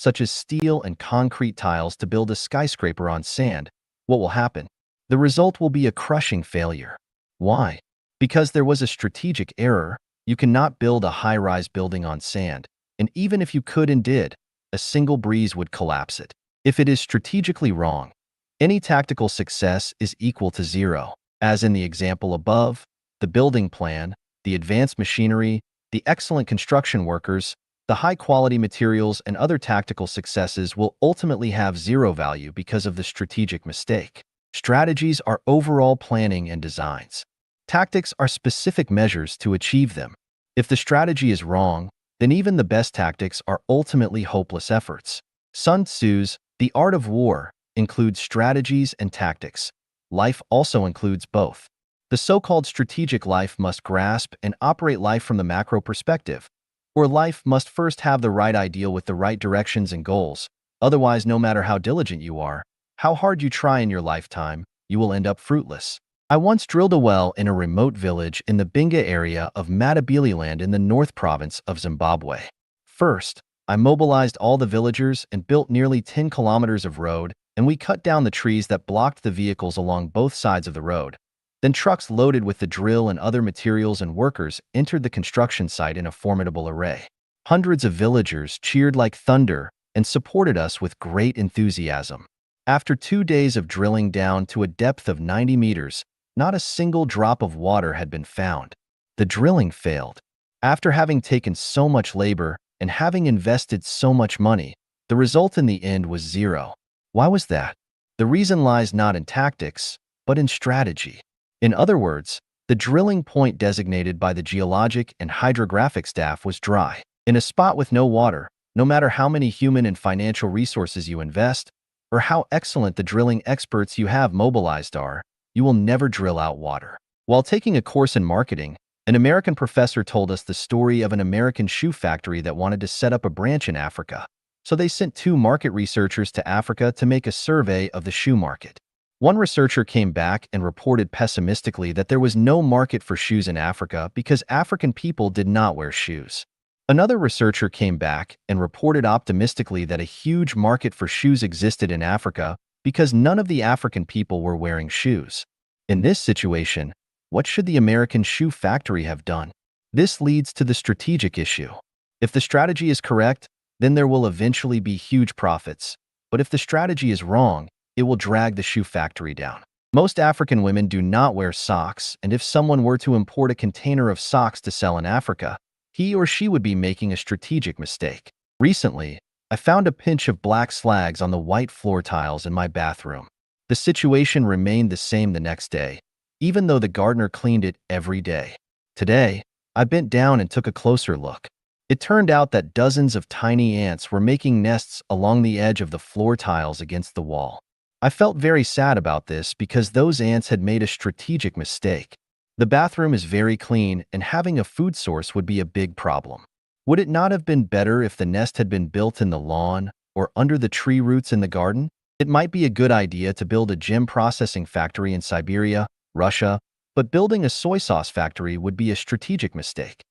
such as steel and concrete tiles to build a skyscraper on sand, what will happen? The result will be a crushing failure. Why? Because there was a strategic error. You cannot build a high-rise building on sand, and even if you could and did, a single breeze would collapse it. If it is strategically wrong, any tactical success is equal to zero. As in the example above, the building plan, the advanced machinery, the excellent construction workers, the high-quality materials, and other tactical successes will ultimately have zero value because of the strategic mistake. Strategies are overall planning and designs. Tactics are specific measures to achieve them. If the strategy is wrong, then even the best tactics are ultimately hopeless efforts. Sun Tzu's The Art of War includes strategies and tactics. Life also includes both. The so-called strategic life must grasp and operate life from the macro perspective, or life must first have the right ideal with the right directions and goals. Otherwise, no matter how diligent you are, how hard you try in your lifetime, you will end up fruitless. I once drilled a well in a remote village in the Binga area of Matabeleland in the North Province of Zimbabwe. First, I mobilized all the villagers and built nearly 10 kilometers of road, and we cut down the trees that blocked the vehicles along both sides of the road. Then trucks loaded with the drill and other materials and workers entered the construction site in a formidable array. Hundreds of villagers cheered like thunder and supported us with great enthusiasm. After 2 days of drilling down to a depth of 90 meters, not a single drop of water had been found. The drilling failed. After having taken so much labor and having invested so much money, the result in the end was zero. Why was that? The reason lies not in tactics, but in strategy. In other words, the drilling point designated by the geologic and hydrographic staff was dry. In a spot with no water, no matter how many human and financial resources you invest, or how excellent the drilling experts you have mobilized are, you will never drill out water. While taking a course in marketing, an American professor told us the story of an American shoe factory that wanted to set up a branch in Africa. So they sent 2 market researchers to Africa to make a survey of the shoe market. One researcher came back and reported pessimistically that there was no market for shoes in Africa because African people did not wear shoes. Another researcher came back and reported optimistically that a huge market for shoes existed in Africa because none of the African people were wearing shoes. In this situation, what should the American shoe factory have done? This leads to the strategic issue. If the strategy is correct, then there will eventually be huge profits. But if the strategy is wrong, it will drag the shoe factory down. Most African women do not wear socks, and if someone were to import a container of socks to sell in Africa, he or she would be making a strategic mistake. Recently, I found a pinch of black slags on the white floor tiles in my bathroom. The situation remained the same the next day, even though the gardener cleaned it every day. Today, I bent down and took a closer look. It turned out that dozens of tiny ants were making nests along the edge of the floor tiles against the wall. I felt very sad about this because those ants had made a strategic mistake. The bathroom is very clean, and having a food source would be a big problem. Would it not have been better if the nest had been built in the lawn or under the tree roots in the garden? It might be a good idea to build a gem processing factory in Siberia, Russia, but building a soy sauce factory would be a strategic mistake.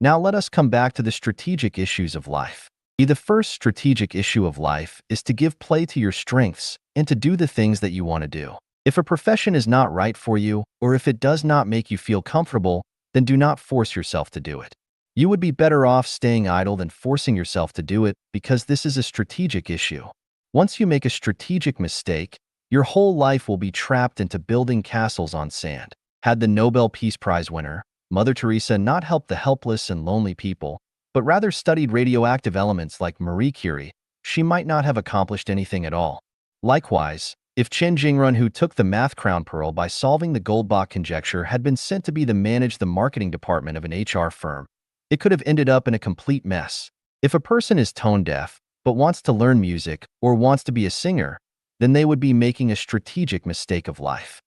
Now let us come back to the strategic issues of life. The first strategic issue of life is to give play to your strengths and to do the things that you want to do. If a profession is not right for you, or if it does not make you feel comfortable, then do not force yourself to do it. You would be better off staying idle than forcing yourself to do it because this is a strategic issue. Once you make a strategic mistake, your whole life will be trapped into building castles on sand. Had the Nobel Peace Prize winner, Mother Teresa, not helped the helpless and lonely people, but rather studied radioactive elements like Marie Curie, she might not have accomplished anything at all. Likewise, if Chen Jingrun, who took the math crown pearl by solving the Goldbach conjecture, had been sent to manage the marketing department of an HR firm, it could have ended up in a complete mess. If a person is tone deaf, but wants to learn music or wants to be a singer, then they would be making a strategic mistake of life.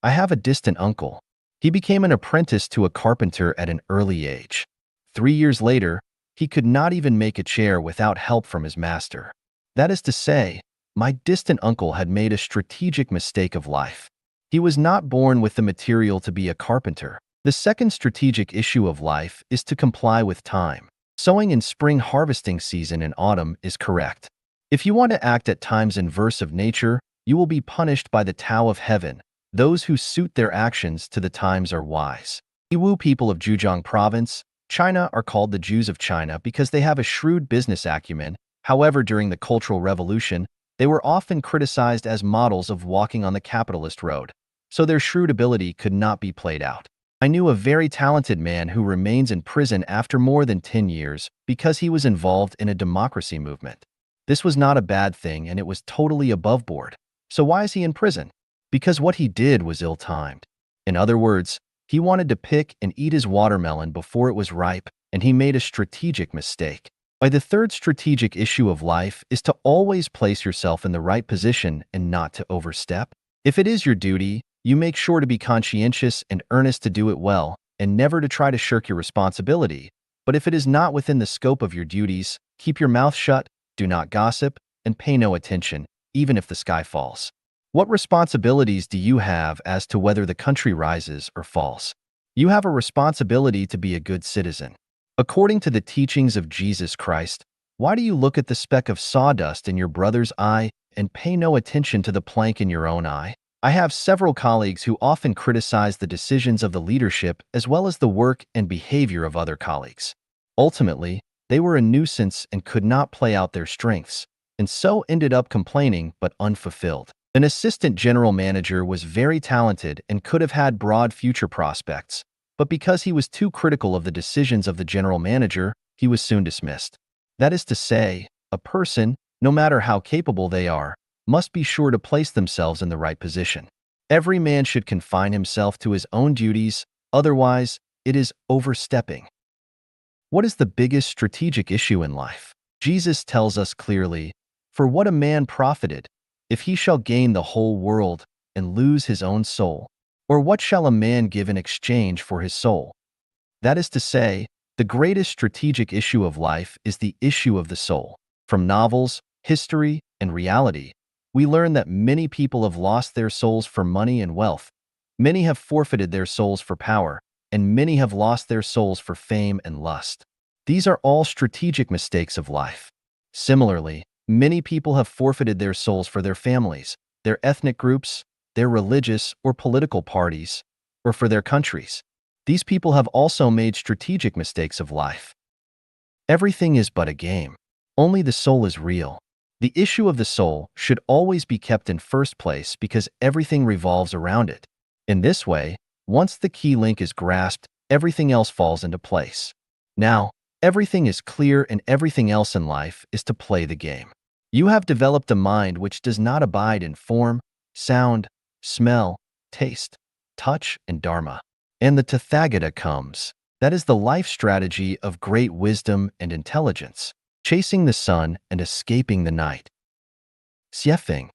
I have a distant uncle. He became an apprentice to a carpenter at an early age. 3 years later, he could not even make a chair without help from his master. That is to say, my distant uncle had made a strategic mistake of life. He was not born with the material to be a carpenter. The second strategic issue of life is to comply with time. Sowing in spring, harvesting season in autumn is correct. If you want to act at times inverse of nature, you will be punished by the Tao of heaven. Those who suit their actions to the times are wise. The Wu people of Zhejiang province, China are called the Jews of China because they have a shrewd business acumen. However, during the Cultural Revolution, they were often criticized as models of walking on the capitalist road, so their shrewd ability could not be played out. I knew a very talented man who remains in prison after more than 10 years because he was involved in a democracy movement. This was not a bad thing and it was totally above board. So why is he in prison? Because what he did was ill-timed. In other words, he wanted to pick and eat his watermelon before it was ripe, and he made a strategic mistake. The third strategic issue of life is to always place yourself in the right position and not to overstep. If it is your duty, you make sure to be conscientious and earnest to do it well, and never to try to shirk your responsibility. But if it is not within the scope of your duties, keep your mouth shut, do not gossip, and pay no attention, even if the sky falls. What responsibilities do you have as to whether the country rises or falls? You have a responsibility to be a good citizen. According to the teachings of Jesus Christ, why do you look at the speck of sawdust in your brother's eye and pay no attention to the plank in your own eye? I have several colleagues who often criticize the decisions of the leadership as well as the work and behavior of other colleagues. Ultimately, they were a nuisance and could not play out their strengths, and so ended up complaining but unfulfilled. An assistant general manager was very talented and could have had broad future prospects, but because he was too critical of the decisions of the general manager, he was soon dismissed. That is to say, a person, no matter how capable they are, must be sure to place themselves in the right position. Every man should confine himself to his own duties, otherwise, it is overstepping. What is the biggest strategic issue in life? Jesus tells us clearly, "For what a man profited, if he shall gain the whole world and lose his own soul? Or what shall a man give in exchange for his soul?" That is to say, the greatest strategic issue of life is the issue of the soul. From novels, history, and reality, we learn that many people have lost their souls for money and wealth, many have forfeited their souls for power, and many have lost their souls for fame and lust. These are all strategic mistakes of life. Similarly, many people have forfeited their souls for their families, their ethnic groups, their religious or political parties, or for their countries. These people have also made strategic mistakes of life. Everything is but a game. Only the soul is real. The issue of the soul should always be kept in first place because everything revolves around it. In this way, once the key link is grasped, everything else falls into place. Now, everything is clear and everything else in life is to play the game. You have developed a mind which does not abide in form, sound, smell, taste, touch, and dharma. And the Tathagata comes. That is the life strategy of great wisdom and intelligence, chasing the sun and escaping the night. Xiefeng.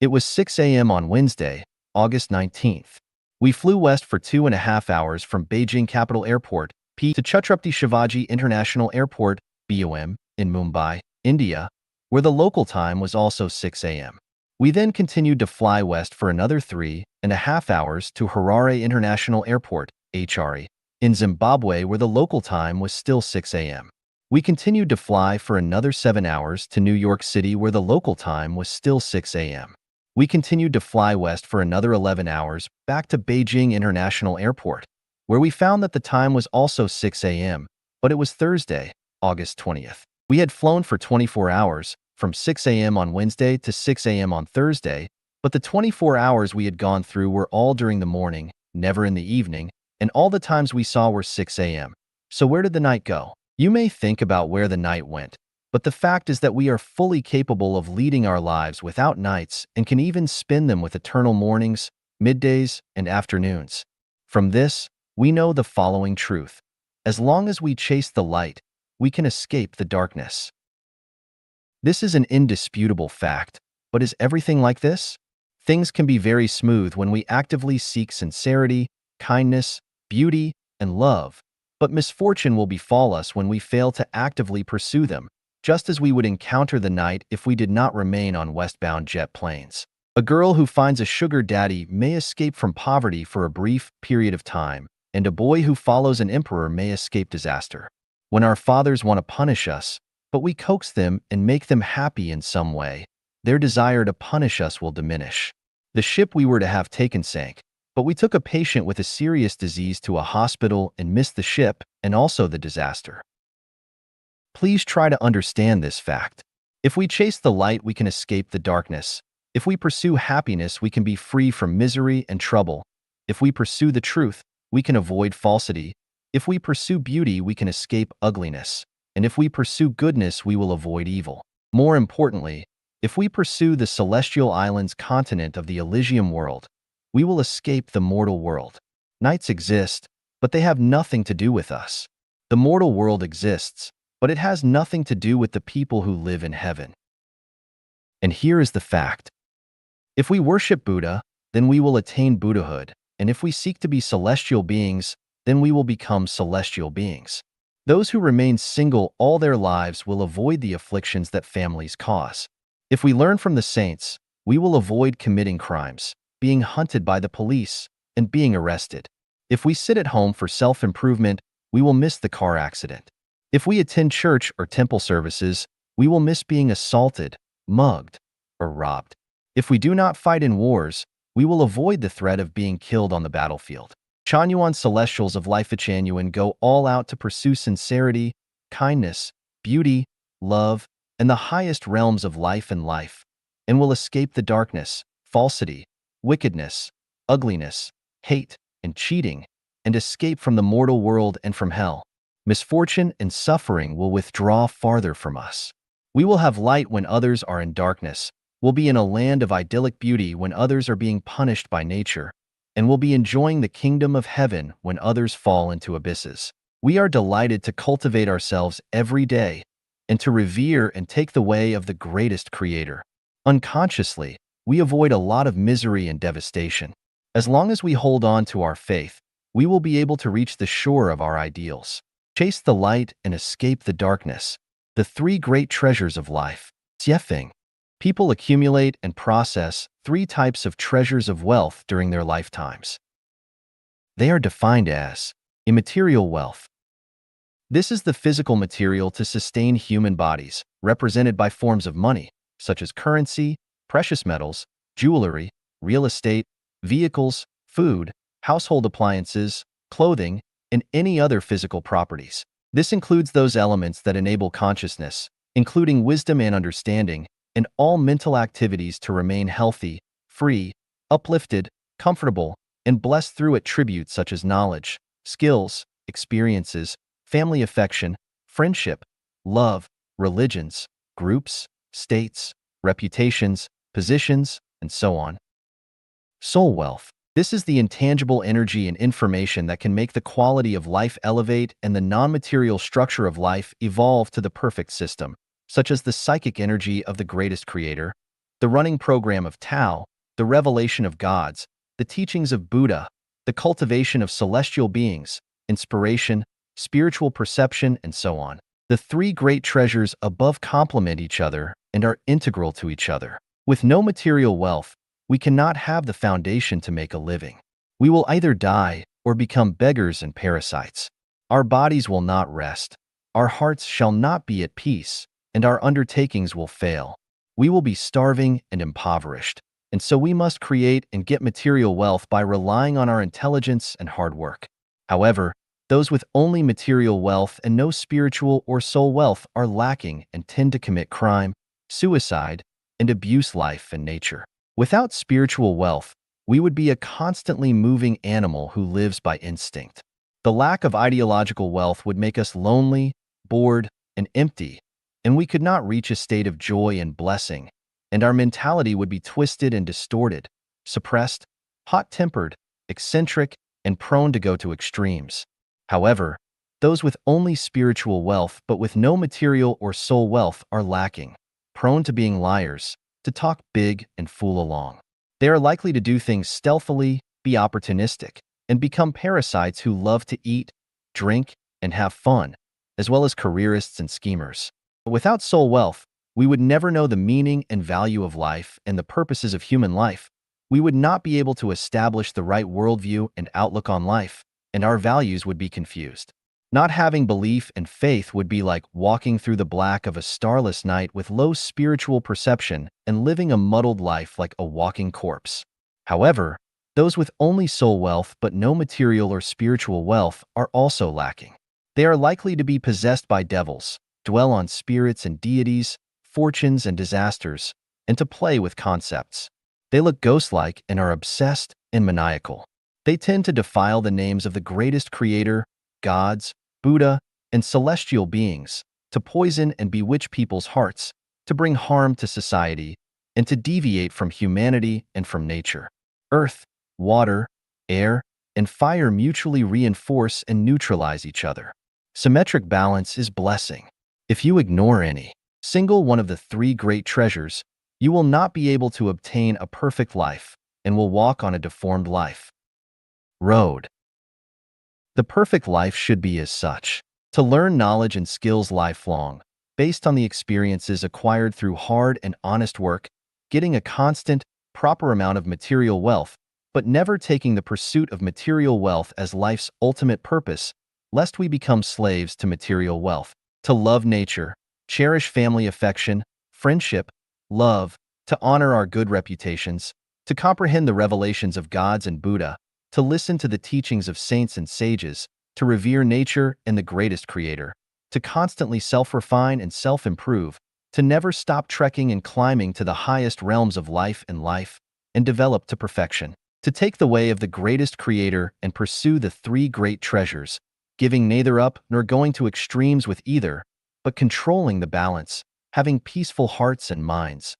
It was 6 a.m. on Wednesday, August 19th. We flew west for 2.5 hours from Beijing Capital Airport, P, to Chhatrapati Shivaji International Airport, BOM, in Mumbai, India, where the local time was also 6 a.m. We then continued to fly west for another 3.5 hours to Harare International Airport, HRE, in Zimbabwe, where the local time was still 6 a.m. We continued to fly for another 7 hours to New York City, where the local time was still 6 a.m. We continued to fly west for another 11 hours back to Beijing International Airport, where we found that the time was also 6 a.m., but it was Thursday, August 20th. We had flown for 24 hours, from 6 a.m. on Wednesday to 6 a.m. on Thursday, but the 24 hours we had gone through were all during the morning, never in the evening, and all the times we saw were 6 a.m. So where did the night go? You may think about where the night went, but the fact is that we are fully capable of leading our lives without nights and can even spend them with eternal mornings, middays, and afternoons. From this, we know the following truth. As long as we chase the light, we can escape the darkness. This is an indisputable fact, but is everything like this? Things can be very smooth when we actively seek sincerity, kindness, beauty, and love, but misfortune will befall us when we fail to actively pursue them, just as we would encounter the night if we did not remain on westbound jet planes. A girl who finds a sugar daddy may escape from poverty for a brief period of time, and a boy who follows an emperor may escape disaster. When our fathers want to punish us, but we coax them and make them happy in some way, their desire to punish us will diminish. The ship we were to have taken sank, but we took a patient with a serious disease to a hospital and missed the ship and also the disaster. Please try to understand this fact. If we chase the light, we can escape the darkness. If we pursue happiness, we can be free from misery and trouble. If we pursue the truth, we can avoid falsity. If we pursue beauty, we can escape ugliness. And if we pursue goodness, we will avoid evil. More importantly, if we pursue the celestial islands continent of the Elysium world, we will escape the mortal world. Knights exist, but they have nothing to do with us. The mortal world exists, but it has nothing to do with the people who live in heaven. And here is the fact. If we worship Buddha, then we will attain Buddhahood, and if we seek to be celestial beings, then we will become celestial beings. Those who remain single all their lives will avoid the afflictions that families cause. If we learn from the saints, we will avoid committing crimes, being hunted by the police, and being arrested. If we sit at home for self-improvement, we will miss the car accident. If we attend church or temple services, we will miss being assaulted, mugged, or robbed. If we do not fight in wars, we will avoid the threat of being killed on the battlefield. Chanyuan Celestials of Life-Chanyuan go all out to pursue sincerity, kindness, beauty, love, and the highest realms of life and will escape the darkness, falsity, wickedness, ugliness, hate, and cheating, and escape from the mortal world and from hell. Misfortune and suffering will withdraw farther from us. We will have light when others are in darkness, will be in a land of idyllic beauty when others are being punished by nature, and will be enjoying the kingdom of heaven when others fall into abysses. We are delighted to cultivate ourselves every day and to revere and take the way of the greatest creator. Unconsciously, we avoid a lot of misery and devastation. As long as we hold on to our faith, we will be able to reach the shore of our ideals. Chase the light and escape the darkness. The three great treasures of life. Xiefeng. People accumulate and process three types of treasures of wealth during their lifetimes. They are defined as immaterial wealth. This is the physical material to sustain human bodies, represented by forms of money, such as currency, precious metals, jewelry, real estate, vehicles, food, household appliances, clothing, and any other physical properties. This includes those elements that enable consciousness, including wisdom and understanding, and all mental activities to remain healthy, free, uplifted, comfortable, and blessed through attributes such as knowledge, skills, experiences, family affection, friendship, love, religions, groups, states, reputations, positions, and so on. Soul wealth. This is the intangible energy and information that can make the quality of life elevate and the non-material structure of life evolve to the perfect system, such as the psychic energy of the greatest creator, the running program of Tao, the revelation of gods, the teachings of Buddha, the cultivation of celestial beings, inspiration, spiritual perception, and so on. The three great treasures above complement each other and are integral to each other. With no material wealth, we cannot have the foundation to make a living. We will either die or become beggars and parasites. Our bodies will not rest, our hearts shall not be at peace, and our undertakings will fail. We will be starving and impoverished, and so we must create and get material wealth by relying on our intelligence and hard work. However, those with only material wealth and no spiritual or soul wealth are lacking and tend to commit crime, suicide, and abuse life and nature. Without spiritual wealth, we would be a constantly moving animal who lives by instinct. The lack of ideological wealth would make us lonely, bored, and empty, and we could not reach a state of joy and blessing, and our mentality would be twisted and distorted, suppressed, hot-tempered, eccentric, and prone to go to extremes. However, those with only spiritual wealth but with no material or soul wealth are lacking, prone to being liars, to talk big and fool along. They are likely to do things stealthily, be opportunistic, and become parasites who love to eat, drink, and have fun, as well as careerists and schemers. Without soul wealth, we would never know the meaning and value of life and the purposes of human life. We would not be able to establish the right worldview and outlook on life, and our values would be confused. Not having belief and faith would be like walking through the black of a starless night with low spiritual perception and living a muddled life like a walking corpse. However, those with only soul wealth but no material or spiritual wealth are also lacking. They are likely to be possessed by devils, dwell on spirits and deities, fortunes and disasters, and to play with concepts. They look ghost-like and are obsessed and maniacal. They tend to defile the names of the greatest creator, gods, Buddha, and celestial beings, to poison and bewitch people's hearts, to bring harm to society, and to deviate from humanity and from nature. Earth, water, air, and fire mutually reinforce and neutralize each other. Symmetric balance is blessing. If you ignore any single one of the three great treasures, you will not be able to obtain a perfect life and will walk on a deformed life. Road. The perfect life should be as such: to learn knowledge and skills lifelong, based on the experiences acquired through hard and honest work, getting a constant, proper amount of material wealth, but never taking the pursuit of material wealth as life's ultimate purpose, lest we become slaves to material wealth. To love nature, cherish family affection, friendship, love, to honor our good reputations, to comprehend the revelations of gods and Buddha, to listen to the teachings of saints and sages, to revere nature and the greatest creator, to constantly self-refine and self-improve, to never stop trekking and climbing to the highest realms of life and develop to perfection, to take the way of the greatest creator and pursue the three great treasures, giving neither up nor going to extremes with either, but controlling the balance, having peaceful hearts and minds.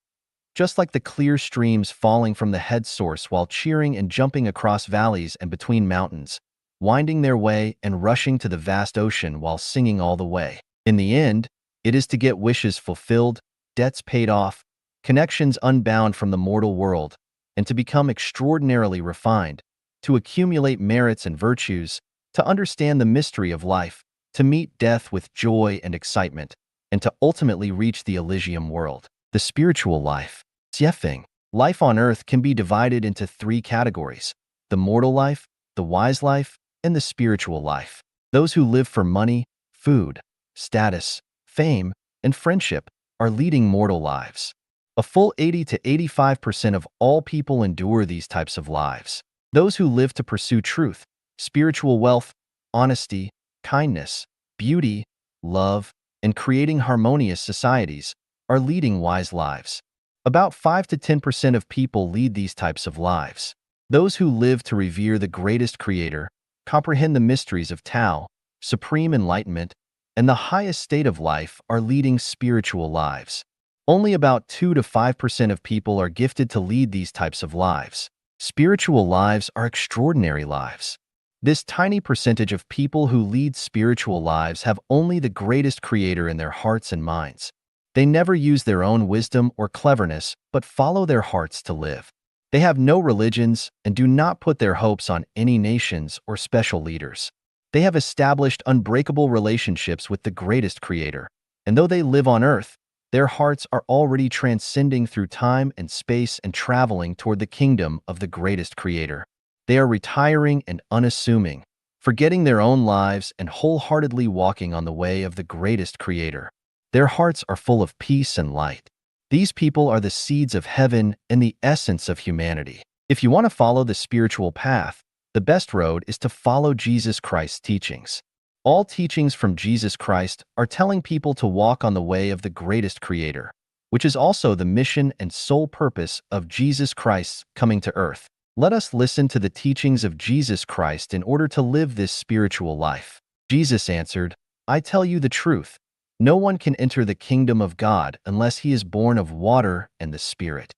Just like the clear streams falling from the head source while cheering and jumping across valleys and between mountains, winding their way and rushing to the vast ocean while singing all the way. In the end, it is to get wishes fulfilled, debts paid off, connections unbound from the mortal world, and to become extraordinarily refined, to accumulate merits and virtues, to understand the mystery of life, to meet death with joy and excitement, and to ultimately reach the Elysium world. The spiritual life. Xiefeng. Life on earth can be divided into three categories: the mortal life, the wise life, and the spiritual life. Those who live for money, food, status, fame, and friendship are leading mortal lives. A full 80 to 85% of all people endure these types of lives. Those who live to pursue truth, spiritual wealth, honesty, kindness, beauty, love, and creating harmonious societies are leading wise lives. About 5 to 10% of people lead these types of lives. Those who live to revere the greatest creator, comprehend the mysteries of Tao, supreme enlightenment, and the highest state of life are leading spiritual lives. Only about 2 to 5% of people are gifted to lead these types of lives. Spiritual lives are extraordinary lives. This tiny percentage of people who lead spiritual lives have only the greatest creator in their hearts and minds. They never use their own wisdom or cleverness, but follow their hearts to live. They have no religions and do not put their hopes on any nations or special leaders. They have established unbreakable relationships with the greatest creator, and though they live on earth, their hearts are already transcending through time and space and traveling toward the kingdom of the greatest creator. They are retiring and unassuming, forgetting their own lives and wholeheartedly walking on the way of the greatest creator. Their hearts are full of peace and light. These people are the seeds of heaven and the essence of humanity. If you want to follow the spiritual path, the best road is to follow Jesus Christ's teachings. All teachings from Jesus Christ are telling people to walk on the way of the greatest creator, which is also the mission and sole purpose of Jesus Christ's coming to earth. Let us listen to the teachings of Jesus Christ in order to live this spiritual life. Jesus answered, "I tell you the truth. No one can enter the kingdom of God unless he is born of water and the Spirit."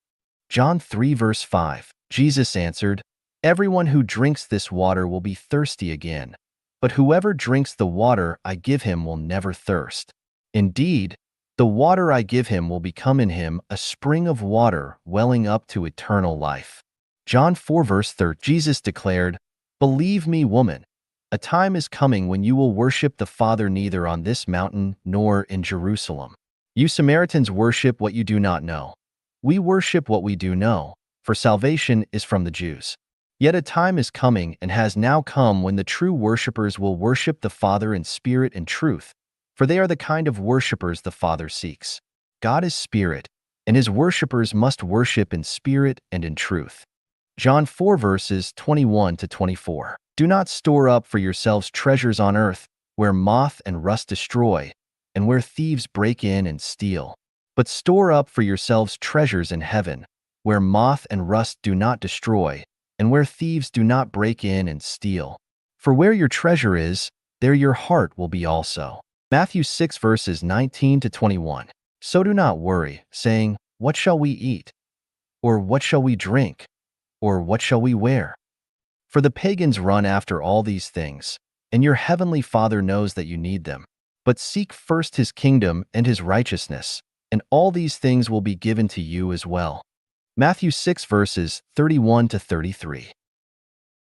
John 3 verse 5. Jesus answered, "Everyone who drinks this water will be thirsty again, but whoever drinks the water I give him will never thirst. Indeed, the water I give him will become in him a spring of water welling up to eternal life." John 4 verse 3. Jesus declared, "Believe me, woman, a time is coming when you will worship the Father neither on this mountain nor in Jerusalem. You Samaritans worship what you do not know. We worship what we do know, for salvation is from the Jews. Yet a time is coming and has now come when the true worshippers will worship the Father in spirit and truth, for they are the kind of worshippers the Father seeks. God is spirit, and his worshippers must worship in spirit and in truth. John 4 verses 21 to 24. Do not store up for yourselves treasures on earth, where moth and rust destroy, and where thieves break in and steal. But store up for yourselves treasures in heaven, where moth and rust do not destroy, and where thieves do not break in and steal. For where your treasure is, there your heart will be also. Matthew 6 verses 19 to 21. So do not worry, saying, what shall we eat? Or what shall we drink? Or what shall we wear? For the pagans run after all these things, and your heavenly Father knows that you need them. But seek first his kingdom and his righteousness, and all these things will be given to you as well. Matthew 6 verses 31 to 33.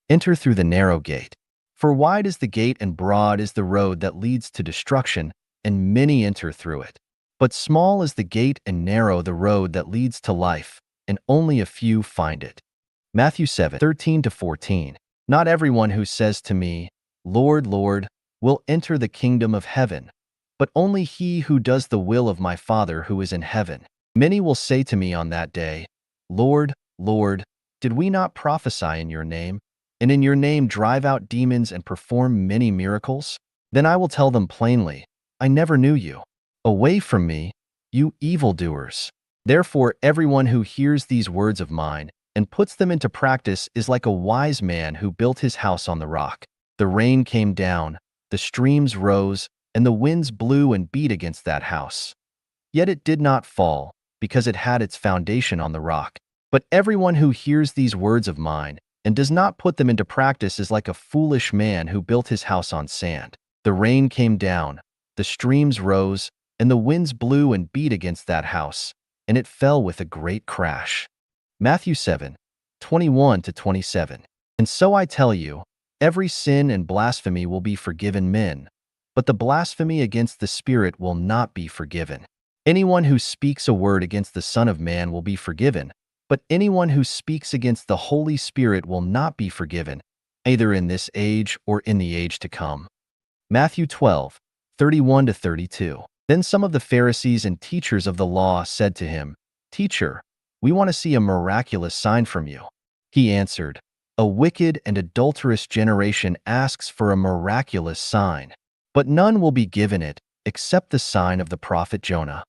Enter through the narrow gate. For wide is the gate and broad is the road that leads to destruction, and many enter through it. But small is the gate and narrow the road that leads to life, and only a few find it. Matthew 7 13 to 14. Not everyone who says to me, Lord, Lord, will enter the kingdom of heaven, but only he who does the will of my Father who is in heaven. Many will say to me on that day, Lord, Lord, did we not prophesy in your name, and in your name drive out demons and perform many miracles? Then I will tell them plainly, I never knew you. Away from me, you evildoers. Therefore, everyone who hears these words of mine and puts them into practice is like a wise man who built his house on the rock. The rain came down, the streams rose, and the winds blew and beat against that house. Yet it did not fall, because it had its foundation on the rock. But everyone who hears these words of mine and does not put them into practice is like a foolish man who built his house on sand. The rain came down, the streams rose, and the winds blew and beat against that house, and it fell with a great crash. Matthew 7 21 to 27. And so I tell you, every sin and blasphemy will be forgiven men, but the blasphemy against the Spirit will not be forgiven. Anyone who speaks a word against the Son of Man will be forgiven, but anyone who speaks against the Holy Spirit will not be forgiven, either in this age or in the age to come. Matthew 12 31 to 32. Then some of the Pharisees and teachers of the law said to him, Teacher, we want to see a miraculous sign from you. He answered, A wicked and adulterous generation asks for a miraculous sign, but none will be given it except the sign of the prophet Jonah.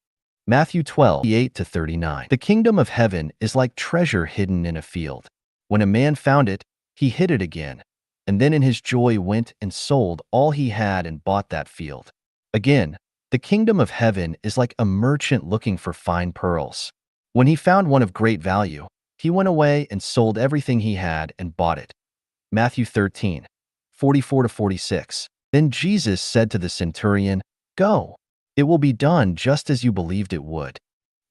Matthew 12 8 to 39. The kingdom of heaven is like treasure hidden in a field. When a man found it, he hid it again, and then in his joy went and sold all he had and bought that field. Again, the kingdom of heaven is like a merchant looking for fine pearls. When he found one of great value, he went away and sold everything he had and bought it. Matthew 13 44 to 46. Then Jesus said to the centurion, Go, it will be done just as you believed it would.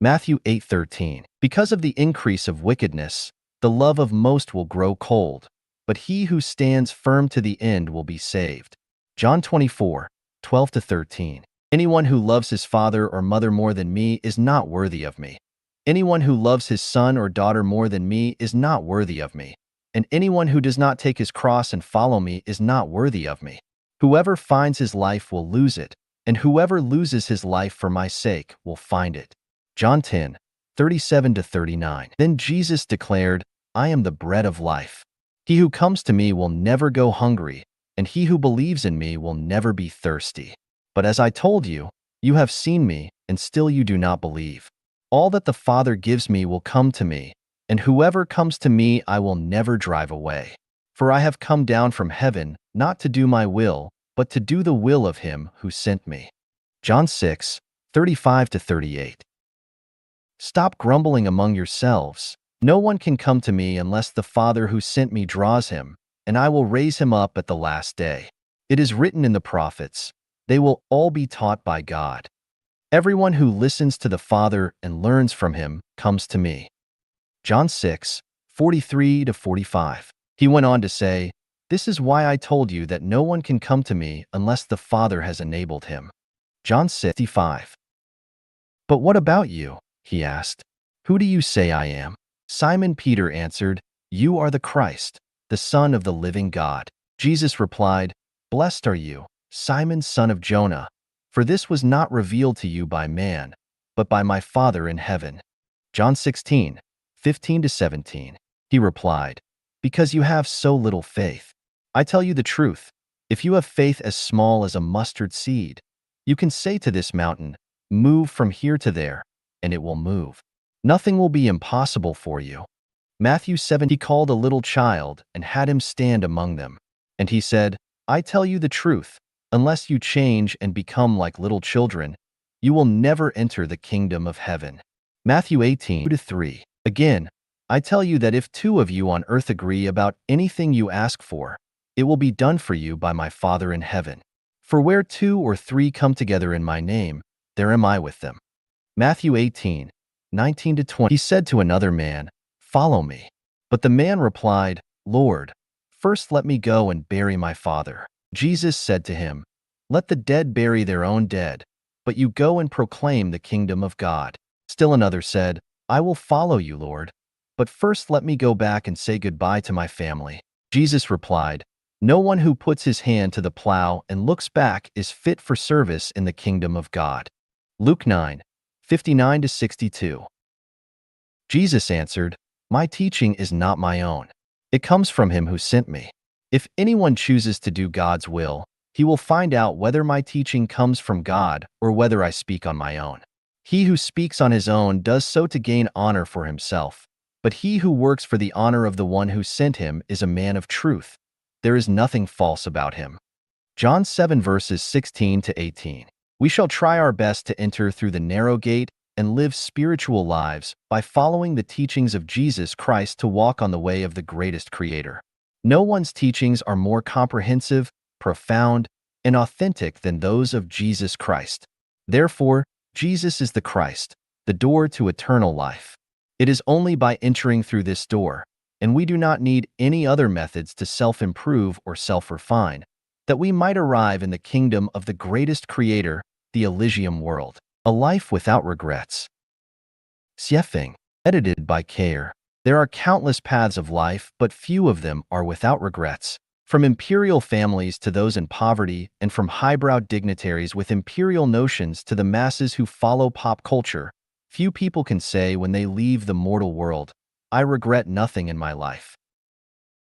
Matthew 8:13. Because of the increase of wickedness, the love of most will grow cold, but he who stands firm to the end will be saved. John 24 12 to 13. Anyone who loves his father or mother more than me is not worthy of me. Anyone who loves his son or daughter more than me is not worthy of me. And anyone who does not take his cross and follow me is not worthy of me. Whoever finds his life will lose it, and whoever loses his life for my sake will find it. John 10 37 to 39. Then Jesus declared, I am the bread of life. He who comes to me will never go hungry, and he who believes in me will never be thirsty. But as I told you, you have seen me, and still you do not believe. All that the Father gives me will come to me, and whoever comes to me I will never drive away. For I have come down from heaven, not to do my will, but to do the will of him who sent me. John 6 35 to 38. Stop grumbling among yourselves. No one can come to me unless the Father who sent me draws him, and I will raise him up at the last day. It is written in the prophets, they will all be taught by God. Everyone who listens to the Father and learns from him comes to me. John 6 43 to 45. He went on to say, This is why I told you that no one can come to me unless the Father has enabled him. John 65. But what about you? He asked. Who do you say I am? Simon Peter answered, You are the Christ, the Son of the living God. Jesus replied, "Blessed are you, Simon, son of Jonah, for this was not revealed to you by man, but by my Father in heaven." John 16:15-17. He replied, "Because you have so little faith. I tell you the truth, if you have faith as small as a mustard seed, you can say to this mountain, 'Move from here to there,' and it will move. Nothing will be impossible for you." Matthew 7. He called a little child and had him stand among them. And he said, "I tell you the truth, unless you change and become like little children, you will never enter the kingdom of heaven." Matthew 18:3. Again, I tell you that if two of you on earth agree about anything you ask for, it will be done for you by my Father in heaven. For where 2 or 3 come together in my name, there am I with them. Matthew 18:19-20. He said to another man, "Follow me." But the man replied, "Lord, first let me go and bury my father." Jesus said to him, "Let the dead bury their own dead, but you go and proclaim the kingdom of God." Still another said, "I will follow you, Lord, but first let me go back and say goodbye to my family." Jesus replied, "No one who puts his hand to the plow and looks back is fit for service in the kingdom of God." Luke 9:59-62. Jesus answered, "My teaching is not my own. It comes from him who sent me. If anyone chooses to do God's will, he will find out whether my teaching comes from God or whether I speak on my own. He who speaks on his own does so to gain honor for himself, but he who works for the honor of the one who sent him is a man of truth. There is nothing false about him." John 7 verses 16-18. We shall try our best to enter through the narrow gate and live spiritual lives by following the teachings of Jesus Christ to walk on the way of the greatest Creator. No one's teachings are more comprehensive, profound, and authentic than those of Jesus Christ. Therefore, Jesus is the Christ, the door to eternal life. It is only by entering through this door, and we do not need any other methods to self-improve or self-refine, that we might arrive in the kingdom of the greatest Creator, the Elysium world. A life without regrets. Siefing, edited by Kayer. There are countless paths of life, but few of them are without regrets. From imperial families to those in poverty, and from highbrow dignitaries with imperial notions to the masses who follow pop culture, few people can say when they leave the mortal world, "I regret nothing in my life."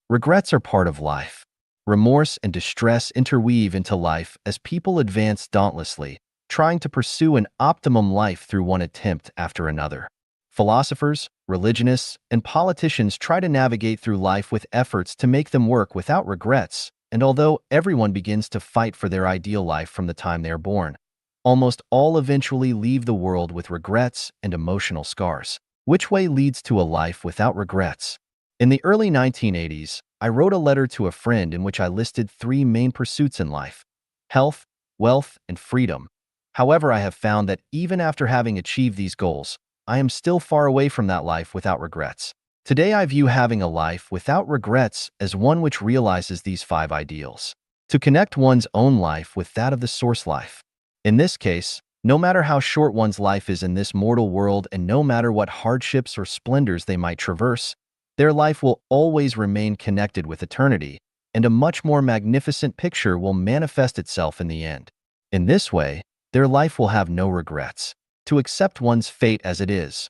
Regrets are part of life. Remorse and distress interweave into life as people advance dauntlessly, trying to pursue an optimum life through one attempt after another. Philosophers, religionists, and politicians try to navigate through life with efforts to make them work without regrets, and although everyone begins to fight for their ideal life from the time they are born, almost all eventually leave the world with regrets and emotional scars. Which way leads to a life without regrets? In the early 1980s, I wrote a letter to a friend in which I listed 3 main pursuits in life: health, wealth, and freedom. However, I have found that even after having achieved these goals, I am still far away from that life without regrets. Today, I view having a life without regrets as one which realizes these 5 ideals. To connect one's own life with that of the source life. In this case, no matter how short one's life is in this mortal world and no matter what hardships or splendors they might traverse, their life will always remain connected with eternity, and a much more magnificent picture will manifest itself in the end. In this way, their life will have no regrets. To accept one's fate as it is.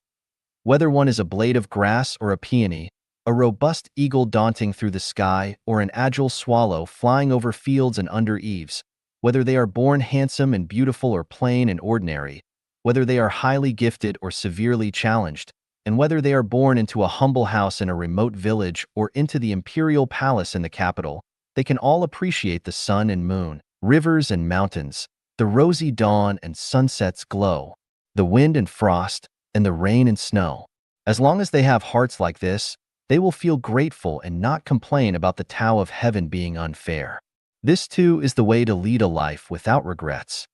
Whether one is a blade of grass or a peony, a robust eagle daunting through the sky or an agile swallow flying over fields and under eaves, whether they are born handsome and beautiful or plain and ordinary, whether they are highly gifted or severely challenged, and whether they are born into a humble house in a remote village or into the imperial palace in the capital, they can all appreciate the sun and moon, rivers and mountains, the rosy dawn and sunset's glow, the wind and frost, and the rain and snow. As long as they have hearts like this, they will feel grateful and not complain about the Tao of heaven being unfair. This too is the way to lead a life without regrets.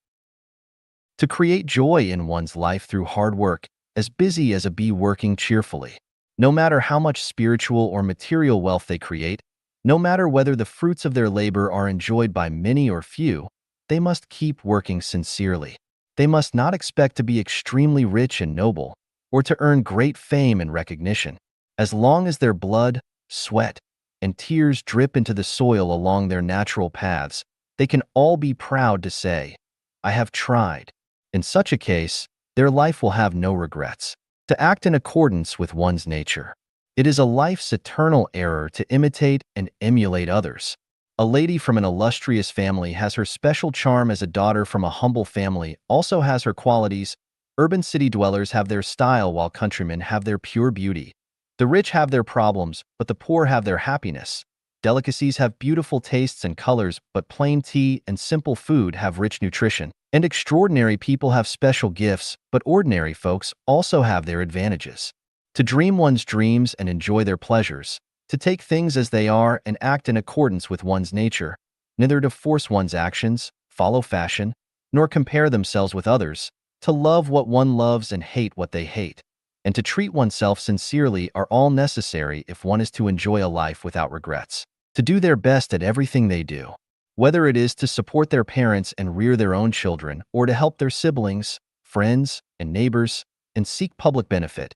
To create joy in one's life through hard work, as busy as a bee working cheerfully. No matter how much spiritual or material wealth they create, no matter whether the fruits of their labor are enjoyed by many or few, they must keep working sincerely. They must not expect to be extremely rich and noble, or to earn great fame and recognition. As long as their blood, sweat, and tears drip into the soil along their natural paths, they can all be proud to say, "I have tried." In such a case, their life will have no regrets. To act in accordance with one's nature. It is a life's eternal error to imitate and emulate others. A lady from an illustrious family has her special charm as a daughter from a humble family also has her qualities. Urban city dwellers have their style while countrymen have their pure beauty. The rich have their problems, but the poor have their happiness. Delicacies have beautiful tastes and colors, but plain tea and simple food have rich nutrition. And extraordinary people have special gifts, but ordinary folks also have their advantages. To dream one's dreams and enjoy their pleasures, to take things as they are and act in accordance with one's nature, neither to force one's actions, follow fashion, nor compare themselves with others, to love what one loves and hate what they hate, and to treat oneself sincerely are all necessary if one is to enjoy a life without regrets. To do their best at everything they do, whether it is to support their parents and rear their own children, or to help their siblings, friends, and neighbors, and seek public benefit.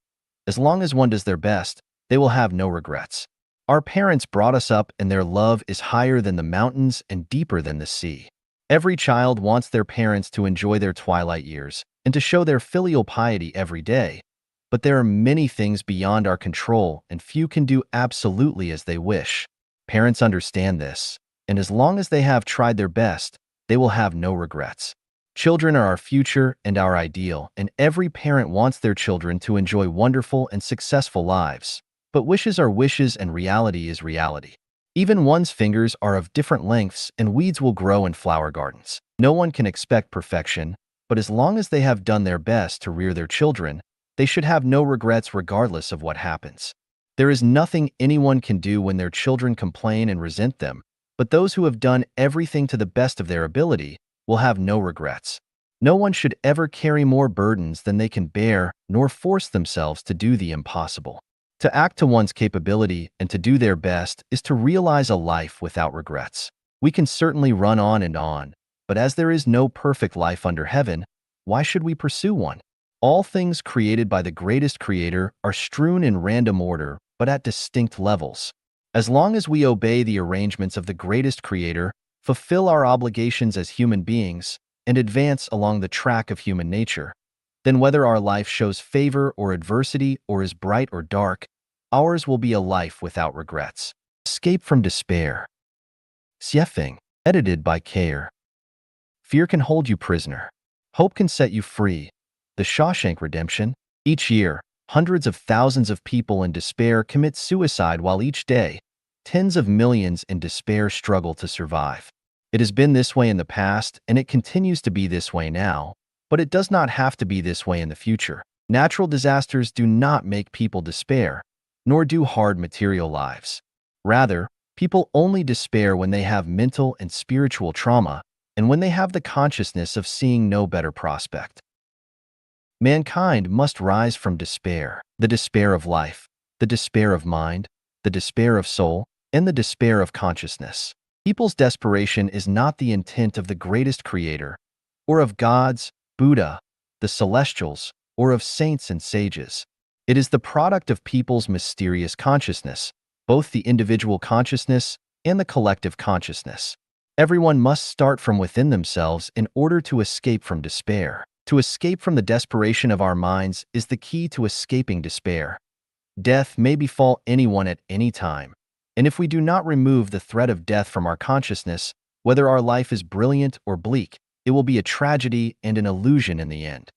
As long as one does their best, they will have no regrets. Our parents brought us up and their love is higher than the mountains and deeper than the sea. Every child wants their parents to enjoy their twilight years and to show their filial piety every day. But there are many things beyond our control and few can do absolutely as they wish. Parents understand this, and as long as they have tried their best, they will have no regrets. Children are our future and our ideal, and every parent wants their children to enjoy wonderful and successful lives. But wishes are wishes and reality is reality. Even one's fingers are of different lengths and weeds will grow in flower gardens. No one can expect perfection, but as long as they have done their best to rear their children, they should have no regrets regardless of what happens. There is nothing anyone can do when their children complain and resent them, but those who have done everything to the best of their ability will have no regrets. No one should ever carry more burdens than they can bear, nor force themselves to do the impossible. To act to one's capability and to do their best is to realize a life without regrets. We can certainly run on, but as there is no perfect life under heaven, why should we pursue one? All things created by the greatest creator are strewn in random order, but at distinct levels. As long as we obey the arrangements of the greatest creator, fulfill our obligations as human beings, and advance along the track of human nature, then whether our life shows favor or adversity or is bright or dark, ours will be a life without regrets. Escape from despair. Xiefeng, edited by Kayer. Fear can hold you prisoner. Hope can set you free. The Shawshank Redemption. Each year, hundreds of thousands of people in despair commit suicide while each day, tens of millions in despair struggle to survive. It has been this way in the past, and it continues to be this way now, but it does not have to be this way in the future. Natural disasters do not make people despair, nor do hard material lives. Rather, people only despair when they have mental and spiritual trauma, and when they have the consciousness of seeing no better prospect. Mankind must rise from despair, the despair of life, the despair of mind, the despair of soul, and the despair of consciousness. People's desperation is not the intent of the greatest creator, or of gods, Buddha, the celestials, or of saints and sages. It is the product of people's mysterious consciousness, both the individual consciousness and the collective consciousness. Everyone must start from within themselves in order to escape from despair. To escape from the desperation of our minds is the key to escaping despair. Death may befall anyone at any time, and if we do not remove the threat of death from our consciousness, whether our life is brilliant or bleak, it will be a tragedy and an illusion in the end.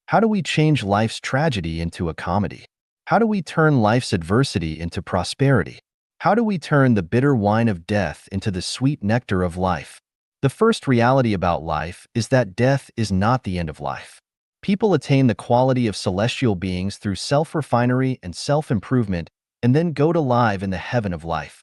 How do we change life's tragedy into a comedy? How do we turn life's adversity into prosperity? How do we turn the bitter wine of death into the sweet nectar of life? The first reality about life is that death is not the end of life. People attain the quality of celestial beings through self-refinery and self-improvement and then go to live in the heaven of life.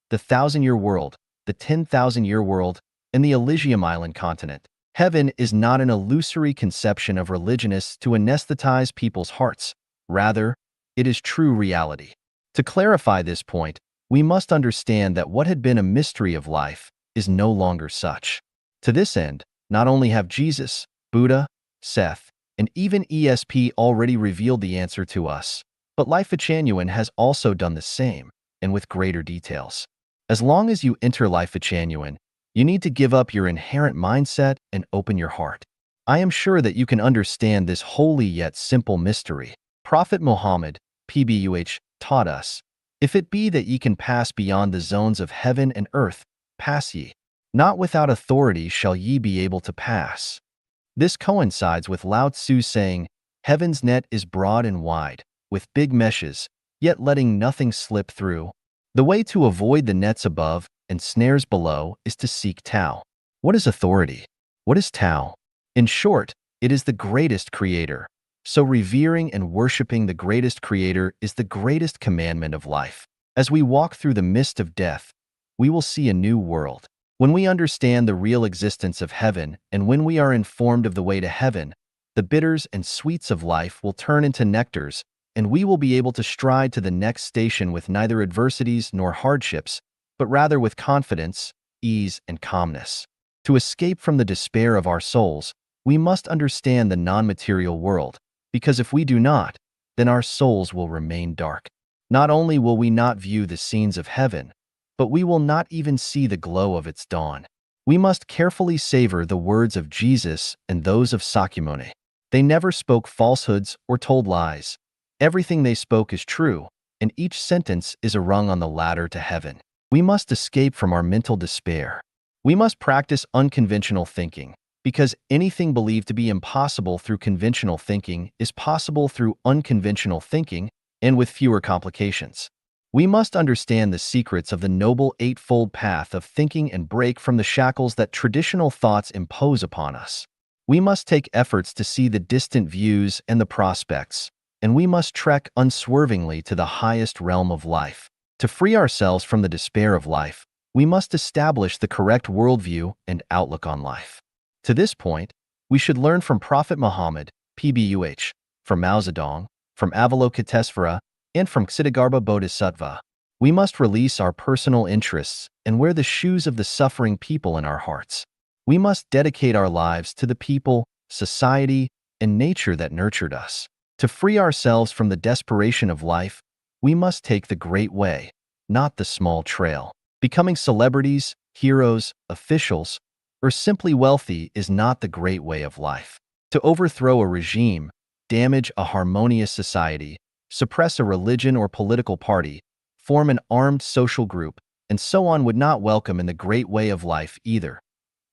The 1,000-year world, the 10,000-year world, and the Elysium Island continent. Heaven is not an illusory conception of religionists to anesthetize people's hearts. Rather, it is true reality. To clarify this point, we must understand that what had been a mystery of life is no longer such. To this end, not only have Jesus, Buddha, Seth, and even ESP already revealed the answer to us, but Life Genuine has also done the same, and with greater details. As long as you enter life genuine, you need to give up your inherent mindset and open your heart. I am sure that you can understand this holy yet simple mystery. Prophet Muhammad, PBUH, taught us, "If it be that ye can pass beyond the zones of heaven and earth, pass ye. Not without authority shall ye be able to pass." This coincides with Lao Tzu's saying, "Heaven's net is broad and wide, with big meshes, yet letting nothing slip through." The way to avoid the nets above and snares below is to seek Tao. What is authority? What is Tao? In short, it is the greatest creator. So revering and worshiping the greatest creator is the greatest commandment of life. As we walk through the mist of death, we will see a new world. When we understand the real existence of heaven and when we are informed of the way to heaven, the bitters and sweets of life will turn into nectars, and we will be able to stride to the next station with neither adversities nor hardships, but rather with confidence, ease, and calmness. To escape from the despair of our souls, we must understand the non-material world, because if we do not, then our souls will remain dark. Not only will we not view the scenes of heaven, but we will not even see the glow of its dawn. We must carefully savor the words of Jesus and those of Sakyamuni. They never spoke falsehoods or told lies. Everything they spoke is true, and each sentence is a rung on the ladder to heaven. We must escape from our mental despair. We must practice unconventional thinking, because anything believed to be impossible through conventional thinking is possible through unconventional thinking and with fewer complications. We must understand the secrets of the Noble Eightfold Path of thinking and break from the shackles that traditional thoughts impose upon us. We must take efforts to see the distant views and the prospects, and we must trek unswervingly to the highest realm of life. To free ourselves from the despair of life, we must establish the correct worldview and outlook on life. To this point, we should learn from Prophet Muhammad, PBUH, from Mao Zedong, from Avalokitesvara, and from Ksitigarbha Bodhisattva. We must release our personal interests and wear the shoes of the suffering people in our hearts. We must dedicate our lives to the people, society, and nature that nurtured us. To free ourselves from the desperation of life, we must take the great way, not the small trail. Becoming celebrities, heroes, officials, or simply wealthy is not the great way of life. To overthrow a regime, damage a harmonious society, suppress a religion or political party, form an armed social group, and so on would not welcome in the great way of life either.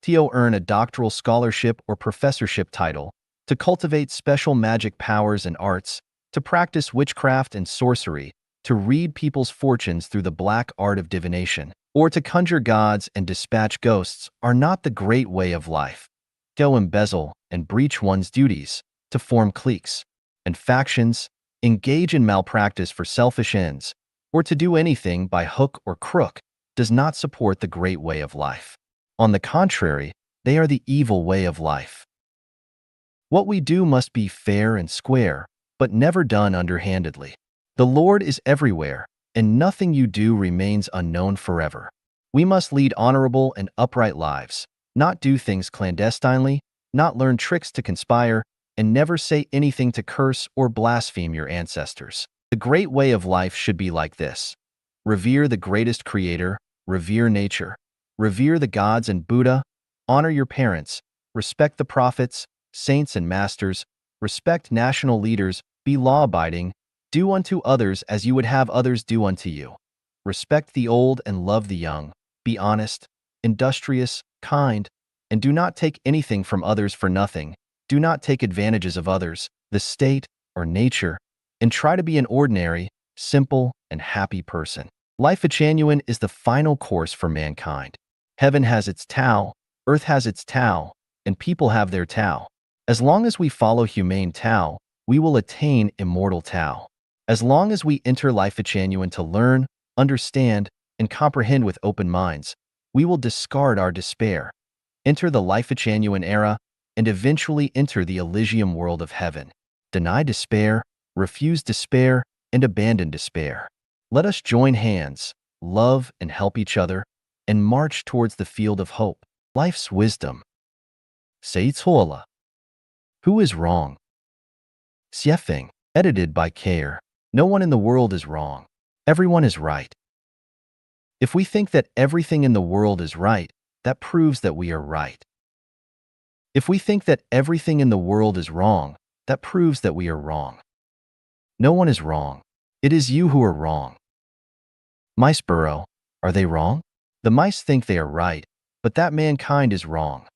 To earn a doctoral scholarship or professorship title, to cultivate special magic powers and arts, to practice witchcraft and sorcery, to read people's fortunes through the black art of divination, or to conjure gods and dispatch ghosts are not the great way of life. To embezzle and breach one's duties, to form cliques and factions, engage in malpractice for selfish ends, or to do anything by hook or crook does not support the great way of life. On the contrary, they are the evil way of life. What we do must be fair and square, but never done underhandedly. The Lord is everywhere, and nothing you do remains unknown forever. We must lead honorable and upright lives, not do things clandestinely, not learn tricks to conspire, and never say anything to curse or blaspheme your ancestors. The great way of life should be like this. Revere the greatest creator, revere nature, revere the gods and Buddha, honor your parents, respect the prophets, saints and masters, respect national leaders, be law-abiding, do unto others as you would have others do unto you. Respect the old and love the young, be honest, industrious, kind, and do not take anything from others for nothing. Do not take advantages of others, the state, or nature, and try to be an ordinary, simple, and happy person. Life genuine is the final course for mankind. Heaven has its Tao, earth has its Tao, and people have their Tao. As long as we follow humane Tao, we will attain immortal Tao. As long as we enter life genuine to learn, understand, and comprehend with open minds, we will discard our despair, enter the life genuine era, and eventually enter the Elysium world of heaven. Deny despair, refuse despair, and abandon despair. Let us join hands, love and help each other, and march towards the field of hope. Life's wisdom. 谁错了? Who is wrong? Xiefeng. Edited by Care. No one in the world is wrong. Everyone is right. If we think that everything in the world is right, that proves that we are right. If we think that everything in the world is wrong, that proves that we are wrong. No one is wrong. It is you who are wrong. Mice burrow. Are they wrong? The mice think they are right, but that mankind is wrong.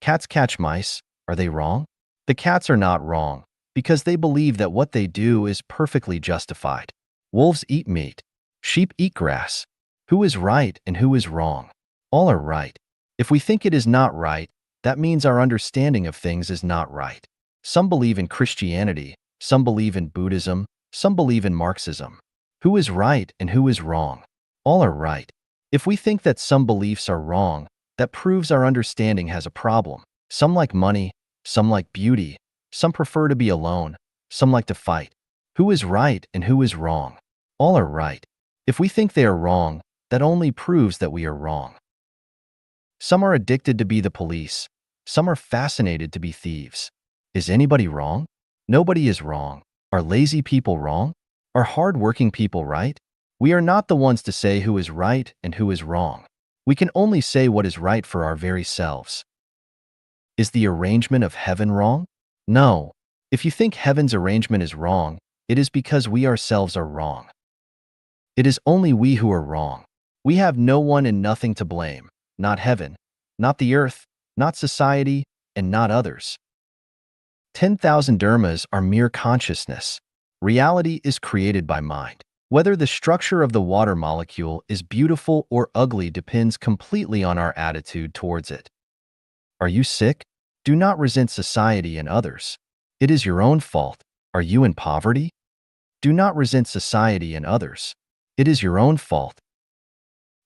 Cats catch mice. Are they wrong? The cats are not wrong, because they believe that what they do is perfectly justified. Wolves eat meat. Sheep eat grass. Who is right and who is wrong? All are right. If we think it is not right, that means our understanding of things is not right. Some believe in Christianity, some believe in Buddhism, some believe in Marxism. Who is right and who is wrong? All are right. If we think that some beliefs are wrong, that proves our understanding has a problem. Some like money, some like beauty, some prefer to be alone, some like to fight. Who is right and who is wrong? All are right. If we think they are wrong, that only proves that we are wrong. Some are addicted to be the police. Some are fascinated to be thieves. Is anybody wrong? Nobody is wrong. Are lazy people wrong? Are hard-working people right? We are not the ones to say who is right and who is wrong. We can only say what is right for our very selves. Is the arrangement of heaven wrong? No. If you think heaven's arrangement is wrong, it is because we ourselves are wrong. It is only we who are wrong. We have no one and nothing to blame, not heaven, not the earth, not society, and not others. 10,000 dharmas are mere consciousness. Reality is created by mind. Whether the structure of the water molecule is beautiful or ugly depends completely on our attitude towards it. Are you sick? Do not resent society and others. It is your own fault. Are you in poverty? Do not resent society and others. It is your own fault.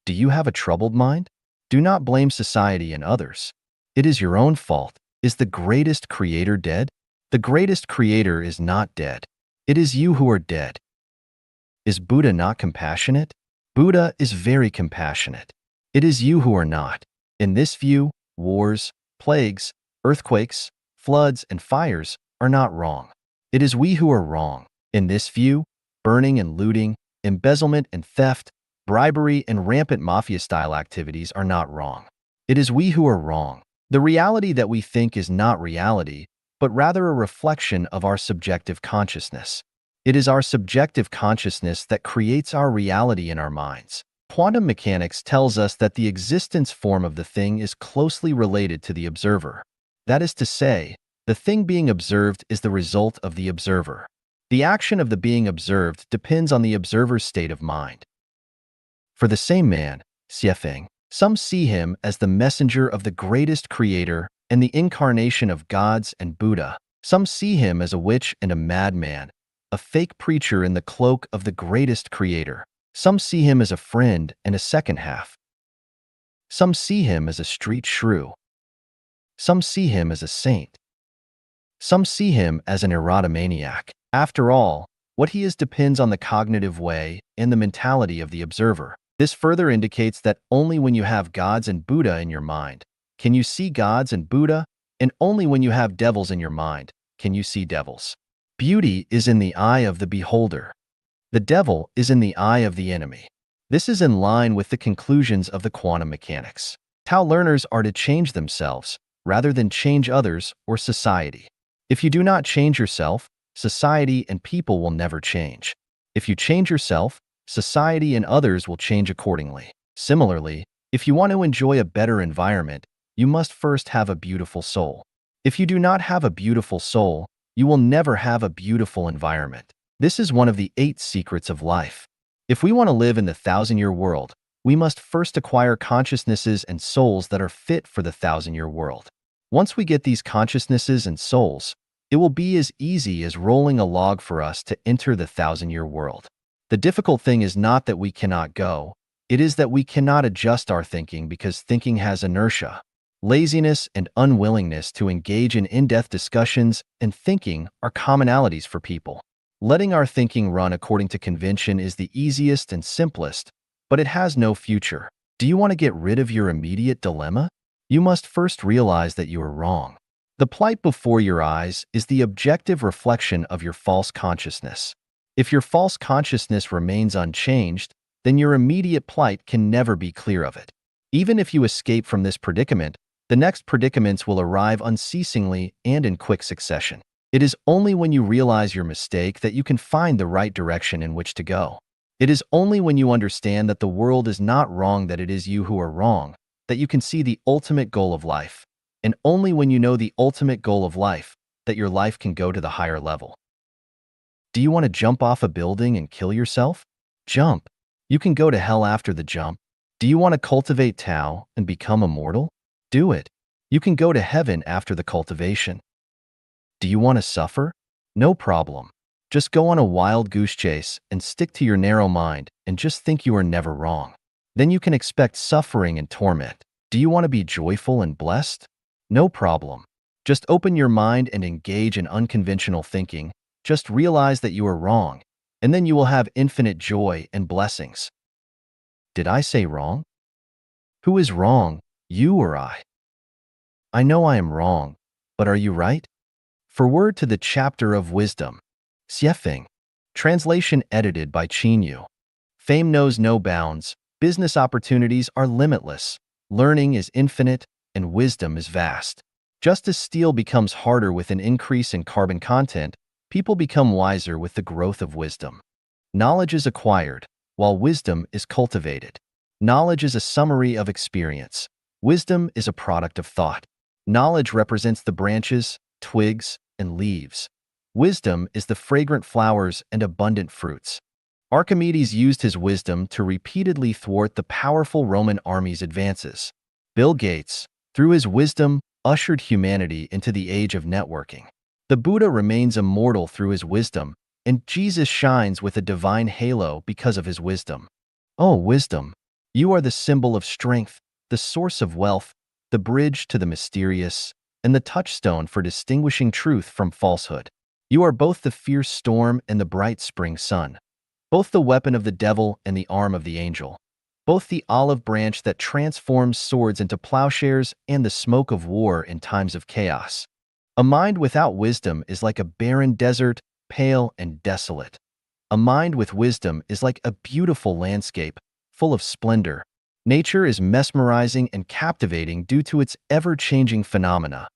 Do you have a troubled mind? Do not blame society and others. It is your own fault. Is the greatest creator dead? The greatest creator is not dead. It is you who are dead. Is Buddha not compassionate? Buddha is very compassionate. It is you who are not. In this view, wars, plagues, earthquakes, floods, and fires are not wrong. It is we who are wrong. In this view, burning and looting, embezzlement and theft, bribery and rampant mafia-style activities are not wrong. It is we who are wrong. The reality that we think is not reality, but rather a reflection of our subjective consciousness. It is our subjective consciousness that creates our reality in our minds. Quantum mechanics tells us that the existence form of the thing is closely related to the observer. That is to say, the thing being observed is the result of the observer. The action of the being observed depends on the observer's state of mind. For the same man, Xiefeng, some see him as the messenger of the greatest creator and the incarnation of gods and Buddha. Some see him as a witch and a madman, a fake preacher in the cloak of the greatest creator. Some see him as a friend and a second half. Some see him as a street shrew. Some see him as a saint. Some see him as an erotomaniac. After all, what he is depends on the cognitive way and the mentality of the observer. This further indicates that only when you have gods and Buddha in your mind can you see gods and Buddha, and only when you have devils in your mind can you see devils. Beauty is in the eye of the beholder. The devil is in the eye of the enemy. This is in line with the conclusions of the quantum mechanics. Tao learners are to change themselves rather than change others or society. If you do not change yourself, society and people will never change. If you change yourself, society and others will change accordingly. Similarly, if you want to enjoy a better environment, you must first have a beautiful soul. If you do not have a beautiful soul, you will never have a beautiful environment. This is one of the 8 secrets of life. If we want to live in the 1,000-year world, we must first acquire consciousnesses and souls that are fit for the 1,000-year world. Once we get these consciousnesses and souls, it will be as easy as rolling a log for us to enter the 1,000-year world. The difficult thing is not that we cannot go, it is that we cannot adjust our thinking because thinking has inertia. Laziness and unwillingness to engage in in-depth discussions and thinking are commonalities for people. Letting our thinking run according to convention is the easiest and simplest, but it has no future. Do you want to get rid of your immediate dilemma? You must first realize that you are wrong. The plight before your eyes is the objective reflection of your false consciousness. If your false consciousness remains unchanged, then your immediate plight can never be clear of it. Even if you escape from this predicament, the next predicaments will arrive unceasingly and in quick succession. It is only when you realize your mistake that you can find the right direction in which to go. It is only when you understand that the world is not wrong, that it is you who are wrong, that you can see the ultimate goal of life. And only when you know the ultimate goal of life, that your life can go to the higher level. Do you want to jump off a building and kill yourself? Jump. You can go to hell after the jump. Do you want to cultivate Tao and become immortal? Do it. You can go to heaven after the cultivation. Do you want to suffer? No problem. Just go on a wild goose chase and stick to your narrow mind and just think you are never wrong. Then you can expect suffering and torment. Do you want to be joyful and blessed? No problem. Just open your mind and engage in unconventional thinking. Just realize that you are wrong, and then you will have infinite joy and blessings. Did I say wrong? Who is wrong, you or I? I know I am wrong, but are you right? Forward to the chapter of wisdom. Xiefeng. Translation edited by Qin Yu. Fame knows no bounds, business opportunities are limitless, learning is infinite, and wisdom is vast. Just as steel becomes harder with an increase in carbon content, people become wiser with the growth of wisdom. Knowledge is acquired, while wisdom is cultivated. Knowledge is a summary of experience. Wisdom is a product of thought. Knowledge represents the branches, twigs, and leaves. Wisdom is the fragrant flowers and abundant fruits. Archimedes used his wisdom to repeatedly thwart the powerful Roman army's advances. Bill Gates, through his wisdom, ushered humanity into the age of networking. The Buddha remains immortal through his wisdom, and Jesus shines with a divine halo because of his wisdom. Oh, wisdom! You are the symbol of strength, the source of wealth, the bridge to the mysterious, and the touchstone for distinguishing truth from falsehood. You are both the fierce storm and the bright spring sun, both the weapon of the devil and the arm of the angel, both the olive branch that transforms swords into plowshares and the smoke of war in times of chaos. A mind without wisdom is like a barren desert, pale and desolate. A mind with wisdom is like a beautiful landscape, full of splendor. Nature is mesmerizing and captivating due to its ever-changing phenomena.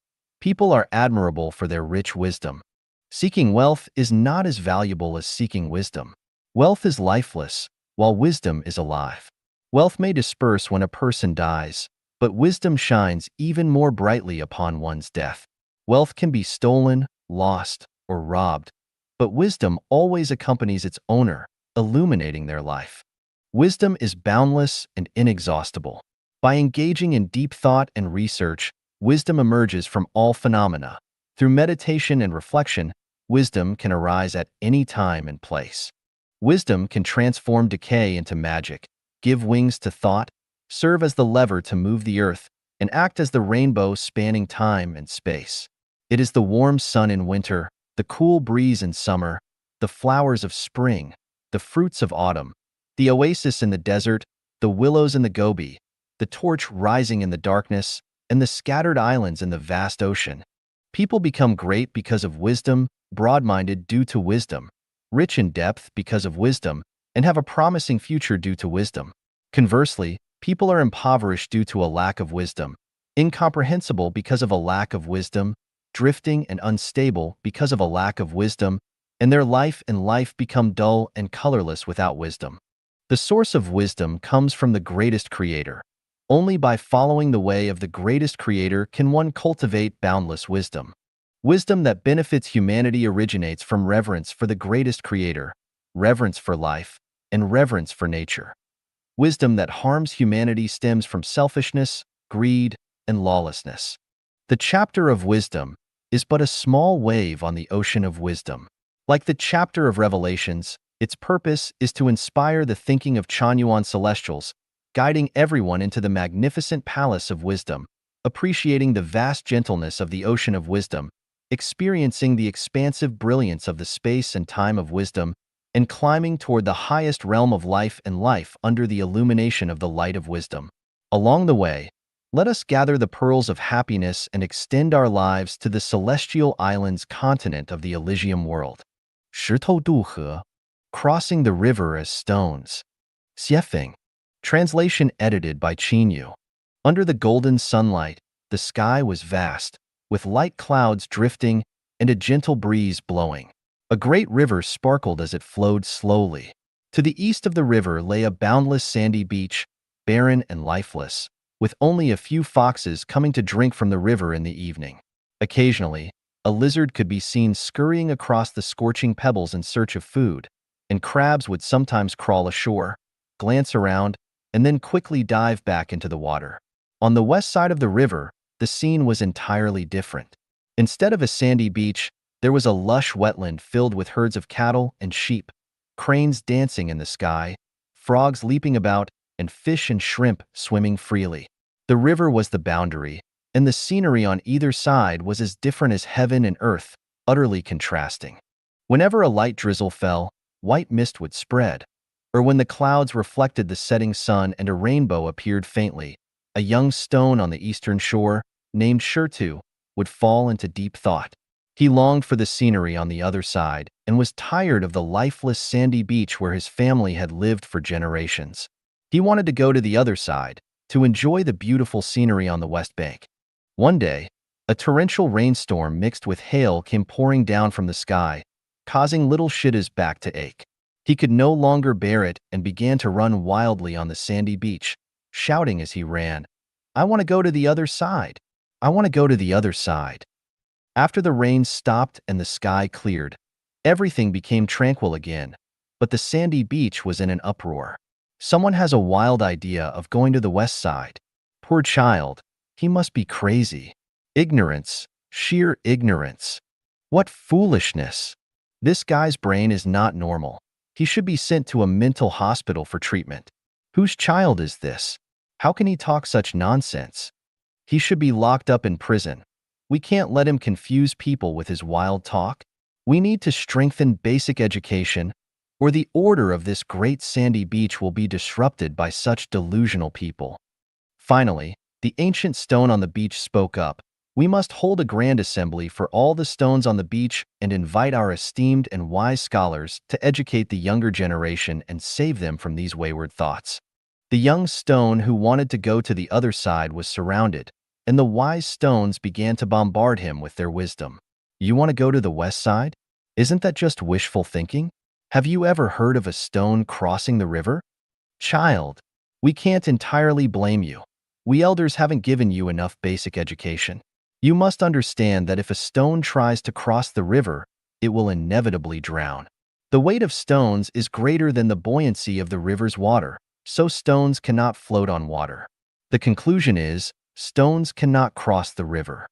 People are admirable for their rich wisdom. Seeking wealth is not as valuable as seeking wisdom. Wealth is lifeless, while wisdom is alive. Wealth may disperse when a person dies, but wisdom shines even more brightly upon one's death. Wealth can be stolen, lost, or robbed, but wisdom always accompanies its owner, illuminating their life. Wisdom is boundless and inexhaustible. By engaging in deep thought and research, wisdom emerges from all phenomena. Through meditation and reflection, wisdom can arise at any time and place. Wisdom can transform decay into magic, give wings to thought, serve as the lever to move the earth, and act as the rainbow spanning time and space. It is the warm sun in winter, the cool breeze in summer, the flowers of spring, the fruits of autumn, the oasis in the desert, the willows in the Gobi, the torch rising in the darkness, and the scattered islands in the vast ocean. People become great because of wisdom, broad-minded due to wisdom, rich in depth because of wisdom, and have a promising future due to wisdom. Conversely, people are impoverished due to a lack of wisdom, incomprehensible because of a lack of wisdom, drifting and unstable because of a lack of wisdom, and their life and life become dull and colorless without wisdom. The source of wisdom comes from the greatest creator. Only by following the way of the greatest creator can one cultivate boundless wisdom. Wisdom that benefits humanity originates from reverence for the greatest creator, reverence for life, and reverence for nature. Wisdom that harms humanity stems from selfishness, greed, and lawlessness. The chapter of wisdom is but a small wave on the ocean of wisdom. Like the chapter of Revelations, its purpose is to inspire the thinking of Chanyuan celestials, guiding everyone into the magnificent palace of wisdom, appreciating the vast gentleness of the ocean of wisdom, experiencing the expansive brilliance of the space and time of wisdom, and climbing toward the highest realm of life and life under the illumination of the light of wisdom. Along the way, let us gather the pearls of happiness and extend our lives to the celestial islands continent of the Elysium world. 石头渡河, crossing the river as stones. Xiefeng. Translation edited by Qinyu. Under the golden sunlight, the sky was vast, with light clouds drifting and a gentle breeze blowing. A great river sparkled as it flowed slowly. To the east of the river lay a boundless sandy beach, barren and lifeless, with only a few foxes coming to drink from the river in the evening. Occasionally, a lizard could be seen scurrying across the scorching pebbles in search of food, and crabs would sometimes crawl ashore, glance around, and then quickly dive back into the water. On the west side of the river, the scene was entirely different. Instead of a sandy beach, there was a lush wetland filled with herds of cattle and sheep, cranes dancing in the sky, frogs leaping about, and fish and shrimp swimming freely. The river was the boundary, and the scenery on either side was as different as heaven and earth, utterly contrasting. Whenever a light drizzle fell, white mist would spread, or when the clouds reflected the setting sun and a rainbow appeared faintly, a young stone on the eastern shore, named Shirtu, would fall into deep thought. He longed for the scenery on the other side and was tired of the lifeless sandy beach where his family had lived for generations. He wanted to go to the other side, to enjoy the beautiful scenery on the west bank. One day, a torrential rainstorm mixed with hail came pouring down from the sky, causing little Shitta's back to ache. He could no longer bear it and began to run wildly on the sandy beach, shouting as he ran, "I want to go to the other side! I want to go to the other side!" After the rain stopped and the sky cleared, everything became tranquil again, but the sandy beach was in an uproar. Someone has a wild idea of going to the west side. Poor child, he must be crazy. Ignorance, sheer ignorance. What foolishness! This guy's brain is not normal. He should be sent to a mental hospital for treatment. Whose child is this? How can he talk such nonsense? He should be locked up in prison. We can't let him confuse people with his wild talk. We need to strengthen basic education, or the order of this great sandy beach will be disrupted by such delusional people. Finally, the ancient stone on the beach spoke up. We must hold a grand assembly for all the stones on the beach and invite our esteemed and wise scholars to educate the younger generation and save them from these wayward thoughts. The young stone who wanted to go to the other side was surrounded, and the wise stones began to bombard him with their wisdom. You want to go to the west side? Isn't that just wishful thinking? Have you ever heard of a stone crossing the river? Child, we can't entirely blame you. We elders haven't given you enough basic education. You must understand that if a stone tries to cross the river, it will inevitably drown. The weight of stones is greater than the buoyancy of the river's water, so stones cannot float on water. The conclusion is, stones cannot cross the river.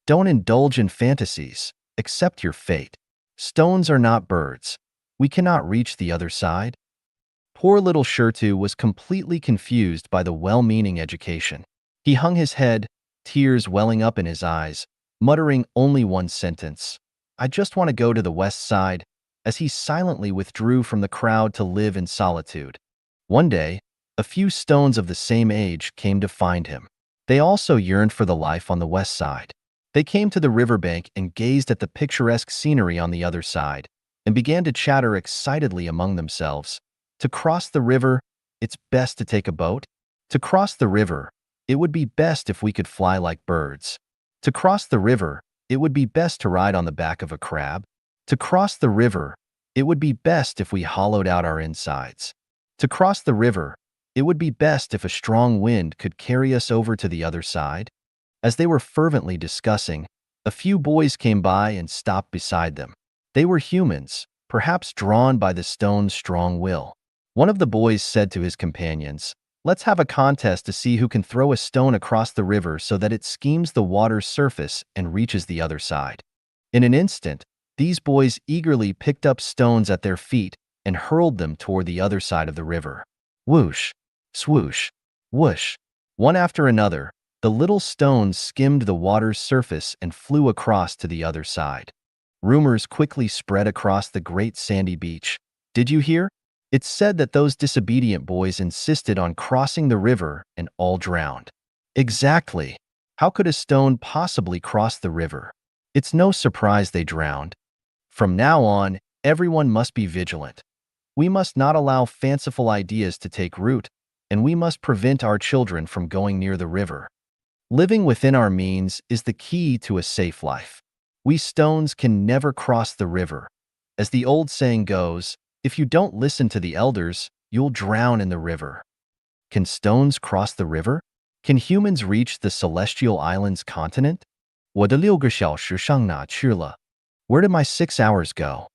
Don't indulge in fantasies. Accept your fate. Stones are not birds. We cannot reach the other side. Poor little Shirtu was completely confused by the well-meaning education. He hung his head, tears welling up in his eyes, muttering only one sentence, "I just want to go to the west side," as he silently withdrew from the crowd to live in solitude. One day, a few stones of the same age came to find him. They also yearned for the life on the west side. They came to the riverbank and gazed at the picturesque scenery on the other side, and began to chatter excitedly among themselves. To cross the river, it's best to take a boat. To cross the river, it would be best if we could fly like birds. To cross the river, it would be best to ride on the back of a crab. To cross the river, it would be best if we hollowed out our insides. To cross the river, it would be best if a strong wind could carry us over to the other side. As they were fervently discussing, a few boys came by and stopped beside them. They were humans, perhaps drawn by the stone's strong will. One of the boys said to his companions, "Let's have a contest to see who can throw a stone across the river so that it skims the water's surface and reaches the other side." In an instant, these boys eagerly picked up stones at their feet and hurled them toward the other side of the river. Whoosh, swoosh, whoosh. One after another, the little stones skimmed the water's surface and flew across to the other side. Rumors quickly spread across the great sandy beach. Did you hear? It's said that those disobedient boys insisted on crossing the river and all drowned. Exactly. How could a stone possibly cross the river? It's no surprise they drowned. From now on, everyone must be vigilant. We must not allow fanciful ideas to take root, and we must prevent our children from going near the river. Living within our means is the key to a safe life. We stones can never cross the river. As the old saying goes, if you don't listen to the elders, you'll drown in the river. Can stones cross the river? Can humans reach the celestial islands continent? 我的6个小时上哪去了? Where did my 6 hours go?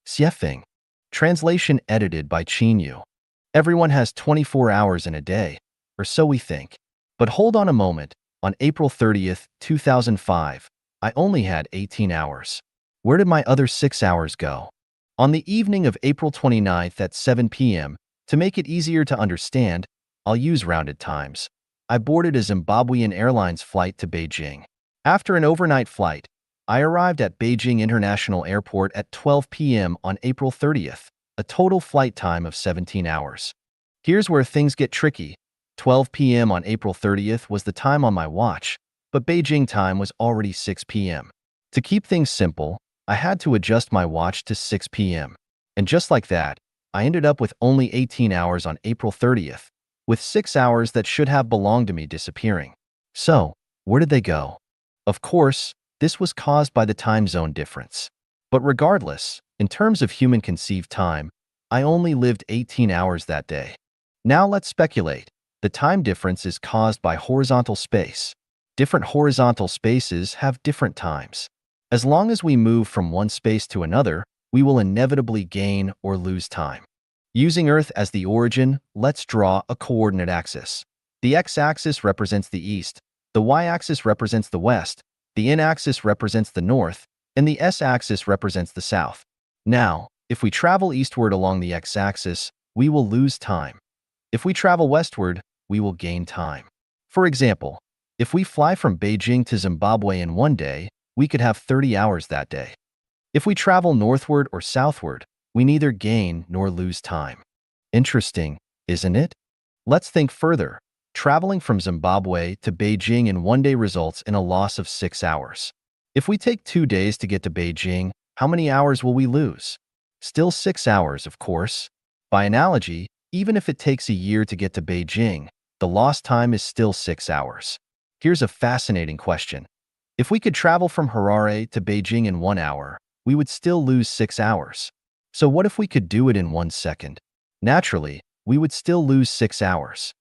Xiefeng. Translation edited by Qinyu. Everyone has 24 hours in a day, or so we think. But hold on a moment. On April 30th, 2005, I only had 18 hours. Where did my other 6 hours go? On the evening of April 29th at 7 p.m., to make it easier to understand, I'll use rounded times. I boarded a Zimbabwean Airlines flight to Beijing. After an overnight flight, I arrived at Beijing International Airport at 12 p.m. on April 30th, a total flight time of 17 hours. Here's where things get tricky. 12 p.m. on April 30th was the time on my watch, but Beijing time was already 6 p.m. To keep things simple, I had to adjust my watch to 6 p.m. And just like that, I ended up with only 18 hours on April 30th, with 6 hours that should have belonged to me disappearing. So, where did they go? Of course, this was caused by the time zone difference. But regardless, in terms of human conceived time, I only lived 18 hours that day. Now let's speculate. The time difference is caused by horizontal space. Different horizontal spaces have different times. As long as we move from one space to another, we will inevitably gain or lose time. Using Earth as the origin, let's draw a coordinate axis. The x-axis represents the east, the y-axis represents the west, the n-axis represents the north, and the s-axis represents the south. Now, if we travel eastward along the x-axis, we will lose time. If we travel westward, we will gain time. For example, if we fly from Beijing to Zimbabwe in one day, we could have 30 hours that day. If we travel northward or southward, we neither gain nor lose time. Interesting, isn't it? Let's think further. Traveling from Zimbabwe to Beijing in one day results in a loss of 6 hours. If we take 2 days to get to Beijing, how many hours will we lose? Still 6 hours, of course. By analogy, even if it takes a year to get to Beijing, the lost time is still 6 hours. Here's a fascinating question. If we could travel from Harare to Beijing in 1 hour, we would still lose 6 hours. So what if we could do it in 1 second? Naturally, we would still lose 6 hours.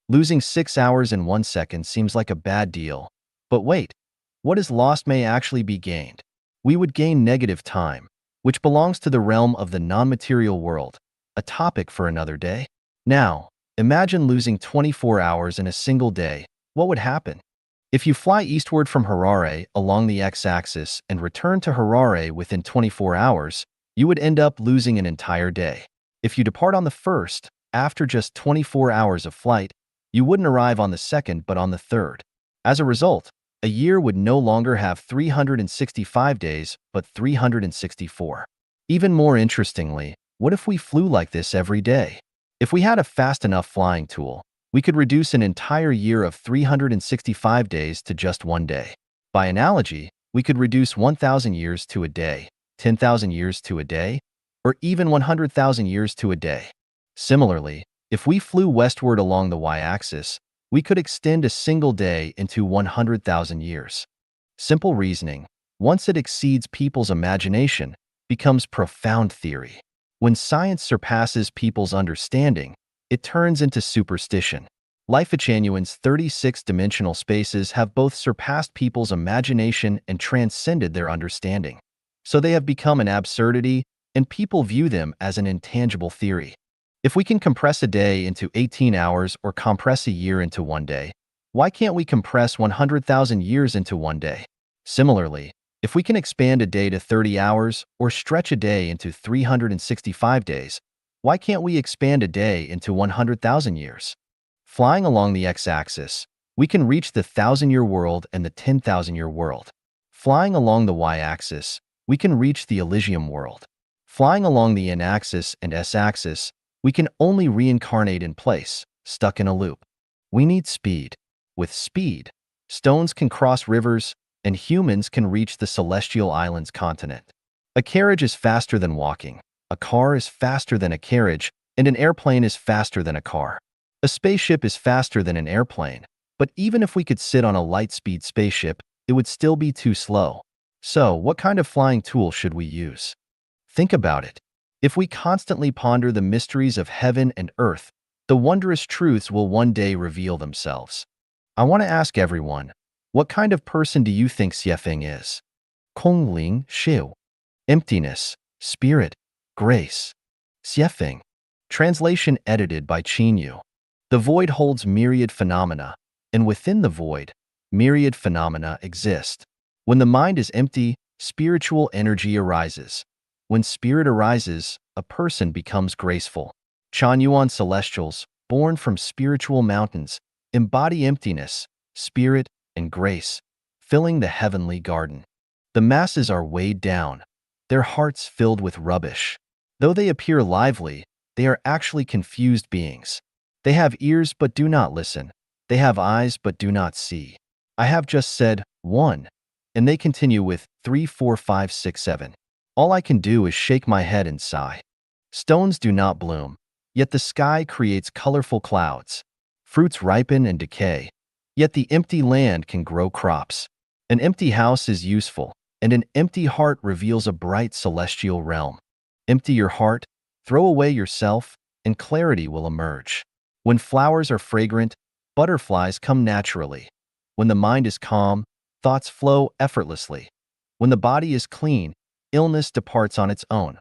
Losing 6 hours in 1 second seems like a bad deal. But wait, what is lost may actually be gained. We would gain negative time, which belongs to the realm of the non-material world, a topic for another day. Now, imagine losing 24 hours in a single day. What would happen? If you fly eastward from Harare along the x-axis and return to Harare within 24 hours, you would end up losing an entire day. If you depart on the 1st, after just 24 hours of flight, you wouldn't arrive on the 2nd but on the 3rd. As a result, a year would no longer have 365 days but 364. Even more interestingly, what if we flew like this every day? If we had a fast enough flying tool, we could reduce an entire year of 365 days to just 1 day. By analogy, we could reduce 1,000 years to a day, 10,000 years to a day, or even 100,000 years to a day. Similarly, if we flew westward along the y-axis, we could extend a single day into 100,000 years. Simple reasoning, once it exceeds people's imagination, becomes profound theory. When science surpasses people's understanding, it turns into superstition. Life-Genuine's 36-dimensional spaces have both surpassed people's imagination and transcended their understanding. So they have become an absurdity, and people view them as an intangible theory. If we can compress a day into 18 hours or compress a year into 1 day, why can't we compress 100,000 years into 1 day? Similarly, if we can expand a day to 30 hours or stretch a day into 365 days, why can't we expand a day into 100,000 years? Flying along the x-axis, we can reach the 1,000-year world and the 10,000-year world. Flying along the y-axis, we can reach the Elysium world. Flying along the n-axis and s-axis, we can only reincarnate in place, stuck in a loop. We need speed. With speed, stones can cross rivers, and humans can reach the celestial islands continent. A carriage is faster than walking. A car is faster than a carriage, and an airplane is faster than a car. A spaceship is faster than an airplane, but even if we could sit on a light-speed spaceship, it would still be too slow. So, what kind of flying tool should we use? Think about it. If we constantly ponder the mysteries of heaven and earth, the wondrous truths will one day reveal themselves. I want to ask everyone, what kind of person do you think Xiefeng is? Kongling Xiu. Emptiness, spirit, grace. Xiefeng. Translation edited by Qin Yu. The void holds myriad phenomena, and within the void, myriad phenomena exist. When the mind is empty, spiritual energy arises. When spirit arises, a person becomes graceful. Chanyuan celestials, born from spiritual mountains, embody emptiness, spirit, and grace, filling the heavenly garden. The masses are weighed down, their hearts filled with rubbish. Though they appear lively, they are actually confused beings. They have ears but do not listen. They have eyes but do not see. I have just said 1, and they continue with 3, 4, 5, 6, 7. All I can do is shake my head and sigh. Stones do not bloom, yet the sky creates colorful clouds. Fruits ripen and decay, yet the empty land can grow crops. An empty house is useful, and an empty heart reveals a bright celestial realm. Empty your heart, throw away yourself, and clarity will emerge. When flowers are fragrant, butterflies come naturally. When the mind is calm, thoughts flow effortlessly. When the body is clean, illness departs on its own.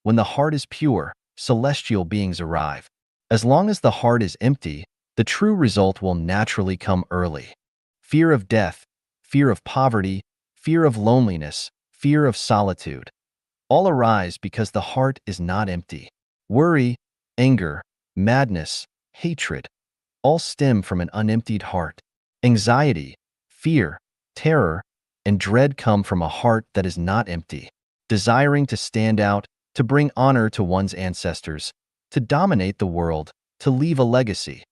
When the heart is pure, celestial beings arrive. As long as the heart is empty, the true result will naturally come early. Fear of death, fear of poverty, fear of loneliness, fear of solitude. All arise because the heart is not empty. Worry, anger, madness, hatred, all stem from an unemptied heart. Anxiety, fear, terror, and dread come from a heart that is not empty. Desiring to stand out, to bring honor to one's ancestors, to dominate the world, to leave a legacy.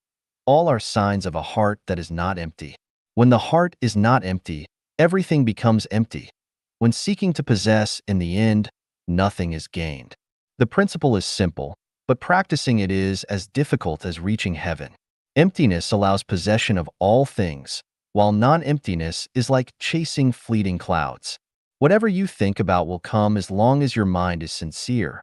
All are signs of a heart that is not empty. When the heart is not empty, everything becomes empty. When seeking to possess, in the end, nothing is gained. The principle is simple, but practicing it is as difficult as reaching heaven. Emptiness allows possession of all things, while non-emptiness is like chasing fleeting clouds. Whatever you think about will come as long as your mind is sincere.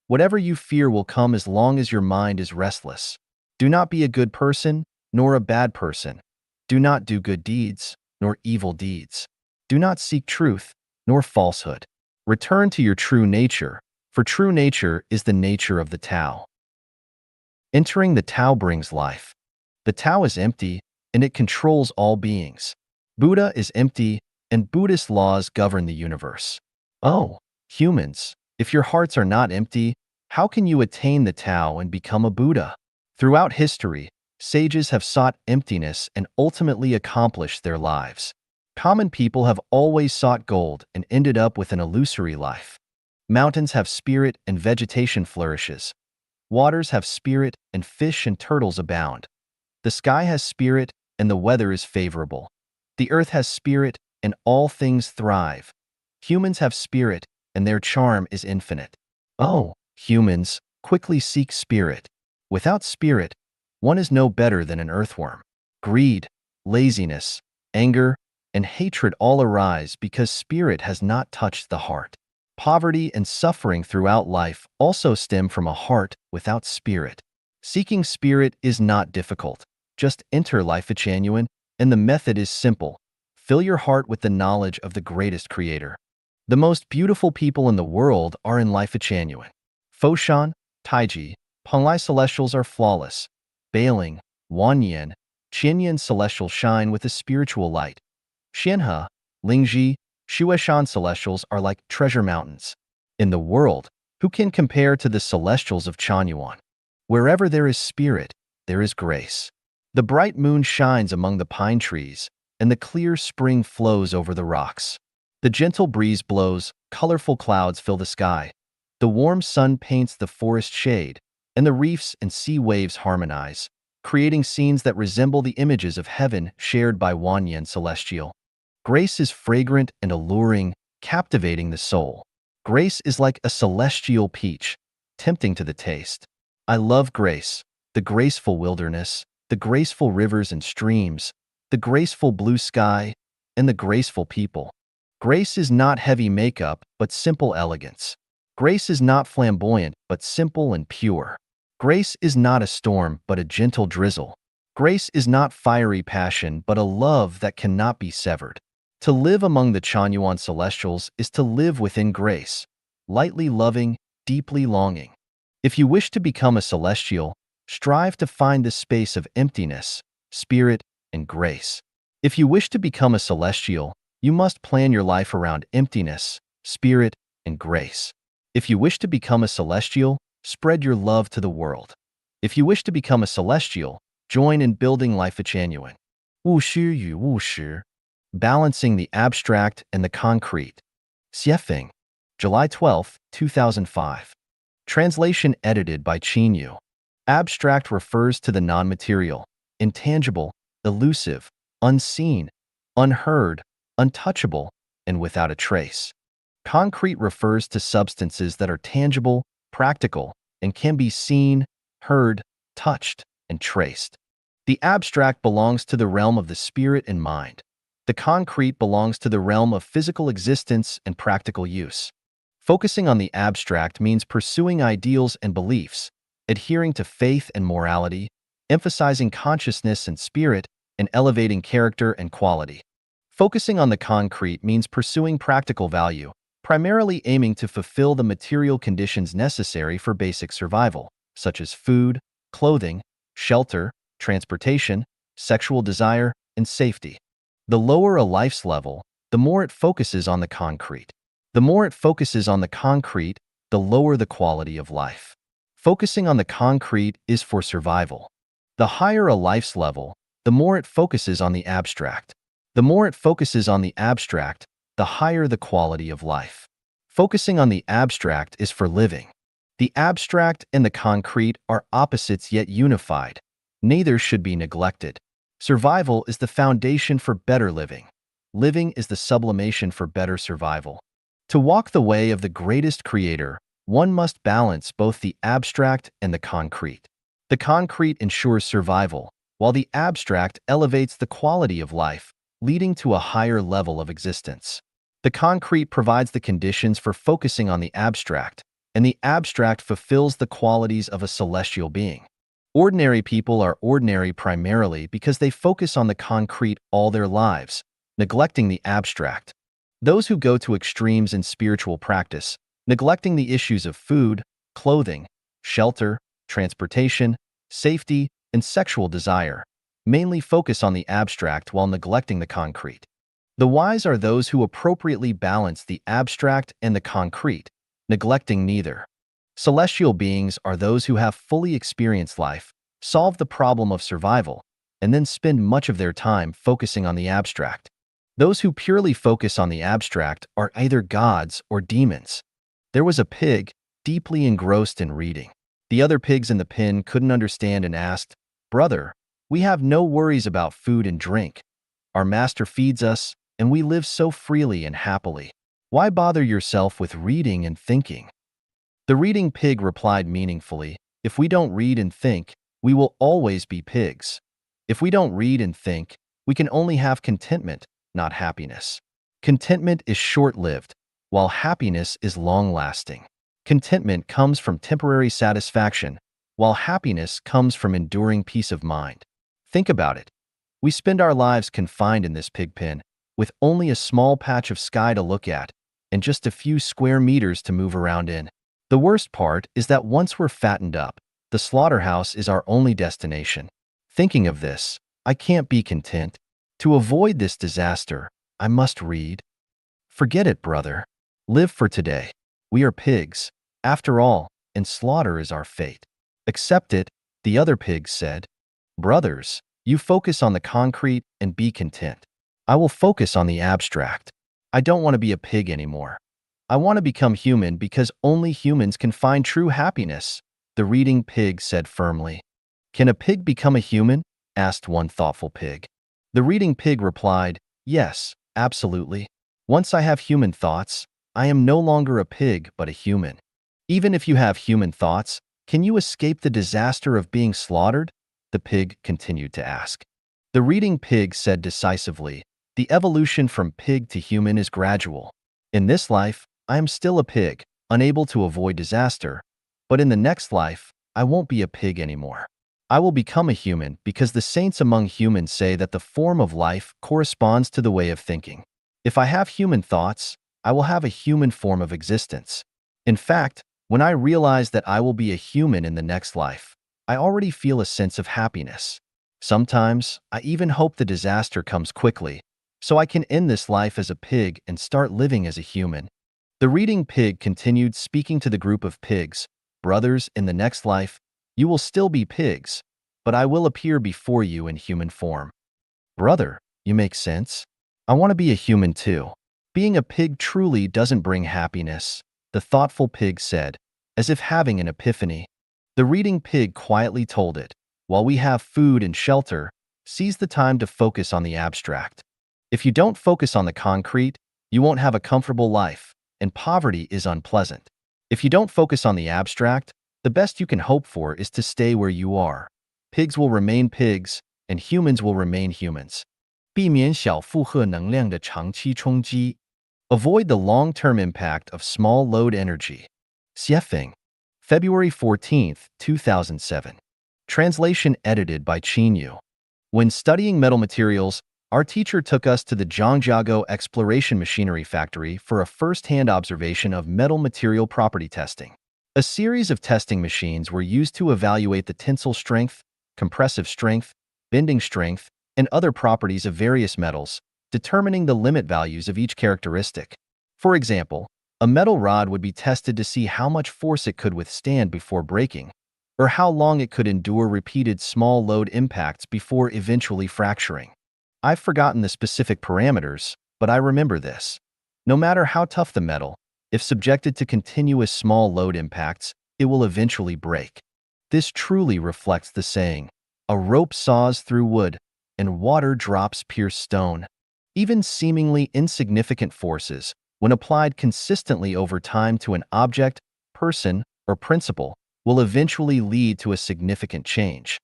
Whatever you fear will come as long as your mind is restless. Do not be a good person, nor a bad person. Do not do good deeds, nor evil deeds. Do not seek truth, nor falsehood. Return to your true nature, for true nature is the nature of the Tao. Entering the Tao brings life. The Tao is empty, and it controls all beings. Buddha is empty, and Buddhist laws govern the universe. Oh, humans, if your hearts are not empty, how can you attain the Tao and become a Buddha? Throughout history, sages have sought emptiness and ultimately accomplished their lives. Common people have always sought gold and ended up with an illusory life. Mountains have spirit and vegetation flourishes. Waters have spirit and fish and turtles abound. The sky has spirit and the weather is favorable. The earth has spirit and all things thrive. Humans have spirit and their charm is infinite. Oh, humans, quickly seek spirit. Without spirit, one is no better than an earthworm. Greed, laziness, anger, and hatred all arise because spirit has not touched the heart. Poverty and suffering throughout life also stem from a heart without spirit. Seeking spirit is not difficult. Just enter Life Genuine, and the method is simple. Fill your heart with the knowledge of the greatest creator. The most beautiful people in the world are in Life Genuine. Foshan, Taiji, Penglai celestials are flawless. Bailing, Wanyan, Qianyan celestials shine with a spiritual light. Xianhe, Lingji, Shueshan celestials are like treasure mountains. In the world, who can compare to the celestials of Chanyuan? Wherever there is spirit, there is grace. The bright moon shines among the pine trees, and the clear spring flows over the rocks. The gentle breeze blows, colorful clouds fill the sky. The warm sun paints the forest shade, and the reefs and sea waves harmonize, creating scenes that resemble the images of heaven shared by Wanyan celestial. Grace is fragrant and alluring, captivating the soul. Grace is like a celestial peach. tempting to the taste. I love grace, the graceful wilderness, the graceful rivers and streams, the graceful blue sky, and the graceful people. Grace is not heavy makeup, but simple elegance. Grace is not flamboyant, but simple and pure. Grace is not a storm, but a gentle drizzle. Grace is not fiery passion, but a love that cannot be severed. To live among the Chanyuan celestials is to live within grace, lightly loving, deeply longing. If you wish to become a celestial, strive to find this space of emptiness, spirit, and grace. If you wish to become a celestial, you must plan your life around emptiness, spirit, and grace. If you wish to become a celestial, spread your love to the world. If you wish to become a celestial, join in building life a Chanyuan. 务虚与务实 Balancing the abstract and the concrete. Xiefeng, July 12, 2005. Translation edited by Qin Yu. Abstract refers to the non-material, intangible, elusive, unseen, unheard, untouchable, and without a trace. Concrete refers to substances that are tangible, practical, and can be seen, heard, touched, and traced. The abstract belongs to the realm of the spirit and mind. The concrete belongs to the realm of physical existence and practical use. Focusing on the abstract means pursuing ideals and beliefs, adhering to faith and morality, emphasizing consciousness and spirit, and elevating character and quality. Focusing on the concrete means pursuing practical value, primarily aiming to fulfill the material conditions necessary for basic survival, such as food, clothing, shelter, transportation, sexual desire, and safety. The lower a life's level, the more it focuses on the concrete. The more it focuses on the concrete, the lower the quality of life. Focusing on the concrete is for survival. The higher a life's level, the more it focuses on the abstract. The more it focuses on the abstract, the higher the quality of life. Focusing on the abstract is for living. The abstract and the concrete are opposites yet unified. Neither should be neglected. Survival is the foundation for better living. Living is the sublimation for better survival. To walk the way of the greatest creator, one must balance both the abstract and the concrete. The concrete ensures survival, while the abstract elevates the quality of life, leading to a higher level of existence. The concrete provides the conditions for focusing on the abstract, and the abstract fulfills the qualities of a celestial being. Ordinary people are ordinary primarily because they focus on the concrete all their lives, neglecting the abstract. Those who go to extremes in spiritual practice, neglecting the issues of food, clothing, shelter, transportation, safety, and sexual desire, mainly focus on the abstract while neglecting the concrete. The wise are those who appropriately balance the abstract and the concrete, neglecting neither. Celestial beings are those who have fully experienced life, solve the problem of survival, and then spend much of their time focusing on the abstract. Those who purely focus on the abstract are either gods or demons. There was a pig, deeply engrossed in reading. The other pigs in the pen couldn't understand and asked, "Brother, we have no worries about food and drink. Our master feeds us, and we live so freely and happily. Why bother yourself with reading and thinking?" The reading pig replied meaningfully, "If we don't read and think, we will always be pigs. If we don't read and think, we can only have contentment, not happiness. Contentment is short-lived, while happiness is long-lasting. Contentment comes from temporary satisfaction, while happiness comes from enduring peace of mind. Think about it. We spend our lives confined in this pig pen, with only a small patch of sky to look at, and just a few square meters to move around in. The worst part is that once we're fattened up, the slaughterhouse is our only destination. Thinking of this, I can't be content. To avoid this disaster, I must read. Forget it, brother. Live for today. We are pigs, after all, and slaughter is our fate. Accept it, the other pigs said. Brothers, you focus on the concrete and be content. I will focus on the abstract. I don't want to be a pig anymore. I want to become human because only humans can find true happiness, the reading pig said firmly. Can a pig become a human? Asked one thoughtful pig. The reading pig replied, yes, absolutely. Once I have human thoughts, I am no longer a pig but a human. Even if you have human thoughts, can you escape the disaster of being slaughtered? The pig continued to ask. The reading pig said decisively, the evolution from pig to human is gradual. In this life, I am still a pig, unable to avoid disaster, but in the next life, I won't be a pig anymore. I will become a human because the saints among humans say that the form of life corresponds to the way of thinking. If I have human thoughts, I will have a human form of existence. In fact, when I realize that I will be a human in the next life, I already feel a sense of happiness. Sometimes, I even hope the disaster comes quickly, so I can end this life as a pig and start living as a human. The reading pig continued speaking to the group of pigs. Brothers, in the next life, you will still be pigs, but I will appear before you in human form. Brother, you make sense? I want to be a human too. Being a pig truly doesn't bring happiness, the thoughtful pig said, as if having an epiphany. The reading pig quietly told it, while we have food and shelter, seize the time to focus on the abstract. If you don't focus on the concrete, you won't have a comfortable life, and poverty is unpleasant. If you don't focus on the abstract, the best you can hope for is to stay where you are. Pigs will remain pigs, and humans will remain humans. 避免小负荷能量的长期冲击. Avoid the long-term impact of small load energy. Xiefeng, February 14, 2007. Translation edited by Qin Yu. When studying metal materials, our teacher took us to the Zhangjiago Exploration Machinery Factory for a first-hand observation of metal material property testing. A series of testing machines were used to evaluate the tensile strength, compressive strength, bending strength, and other properties of various metals, determining the limit values of each characteristic. For example, a metal rod would be tested to see how much force it could withstand before breaking, or how long it could endure repeated small load impacts before eventually fracturing. I've forgotten the specific parameters, but I remember this. No matter how tough the metal, if subjected to continuous small load impacts, it will eventually break. This truly reflects the saying, a rope saws through wood, and water drops pierce stone. Even seemingly insignificant forces, when applied consistently over time to an object, person, or principle, will eventually lead to a significant change.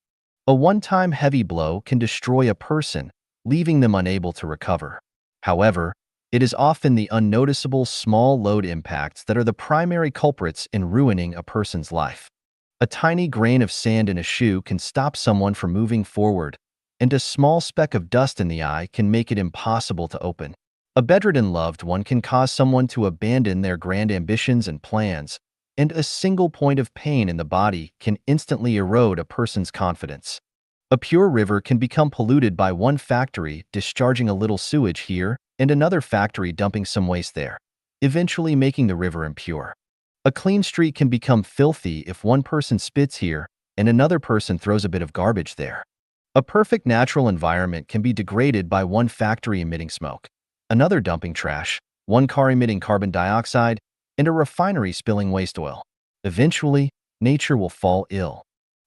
A one-time heavy blow can destroy a person, leaving them unable to recover. However, it is often the unnoticeable small load impacts that are the primary culprits in ruining a person's life. A tiny grain of sand in a shoe can stop someone from moving forward, and a small speck of dust in the eye can make it impossible to open. A bedridden loved one can cause someone to abandon their grand ambitions and plans, and a single point of pain in the body can instantly erode a person's confidence. A pure river can become polluted by one factory discharging a little sewage here and another factory dumping some waste there, eventually making the river impure. A clean street can become filthy if one person spits here and another person throws a bit of garbage there. A perfect natural environment can be degraded by one factory emitting smoke, another dumping trash, one car emitting carbon dioxide, and a refinery spilling waste oil. Eventually, nature will fall ill.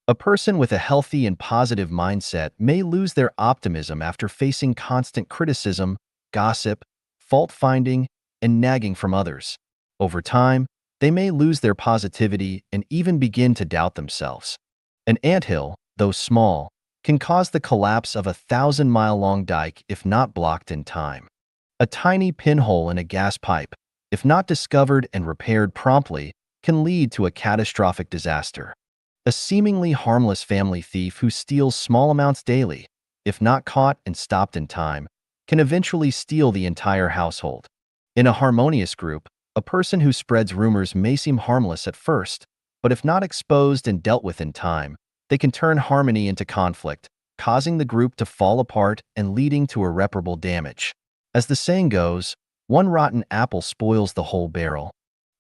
A person with a healthy and positive mindset may lose their optimism after facing constant criticism, gossip, fault-finding, and nagging from others. Over time, they may lose their positivity and even begin to doubt themselves. An anthill, though small, can cause the collapse of a 1,000-mile-long dike if not blocked in time. A tiny pinhole in a gas pipe, if not discovered and repaired promptly, can lead to a catastrophic disaster. A seemingly harmless family thief who steals small amounts daily, if not caught and stopped in time, can eventually steal the entire household. In a harmonious group, a person who spreads rumors may seem harmless at first, but if not exposed and dealt with in time, they can turn harmony into conflict, causing the group to fall apart and leading to irreparable damage. As the saying goes, one rotten apple spoils the whole barrel.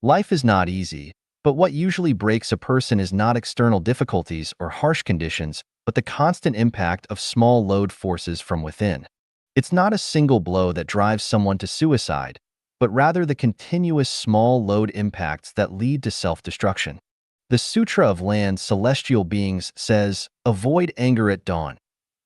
Life is not easy, but what usually breaks a person is not external difficulties or harsh conditions, but the constant impact of small load forces from within. It's not a single blow that drives someone to suicide, but rather the continuous small load impacts that lead to self-destruction. The Sutra of Land Celestial Beings says, avoid anger at dawn.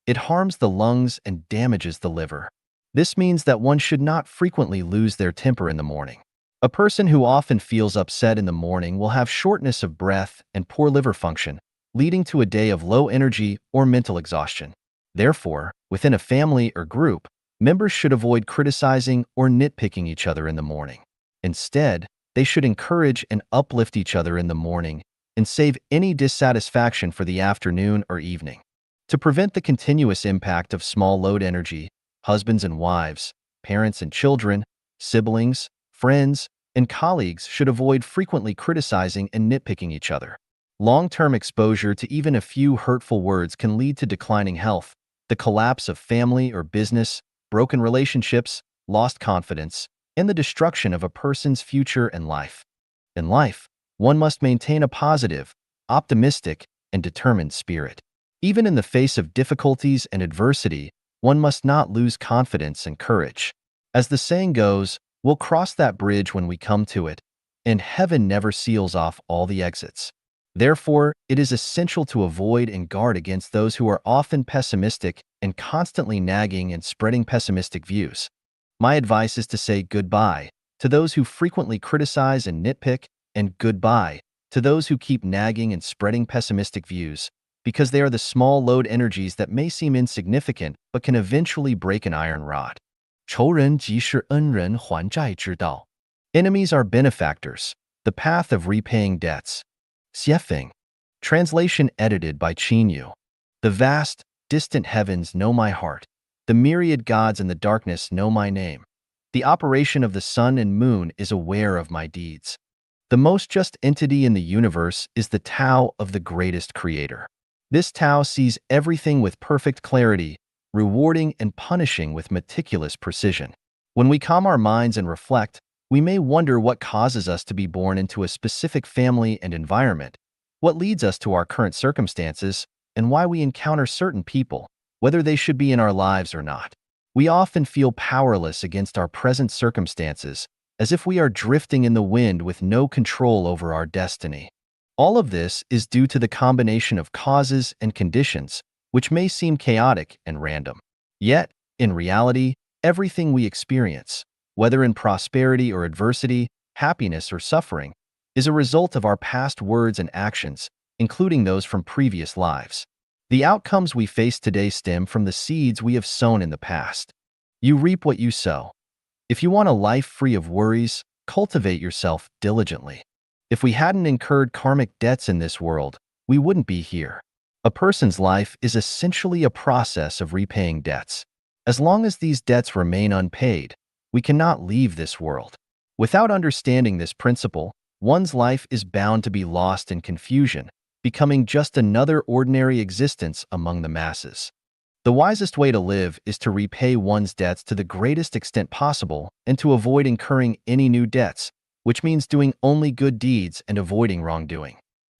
It harms the lungs and damages the liver. This means that one should not frequently lose their temper in the morning. A person who often feels upset in the morning will have shortness of breath and poor liver function, leading to a day of low energy or mental exhaustion. Therefore, within a family or group, members should avoid criticizing or nitpicking each other in the morning. Instead, they should encourage and uplift each other in the morning and save any dissatisfaction for the afternoon or evening. To prevent the continuous impact of small load energy, husbands and wives, parents and children, siblings, friends, and colleagues should avoid frequently criticizing and nitpicking each other. Long-term exposure to even a few hurtful words can lead to declining health, the collapse of family or business, broken relationships, lost confidence, and the destruction of a person's future and life. In life, one must maintain a positive, optimistic, and determined spirit. Even in the face of difficulties and adversity, one must not lose confidence and courage. As the saying goes, we'll cross that bridge when we come to it, and heaven never seals off all the exits. Therefore, it is essential to avoid and guard against those who are often pessimistic and constantly nagging and spreading pessimistic views. My advice is to say goodbye to those who frequently criticize and nitpick, and goodbye to those who keep nagging and spreading pessimistic views, because they are the small load energies that may seem insignificant but can eventually break an iron rod. 仇人即是恩人还债之道. Enemies are benefactors, the path of repaying debts. Xiefeng. Translation edited by Qin Yu. The vast, distant heavens know my heart. The myriad gods in the darkness know my name. The operation of the sun and moon is aware of my deeds. The most just entity in the universe is the Tao of the greatest creator. This Tao sees everything with perfect clarity, rewarding and punishing with meticulous precision. When we calm our minds and reflect, we may wonder what causes us to be born into a specific family and environment, what leads us to our current circumstances, and why we encounter certain people, whether they should be in our lives or not. We often feel powerless against our present circumstances, as if we are drifting in the wind with no control over our destiny. All of this is due to the combination of causes and conditions, which may seem chaotic and random. Yet, in reality, everything we experience, whether in prosperity or adversity, happiness or suffering, is a result of our past words and actions, including those from previous lives. The outcomes we face today stem from the seeds we have sown in the past. You reap what you sow. If you want a life free of worries, cultivate yourself diligently. If we hadn't incurred karmic debts in this world, we wouldn't be here. A person's life is essentially a process of repaying debts. As long as these debts remain unpaid, we cannot leave this world. Without understanding this principle, one's life is bound to be lost in confusion, becoming just another ordinary existence among the masses. The wisest way to live is to repay one's debts to the greatest extent possible and to avoid incurring any new debts, which means doing only good deeds and avoiding wrongdoing.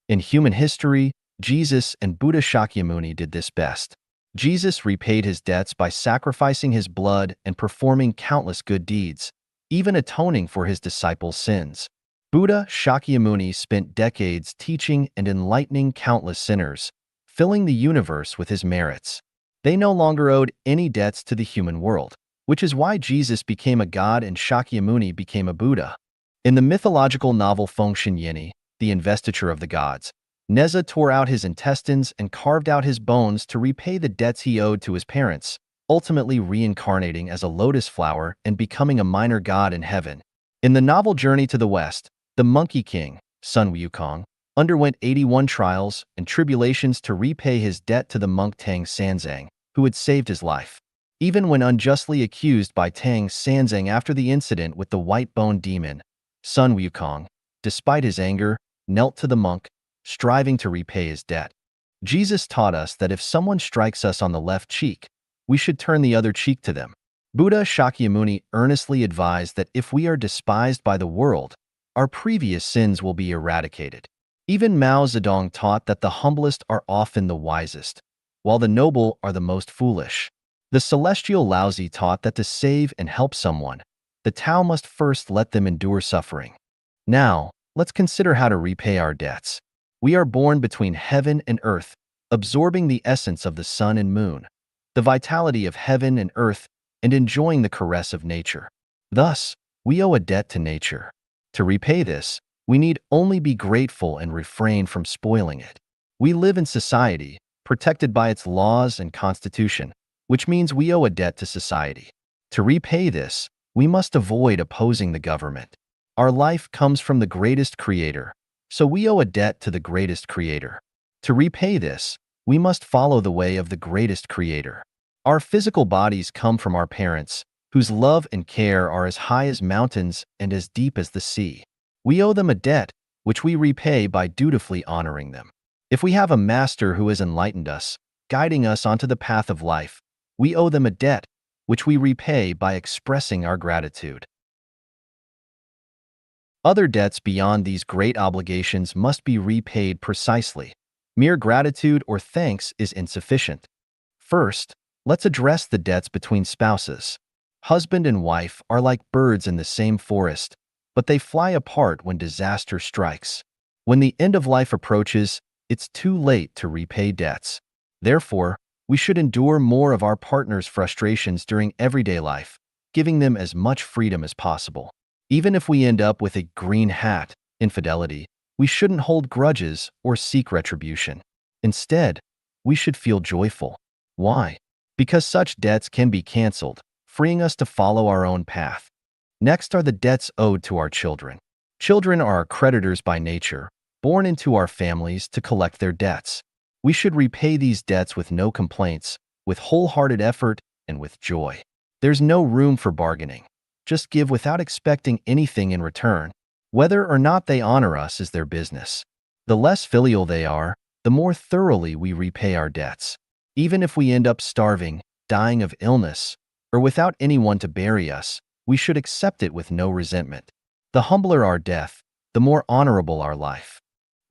In human history, Jesus and Buddha Shakyamuni did this best. Jesus repaid his debts by sacrificing his blood and performing countless good deeds, even atoning for his disciples' sins. Buddha Shakyamuni spent decades teaching and enlightening countless sinners, filling the universe with his merits. They no longer owed any debts to the human world, which is why Jesus became a god and Shakyamuni became a Buddha. In the mythological novel Fengshen Yeni, The Investiture of the Gods, Neza tore out his intestines and carved out his bones to repay the debts he owed to his parents, ultimately reincarnating as a lotus flower and becoming a minor god in heaven. In the novel Journey to the West, the Monkey King, Sun Wukong, underwent 81 trials and tribulations to repay his debt to the monk Tang Sanzang, who had saved his life. Even when unjustly accused by Tang Sanzang after the incident with the white-boned demon, Sun Wukong, despite his anger, knelt to the monk, striving to repay his debt. Jesus taught us that if someone strikes us on the left cheek, we should turn the other cheek to them. Buddha Shakyamuni earnestly advised that if we are despised by the world, our previous sins will be eradicated. Even Mao Zedong taught that the humblest are often the wisest, while the noble are the most foolish. The celestial Laozi taught that to save and help someone, the Tao must first let them endure suffering. Now, let's consider how to repay our debts. We are born between heaven and earth, absorbing the essence of the sun and moon, the vitality of heaven and earth, and enjoying the caress of nature. Thus, we owe a debt to nature. To repay this, we need only be grateful and refrain from spoiling it. We live in society, protected by its laws and constitution, which means we owe a debt to society. To repay this, we must avoid opposing the government. Our life comes from the greatest creator, so we owe a debt to the greatest creator. To repay this, we must follow the way of the greatest creator. Our physical bodies come from our parents, whose love and care are as high as mountains and as deep as the sea. We owe them a debt, which we repay by dutifully honoring them. If we have a master who has enlightened us, guiding us onto the path of life, we owe them a debt, which we repay by expressing our gratitude. Other debts beyond these great obligations must be repaid precisely. Mere gratitude or thanks is insufficient. First, let's address the debts between spouses. Husband and wife are like birds in the same forest, but they fly apart when disaster strikes. When the end of life approaches, it's too late to repay debts. Therefore, we should endure more of our partner's frustrations during everyday life, giving them as much freedom as possible. Even if we end up with a green hat, infidelity, we shouldn't hold grudges or seek retribution. Instead, we should feel joyful. Why? Because such debts can be canceled, freeing us to follow our own path. Next are the debts owed to our children. Children are our creditors by nature, born into our families to collect their debts. We should repay these debts with no complaints, with wholehearted effort, and with joy. There's no room for bargaining. Just give without expecting anything in return. Whether or not they honor us is their business. The less filial they are, the more thoroughly we repay our debts. Even if we end up starving, dying of illness, or without anyone to bury us, we should accept it with no resentment. The humbler our death, the more honorable our life.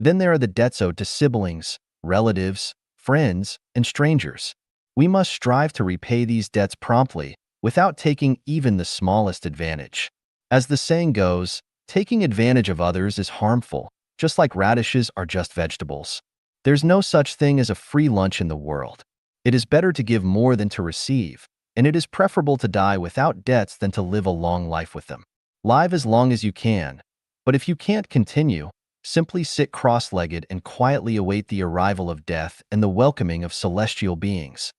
Then there are the debts owed to siblings, relatives, friends, and strangers. We must strive to repay these debts promptly, without taking even the smallest advantage. As the saying goes, taking advantage of others is harmful, just like radishes are just vegetables. There's no such thing as a free lunch in the world. It is better to give more than to receive, and it is preferable to die without debts than to live a long life with them. Live as long as you can, but if you can't continue, simply sit cross-legged and quietly await the arrival of death and the welcoming of celestial beings.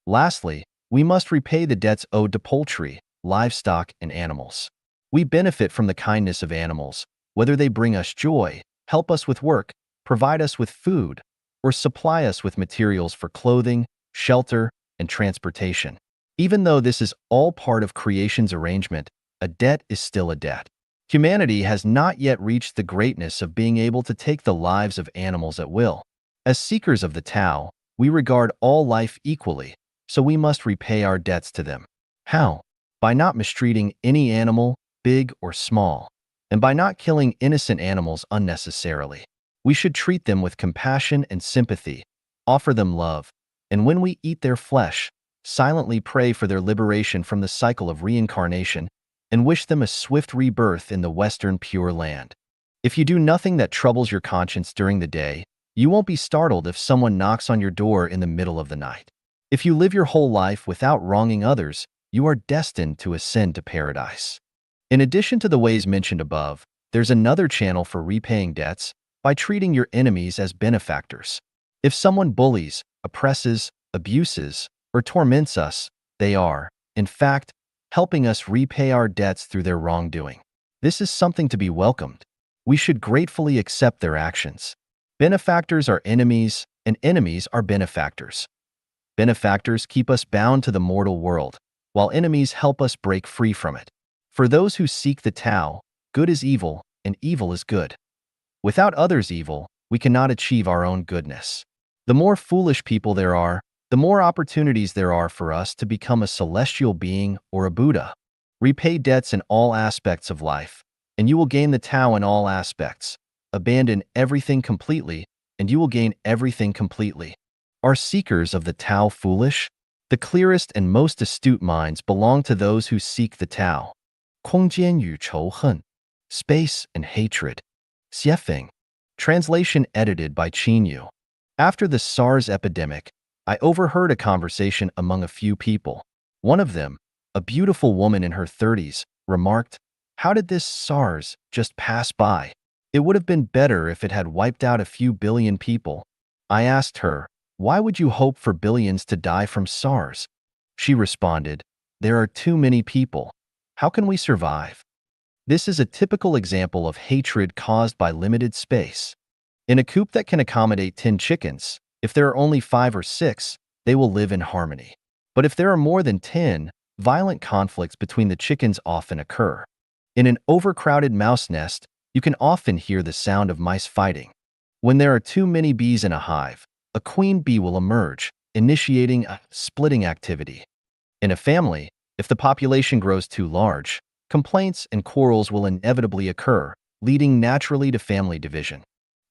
Lastly, we must repay the debts owed to poultry, livestock, and animals. We benefit from the kindness of animals, whether they bring us joy, help us with work, provide us with food, or supply us with materials for clothing, shelter, and transportation. Even though this is all part of creation's arrangement, a debt is still a debt. Humanity has not yet reached the greatness of being able to take the lives of animals at will. As seekers of the Tao, we regard all life equally, so we must repay our debts to them. How? By not mistreating any animal, big or small, and by not killing innocent animals unnecessarily. We should treat them with compassion and sympathy, offer them love, and when we eat their flesh, silently pray for their liberation from the cycle of reincarnation and wish them a swift rebirth in the Western Pure Land. If you do nothing that troubles your conscience during the day, you won't be startled if someone knocks on your door in the middle of the night. If you live your whole life without wronging others, you are destined to ascend to paradise. In addition to the ways mentioned above, there's another channel for repaying debts by treating your enemies as benefactors. If someone bullies, oppresses, abuses, or torments us, they are, in fact, helping us repay our debts through their wrongdoing. This is something to be welcomed. We should gratefully accept their actions. Benefactors are enemies, and enemies are benefactors. Benefactors keep us bound to the mortal world, while enemies help us break free from it. For those who seek the Tao, good is evil, and evil is good. Without others' evil, we cannot achieve our own goodness. The more foolish people there are, the more opportunities there are for us to become a celestial being or a Buddha. Repay debts in all aspects of life, and you will gain the Tao in all aspects. Abandon everything completely, and you will gain everything completely. Are seekers of the Tao foolish? The clearest and most astute minds belong to those who seek the Tao. 空间与仇恨, Space and Hatred. Xiefeng. Translation edited by Qin Yu. After the SARS epidemic, I overheard a conversation among a few people. One of them, a beautiful woman in her 30s, remarked, How did this SARS just pass by? It would have been better if it had wiped out a few billion people. I asked her, why would you hope for billions to die from SARS? She responded, there are too many people. How can we survive? This is a typical example of hatred caused by limited space. In a coop that can accommodate 10 chickens, if there are only 5 or 6, they will live in harmony. But if there are more than 10, violent conflicts between the chickens often occur. In an overcrowded mouse nest, you can often hear the sound of mice fighting. When there are too many bees in a hive, a queen bee will emerge, initiating a splitting activity. In a family, if the population grows too large, complaints and quarrels will inevitably occur, leading naturally to family division.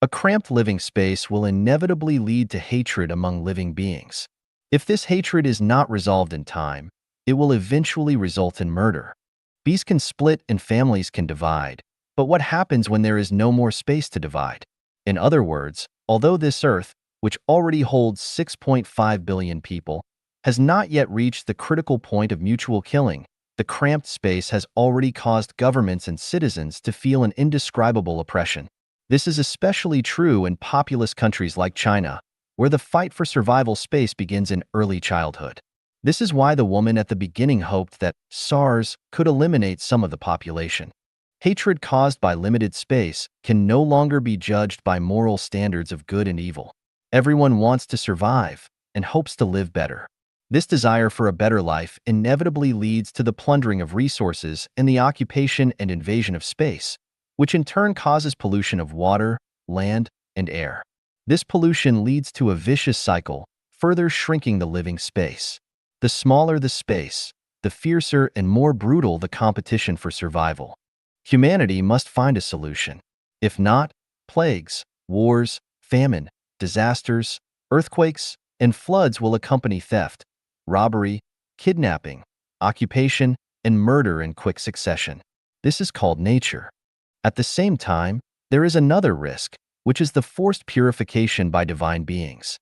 A cramped living space will inevitably lead to hatred among living beings. If this hatred is not resolved in time, it will eventually result in murder. Bees can split and families can divide, but what happens when there is no more space to divide? In other words, although this Earth, which already holds 6.5 billion people, has not yet reached the critical point of mutual killing, the cramped space has already caused governments and citizens to feel an indescribable oppression. This is especially true in populous countries like China, where the fight for survival space begins in early childhood. This is why the woman at the beginning hoped that SARS could eliminate some of the population. Hatred caused by limited space can no longer be judged by moral standards of good and evil. Everyone wants to survive and hopes to live better. This desire for a better life inevitably leads to the plundering of resources and the occupation and invasion of space, which in turn causes pollution of water, land, and air. This pollution leads to a vicious cycle, further shrinking the living space. The smaller the space, the fiercer and more brutal the competition for survival. Humanity must find a solution. If not, plagues, wars, famine, disasters, earthquakes, and floods will accompany theft, robbery, kidnapping, occupation, and murder in quick succession. This is called nature. At the same time, there is another risk, which is the forced purification by divine beings.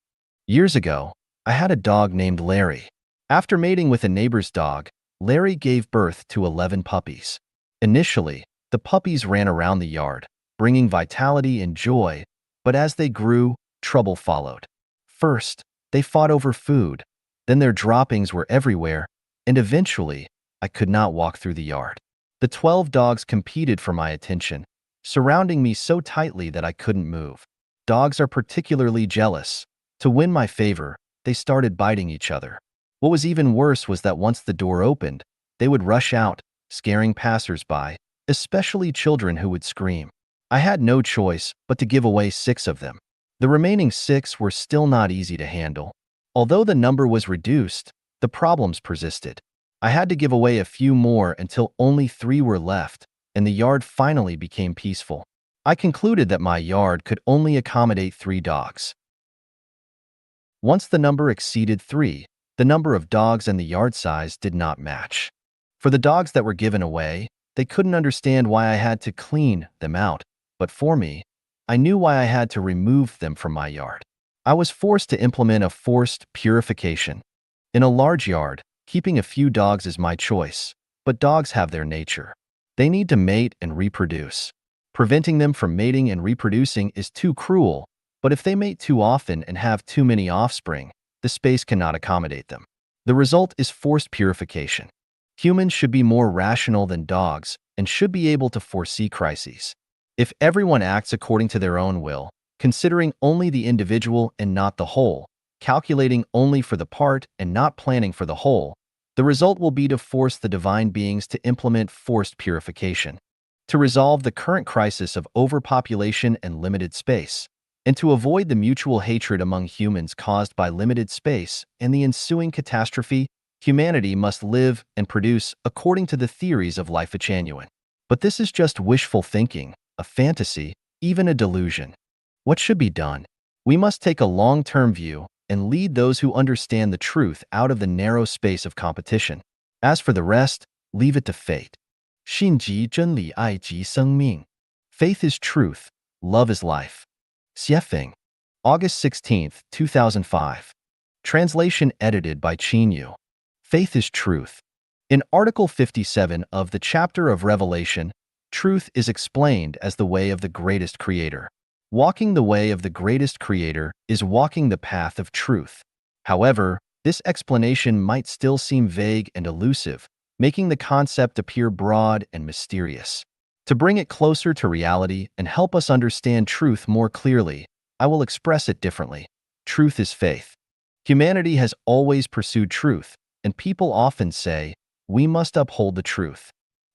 Years ago, I had a dog named Larry. After mating with a neighbor's dog, Larry gave birth to 11 puppies. Initially, the puppies ran around the yard, bringing vitality and joy, but as they grew, trouble followed. First, they fought over food, then their droppings were everywhere, and eventually, I could not walk through the yard. The 12 dogs competed for my attention, surrounding me so tightly that I couldn't move. Dogs are particularly jealous. To win my favor, they started biting each other. What was even worse was that once the door opened, they would rush out, scaring passers-by, especially children who would scream. I had no choice but to give away 6 of them. The remaining 6 were still not easy to handle. Although the number was reduced, the problems persisted. I had to give away a few more until only 3 were left, and the yard finally became peaceful. I concluded that my yard could only accommodate 3 dogs. Once the number exceeded 3, the number of dogs and the yard size did not match. For the dogs that were given away, they couldn't understand why I had to clean them out, but for me, I knew why I had to remove them from my yard. I was forced to implement a forced purification. In a large yard, keeping a few dogs is my choice, but dogs have their nature. They need to mate and reproduce. Preventing them from mating and reproducing is too cruel, but if they mate too often and have too many offspring, the space cannot accommodate them. The result is forced purification. Humans should be more rational than dogs and should be able to foresee crises. If everyone acts according to their own will, considering only the individual and not the whole, calculating only for the part and not planning for the whole, the result will be to force the divine beings to implement forced purification, to resolve the current crisis of overpopulation and limited space, and to avoid the mutual hatred among humans caused by limited space and the ensuing catastrophe. Humanity must live and produce according to the theories of Life Genuine. But this is just wishful thinking, a fantasy, even a delusion. What should be done? We must take a long-term view and lead those who understand the truth out of the narrow space of competition. As for the rest, leave it to fate. 信即真理，爱即生命. Faith is truth, love is life. Xiefeng. August 16, 2005. Translation edited by Qin Yu. Faith is truth. In Article 57 of the chapter of Revelation, truth is explained as the way of the greatest creator. Walking the way of the greatest creator is walking the path of truth. However, this explanation might still seem vague and elusive, making the concept appear broad and mysterious. To bring it closer to reality and help us understand truth more clearly, I will express it differently. Truth is faith. Humanity has always pursued truth, and people often say, we must uphold the truth.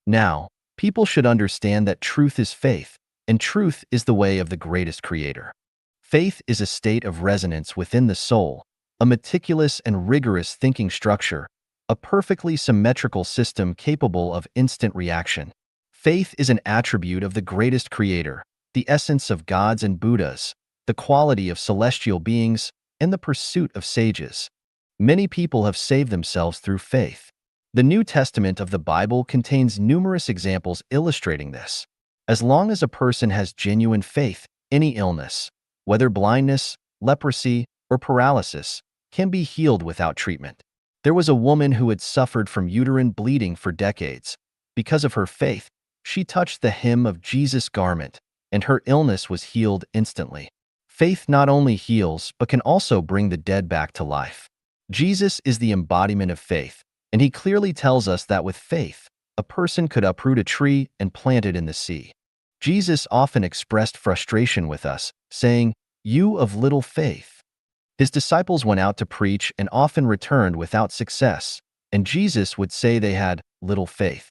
Now, people should understand that truth is faith, and truth is the way of the greatest creator. Faith is a state of resonance within the soul, a meticulous and rigorous thinking structure, a perfectly symmetrical system capable of instant reaction. Faith is an attribute of the greatest creator, the essence of gods and Buddhas, the quality of celestial beings, and the pursuit of sages. Many people have saved themselves through faith. The New Testament of the Bible contains numerous examples illustrating this. As long as a person has genuine faith, any illness, whether blindness, leprosy, or paralysis, can be healed without treatment. There was a woman who had suffered from uterine bleeding for decades. Because of her faith, she touched the hem of Jesus' garment, and her illness was healed instantly. Faith not only heals, but can also bring the dead back to life. Jesus is the embodiment of faith, and he clearly tells us that with faith, a person could uproot a tree and plant it in the sea. Jesus often expressed frustration with us, saying, "You of little faith." His disciples went out to preach and often returned without success, and Jesus would say they had little faith.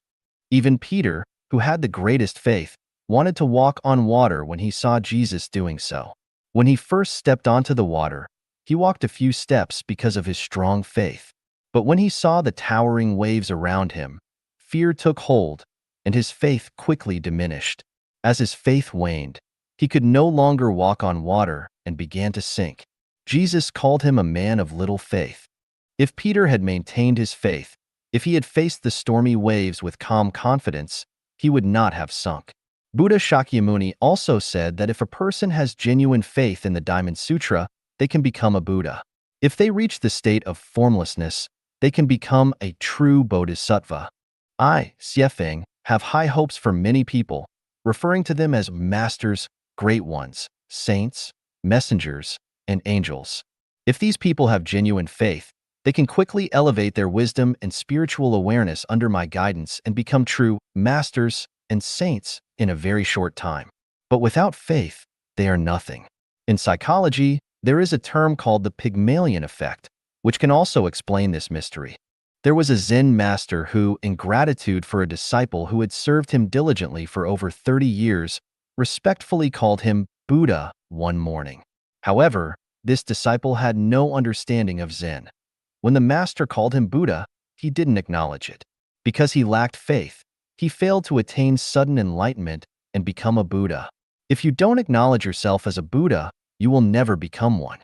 Even Peter, who had the greatest faith, wanted to walk on water when he saw Jesus doing so. When he first stepped onto the water, he walked a few steps because of his strong faith. But when he saw the towering waves around him, fear took hold, and his faith quickly diminished. As his faith waned, he could no longer walk on water and began to sink. Jesus called him a man of little faith. If Peter had maintained his faith, if he had faced the stormy waves with calm confidence, he would not have sunk. Buddha Shakyamuni also said that if a person has genuine faith in the Diamond Sutra, they can become a Buddha. If they reach the state of formlessness, they can become a true bodhisattva. I, Xiefeng, have high hopes for many people, referring to them as masters, great ones, saints, messengers, and angels. If these people have genuine faith, they can quickly elevate their wisdom and spiritual awareness under my guidance and become true masters and saints in a very short time. But without faith, they are nothing. In psychology, there is a term called the Pygmalion effect, which can also explain this mystery. There was a Zen master who, in gratitude for a disciple who had served him diligently for over 30 years, respectfully called him Buddha one morning. However, this disciple had no understanding of Zen. When the master called him Buddha, he didn't acknowledge it. Because he lacked faith, he failed to attain sudden enlightenment and become a Buddha. If you don't acknowledge yourself as a Buddha, you will never become one.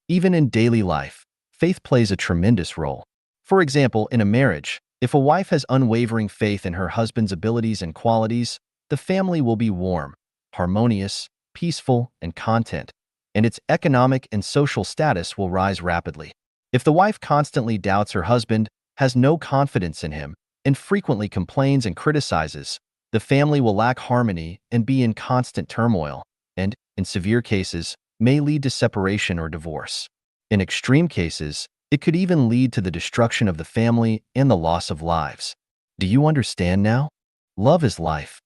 Even in daily life, faith plays a tremendous role. For example, in a marriage, if a wife has unwavering faith in her husband's abilities and qualities, the family will be warm, harmonious, peaceful, and content, and its economic and social status will rise rapidly. If the wife constantly doubts her husband, has no confidence in him, and frequently complains and criticizes, the family will lack harmony and be in constant turmoil, and, in severe cases, may lead to separation or divorce. In extreme cases, it could even lead to the destruction of the family and the loss of lives. Do you understand now? Love is life.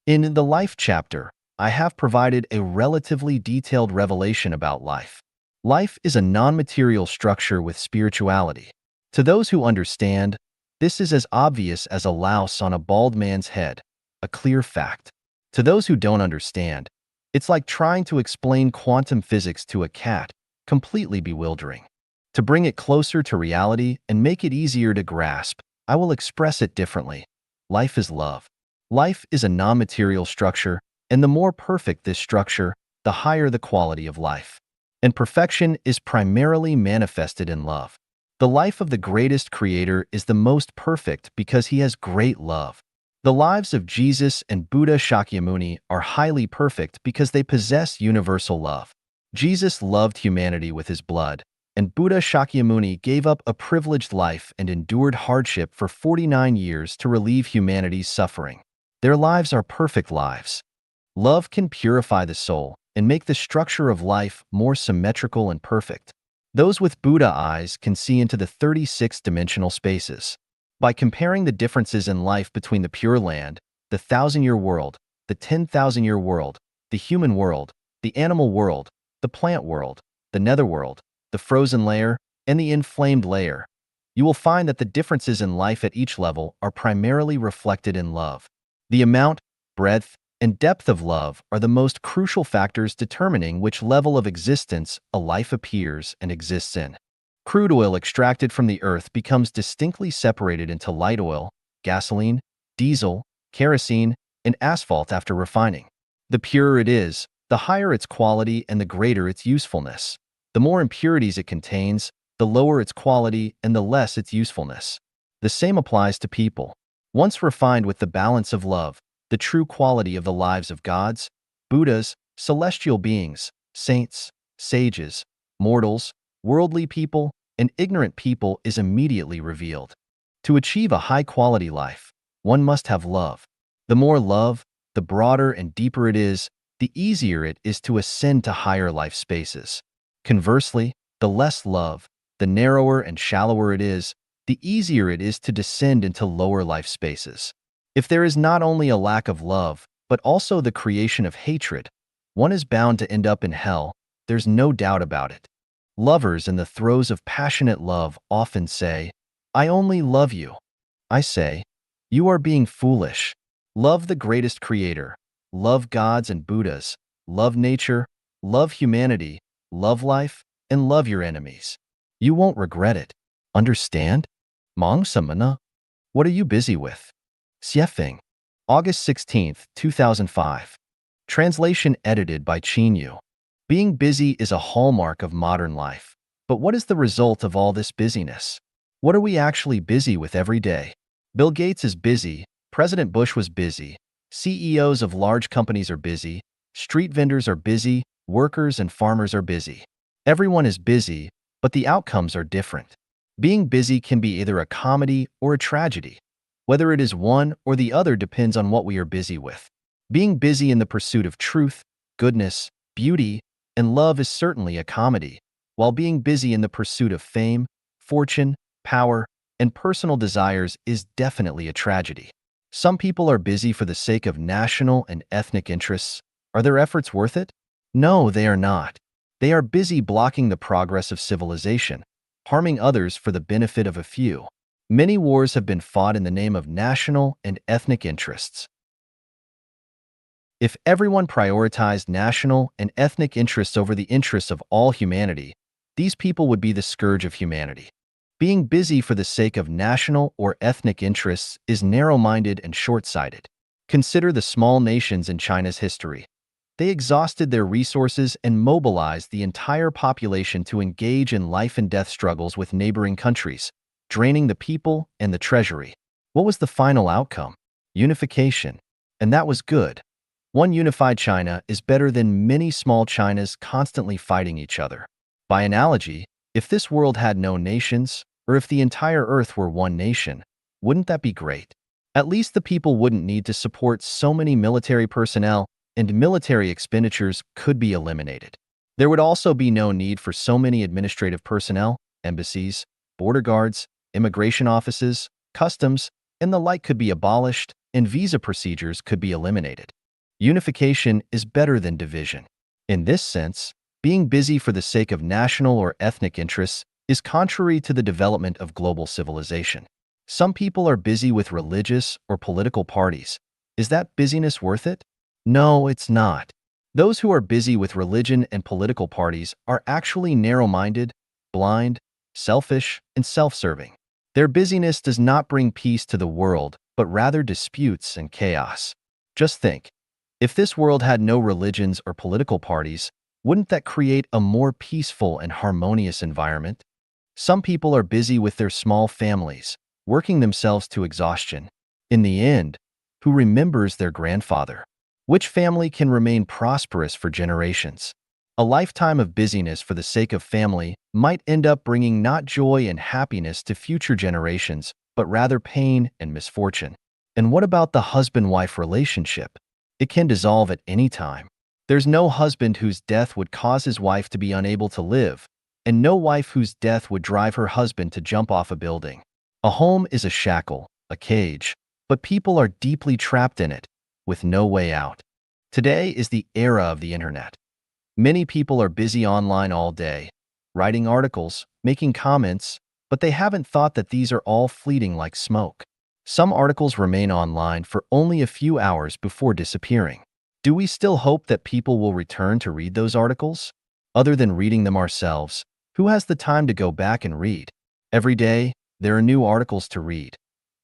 In the Life chapter, I have provided a relatively detailed revelation about life. Life is a non-material structure with spirituality. To those who understand, this is as obvious as a louse on a bald man's head, a clear fact. To those who don't understand, it's like trying to explain quantum physics to a cat, completely bewildering. To bring it closer to reality and make it easier to grasp, I will express it differently. Life is love. Life is a non-material structure, and the more perfect this structure, the higher the quality of life. And perfection is primarily manifested in love. The life of the greatest creator is the most perfect because he has great love. The lives of Jesus and Buddha Shakyamuni are highly perfect because they possess universal love. Jesus loved humanity with his blood, and Buddha Shakyamuni gave up a privileged life and endured hardship for 49 years to relieve humanity's suffering. Their lives are perfect lives. Love can purify the soul and make the structure of life more symmetrical and perfect. Those with Buddha eyes can see into the 36-dimensional spaces. By comparing the differences in life between the Pure Land, the 1,000-year world, the 10,000-year world, the human world, the animal world, the plant world, the netherworld, the frozen layer, and the inflamed layer, you will find that the differences in life at each level are primarily reflected in love. The amount, breadth, and depth of love are the most crucial factors determining which level of existence a life appears and exists in. Crude oil extracted from the earth becomes distinctly separated into light oil, gasoline, diesel, kerosene, and asphalt after refining. The purer it is, the higher its quality and the greater its usefulness. The more impurities it contains, the lower its quality and the less its usefulness. The same applies to people. Once refined with the balance of love, the true quality of the lives of gods, Buddhas, celestial beings, saints, sages, mortals, worldly people, and ignorant people is immediately revealed. To achieve a high-quality life, one must have love. The more love, the broader and deeper it is, the easier it is to ascend to higher life spaces. Conversely, the less love, the narrower and shallower it is, the easier it is to descend into lower life spaces. If there is not only a lack of love, but also the creation of hatred, one is bound to end up in hell, there's no doubt about it. Lovers in the throes of passionate love often say, "I only love you." I say, you are being foolish. Love the greatest creator. Love gods and Buddhas. Love nature. Love humanity. Love life, and love your enemies. You won't regret it. Understand? Mong Samana. What are you busy with? Xiefeng. August 16th, 2005. Translation edited by Qin Yu. Being busy is a hallmark of modern life. But what is the result of all this busyness? What are we actually busy with every day? Bill Gates is busy, President Bush was busy, CEOs of large companies are busy, street vendors are busy, workers and farmers are busy. Everyone is busy, but the outcomes are different. Being busy can be either a comedy or a tragedy. Whether it is one or the other depends on what we are busy with. Being busy in the pursuit of truth, goodness, beauty, and love is certainly a comedy, while being busy in the pursuit of fame, fortune, power, and personal desires is definitely a tragedy. Some people are busy for the sake of national and ethnic interests. Are their efforts worth it? No, they are not. They are busy blocking the progress of civilization, harming others for the benefit of a few. Many wars have been fought in the name of national and ethnic interests. If everyone prioritized national and ethnic interests over the interests of all humanity, these people would be the scourge of humanity. Being busy for the sake of national or ethnic interests is narrow-minded and short-sighted. Consider the small nations in China's history. They exhausted their resources and mobilized the entire population to engage in life and death struggles with neighboring countries, draining the people and the treasury. What was the final outcome? Unification. And that was good. One unified China is better than many small Chinas constantly fighting each other. By analogy, if this world had no nations, or if the entire Earth were one nation, wouldn't that be great? At least the people wouldn't need to support so many military personnel, and military expenditures could be eliminated. There would also be no need for so many administrative personnel, embassies, border guards, immigration offices, customs, and the like could be abolished, and visa procedures could be eliminated. Unification is better than division. In this sense, being busy for the sake of national or ethnic interests is contrary to the development of global civilization. Some people are busy with religious or political parties. Is that busyness worth it? No, it's not. Those who are busy with religion and political parties are actually narrow-minded, blind, selfish, and self-serving. Their busyness does not bring peace to the world, but rather disputes and chaos. Just think, if this world had no religions or political parties, wouldn't that create a more peaceful and harmonious environment? Some people are busy with their small families, working themselves to exhaustion. In the end, who remembers their grandfather? Which family can remain prosperous for generations? A lifetime of busyness for the sake of family might end up bringing not joy and happiness to future generations, but rather pain and misfortune. And what about the husband-wife relationship? It can dissolve at any time. There's no husband whose death would cause his wife to be unable to live, and no wife whose death would drive her husband to jump off a building. A home is a shackle, a cage, but people are deeply trapped in it, with no way out. Today is the era of the internet. Many people are busy online all day, writing articles, making comments, but they haven't thought that these are all fleeting like smoke. Some articles remain online for only a few hours before disappearing. Do we still hope that people will return to read those articles? Other than reading them ourselves, who has the time to go back and read? Every day, there are new articles to read.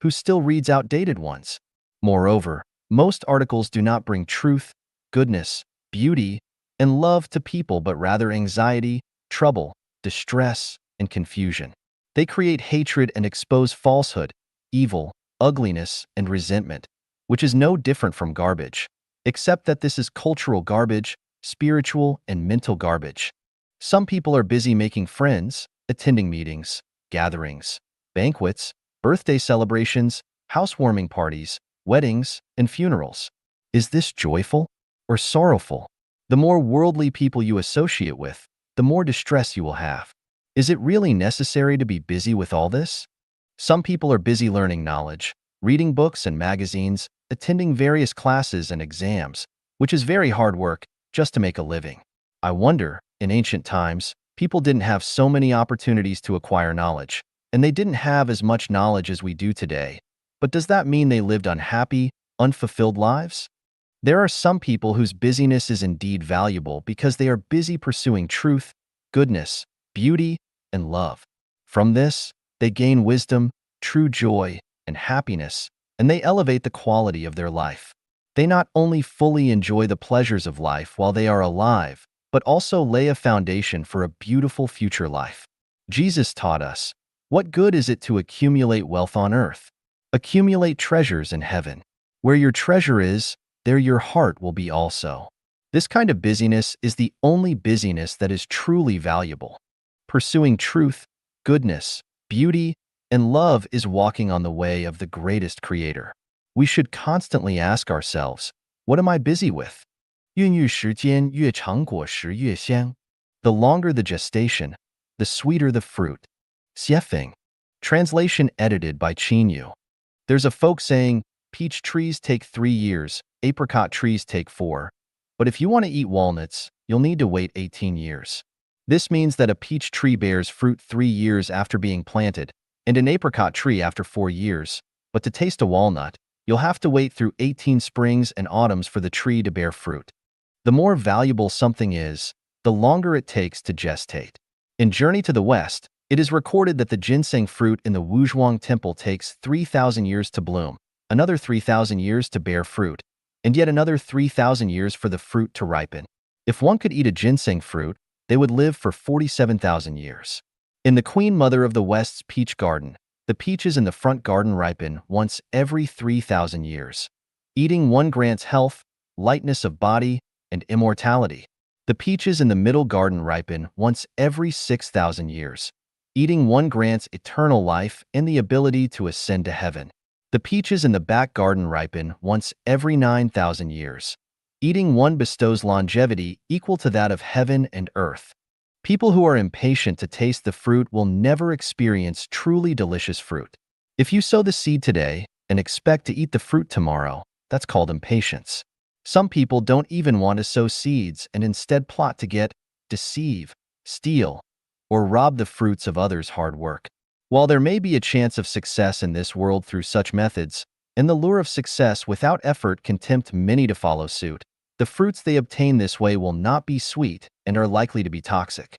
Who still reads outdated ones? Moreover, most articles do not bring truth, goodness, beauty, and love to people but rather anxiety, trouble, distress, and confusion. They create hatred and expose falsehood, evil, ugliness, and resentment, which is no different from garbage, except that this is cultural garbage, spiritual and mental garbage. Some people are busy making friends, attending meetings, gatherings, banquets, birthday celebrations, housewarming parties, weddings, and funerals. Is this joyful or sorrowful? The more worldly people you associate with, the more distress you will have. Is it really necessary to be busy with all this? Some people are busy learning knowledge, reading books and magazines, attending various classes and exams, which is very hard work just to make a living. I wonder, in ancient times, people didn't have so many opportunities to acquire knowledge, and they didn't have as much knowledge as we do today. But does that mean they lived unhappy, unfulfilled lives? There are some people whose busyness is indeed valuable because they are busy pursuing truth, goodness, beauty, and love. From this, they gain wisdom, true joy, and happiness, and they elevate the quality of their life. They not only fully enjoy the pleasures of life while they are alive, but also lay a foundation for a beautiful future life. Jesus taught us, what good is it to accumulate wealth on earth? Accumulate treasures in heaven. Where your treasure is, there your heart will be also. This kind of busyness is the only busyness that is truly valuable. Pursuing truth, goodness, beauty, and love is walking on the way of the greatest creator. We should constantly ask ourselves, what am I busy with? 孕育时间越长，果实越香. The longer the gestation, the sweeter the fruit. Xiefeng. Translation edited by Qin Yu. There's a folk saying, peach trees take 3 years, apricot trees take 4. But if you want to eat walnuts, you'll need to wait 18 years. This means that a peach tree bears fruit 3 years after being planted, and an apricot tree after 4 years. But to taste a walnut, you'll have to wait through 18 springs and autumns for the tree to bear fruit. The more valuable something is, the longer it takes to gestate. In Journey to the West, it is recorded that the ginseng fruit in the Wuzhuang Temple takes 3,000 years to bloom, another 3,000 years to bear fruit, and yet another 3,000 years for the fruit to ripen. If one could eat a ginseng fruit, they would live for 47,000 years. In the Queen Mother of the West's peach garden, the peaches in the front garden ripen once every 3,000 years. Eating one grants health, lightness of body, and immortality. The peaches in the middle garden ripen once every 6,000 years. Eating one grants eternal life and the ability to ascend to heaven. The peaches in the back garden ripen once every 9,000 years. Eating one bestows longevity equal to that of heaven and earth. People who are impatient to taste the fruit will never experience truly delicious fruit. If you sow the seed today and expect to eat the fruit tomorrow, that's called impatience. Some people don't even want to sow seeds and instead plot to get, deceive, steal, or rob the fruits of others' hard work. While there may be a chance of success in this world through such methods, and the lure of success without effort can tempt many to follow suit, the fruits they obtain this way will not be sweet and are likely to be toxic.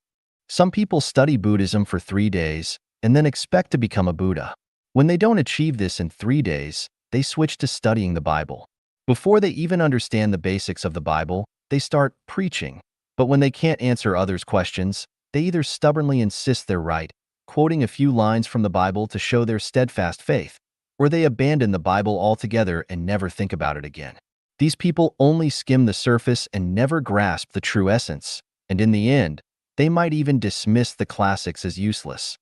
Some people study Buddhism for 3 days and then expect to become a Buddha. When they don't achieve this in 3 days, they switch to studying the Bible. Before they even understand the basics of the Bible, they start preaching. But when they can't answer others' questions, they either stubbornly insist they're right, quoting a few lines from the Bible to show their steadfast faith, or they abandon the Bible altogether and never think about it again. These people only skim the surface and never grasp the true essence. and in the end, they might even dismiss the classics as useless.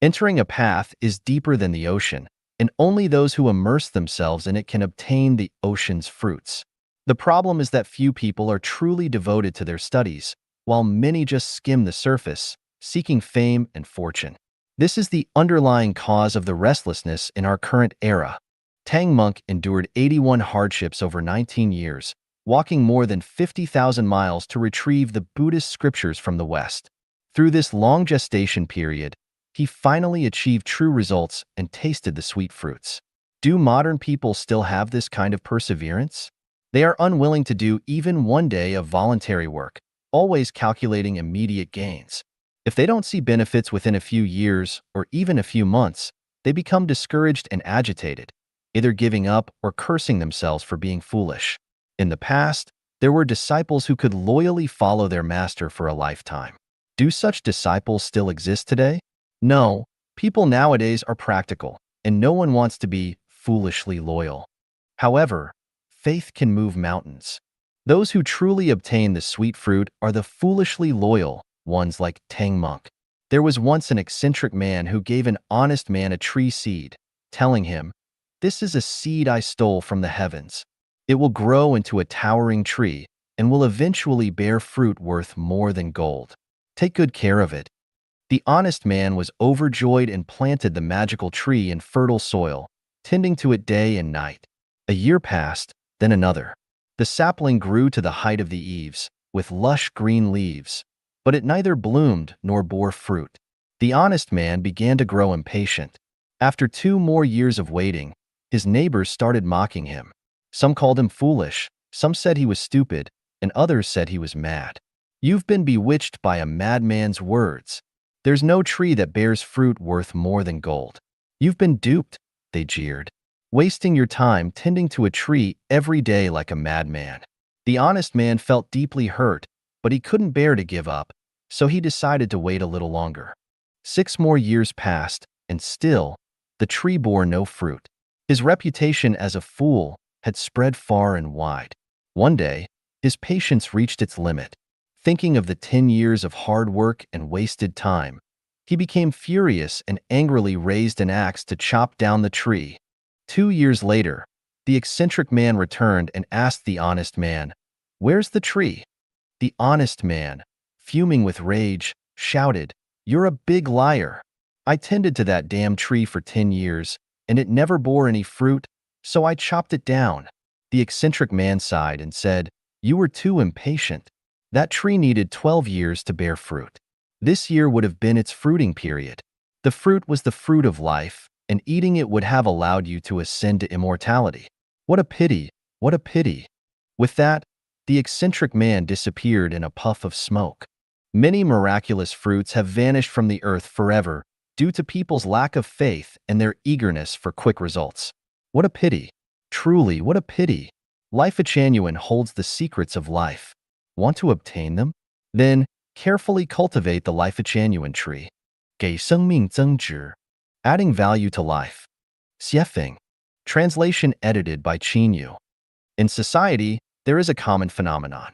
Entering a path is deeper than the ocean, and only those who immerse themselves in it can obtain the ocean's fruits. The problem is that few people are truly devoted to their studies, while many just skim the surface, seeking fame and fortune. This is the underlying cause of the restlessness in our current era. Tang Monk endured 81 hardships over 19 years, walking more than 50,000 miles to retrieve the Buddhist scriptures from the West. Through this long gestation period, he finally achieved true results and tasted the sweet fruits. Do modern people still have this kind of perseverance? They are unwilling to do even one day of voluntary work, always calculating immediate gains. If they don't see benefits within a few years or even a few months, they become discouraged and agitated, either giving up or cursing themselves for being foolish. In the past, there were disciples who could loyally follow their master for a lifetime. Do such disciples still exist today? No, people nowadays are practical, and no one wants to be foolishly loyal. However, faith can move mountains. Those who truly obtain the sweet fruit are the foolishly loyal ones like Tang Monk. There was once an eccentric man who gave an honest man a tree seed, telling him, "This is a seed I stole from the heavens. It will grow into a towering tree and will eventually bear fruit worth more than gold. Take good care of it." The honest man was overjoyed and planted the magical tree in fertile soil, tending to it day and night. A year passed, then another. The sapling grew to the height of the eaves, with lush green leaves, but it neither bloomed nor bore fruit. The honest man began to grow impatient. After 2 more years of waiting, his neighbors started mocking him. Some called him foolish, some said he was stupid, and others said he was mad. "You've been bewitched by a madman's words. There's no tree that bears fruit worth more than gold. You've been duped," they jeered, "wasting your time tending to a tree every day like a madman." The honest man felt deeply hurt, but he couldn't bear to give up, so he decided to wait a little longer. 6 more years passed, and still, the tree bore no fruit. His reputation as a fool had spread far and wide. One day, his patience reached its limit. Thinking of the 10 years of hard work and wasted time, he became furious and angrily raised an axe to chop down the tree. 2 years later, the eccentric man returned and asked the honest man, "Where's the tree?" The honest man, fuming with rage, shouted, "You're a big liar. I tended to that damn tree for 10 years, and it never bore any fruit, so I chopped it down." The eccentric man sighed and said, "You were too impatient. That tree needed 12 years to bear fruit. This year would have been its fruiting period. The fruit was the fruit of life, and eating it would have allowed you to ascend to immortality. What a pity, what a pity." With that, the eccentric man disappeared in a puff of smoke. Many miraculous fruits have vanished from the earth forever due to people's lack of faith and their eagerness for quick results. What a pity. Truly, what a pity. Life Genuine holds the secrets of life. Want to obtain them? Then, carefully cultivate the Life Genuine tree. 给生命增值. Adding value to life. Xiefeng. Translation edited by Qin Yu. In society, there is a common phenomenon.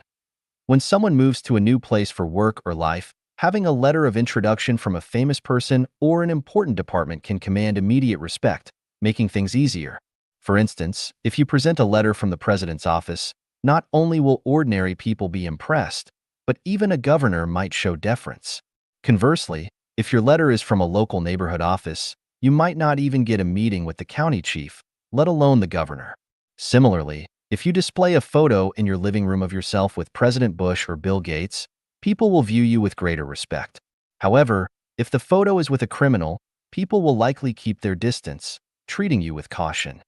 When someone moves to a new place for work or life, having a letter of introduction from a famous person or an important department can command immediate respect, making things easier. For instance, if you present a letter from the president's office, not only will ordinary people be impressed, but even a governor might show deference. Conversely, if your letter is from a local neighborhood office, you might not even get a meeting with the county chief, let alone the governor. Similarly, if you display a photo in your living room of yourself with President Bush or Bill Gates, people will view you with greater respect. However, if the photo is with a criminal, people will likely keep their distance, treating you with caution.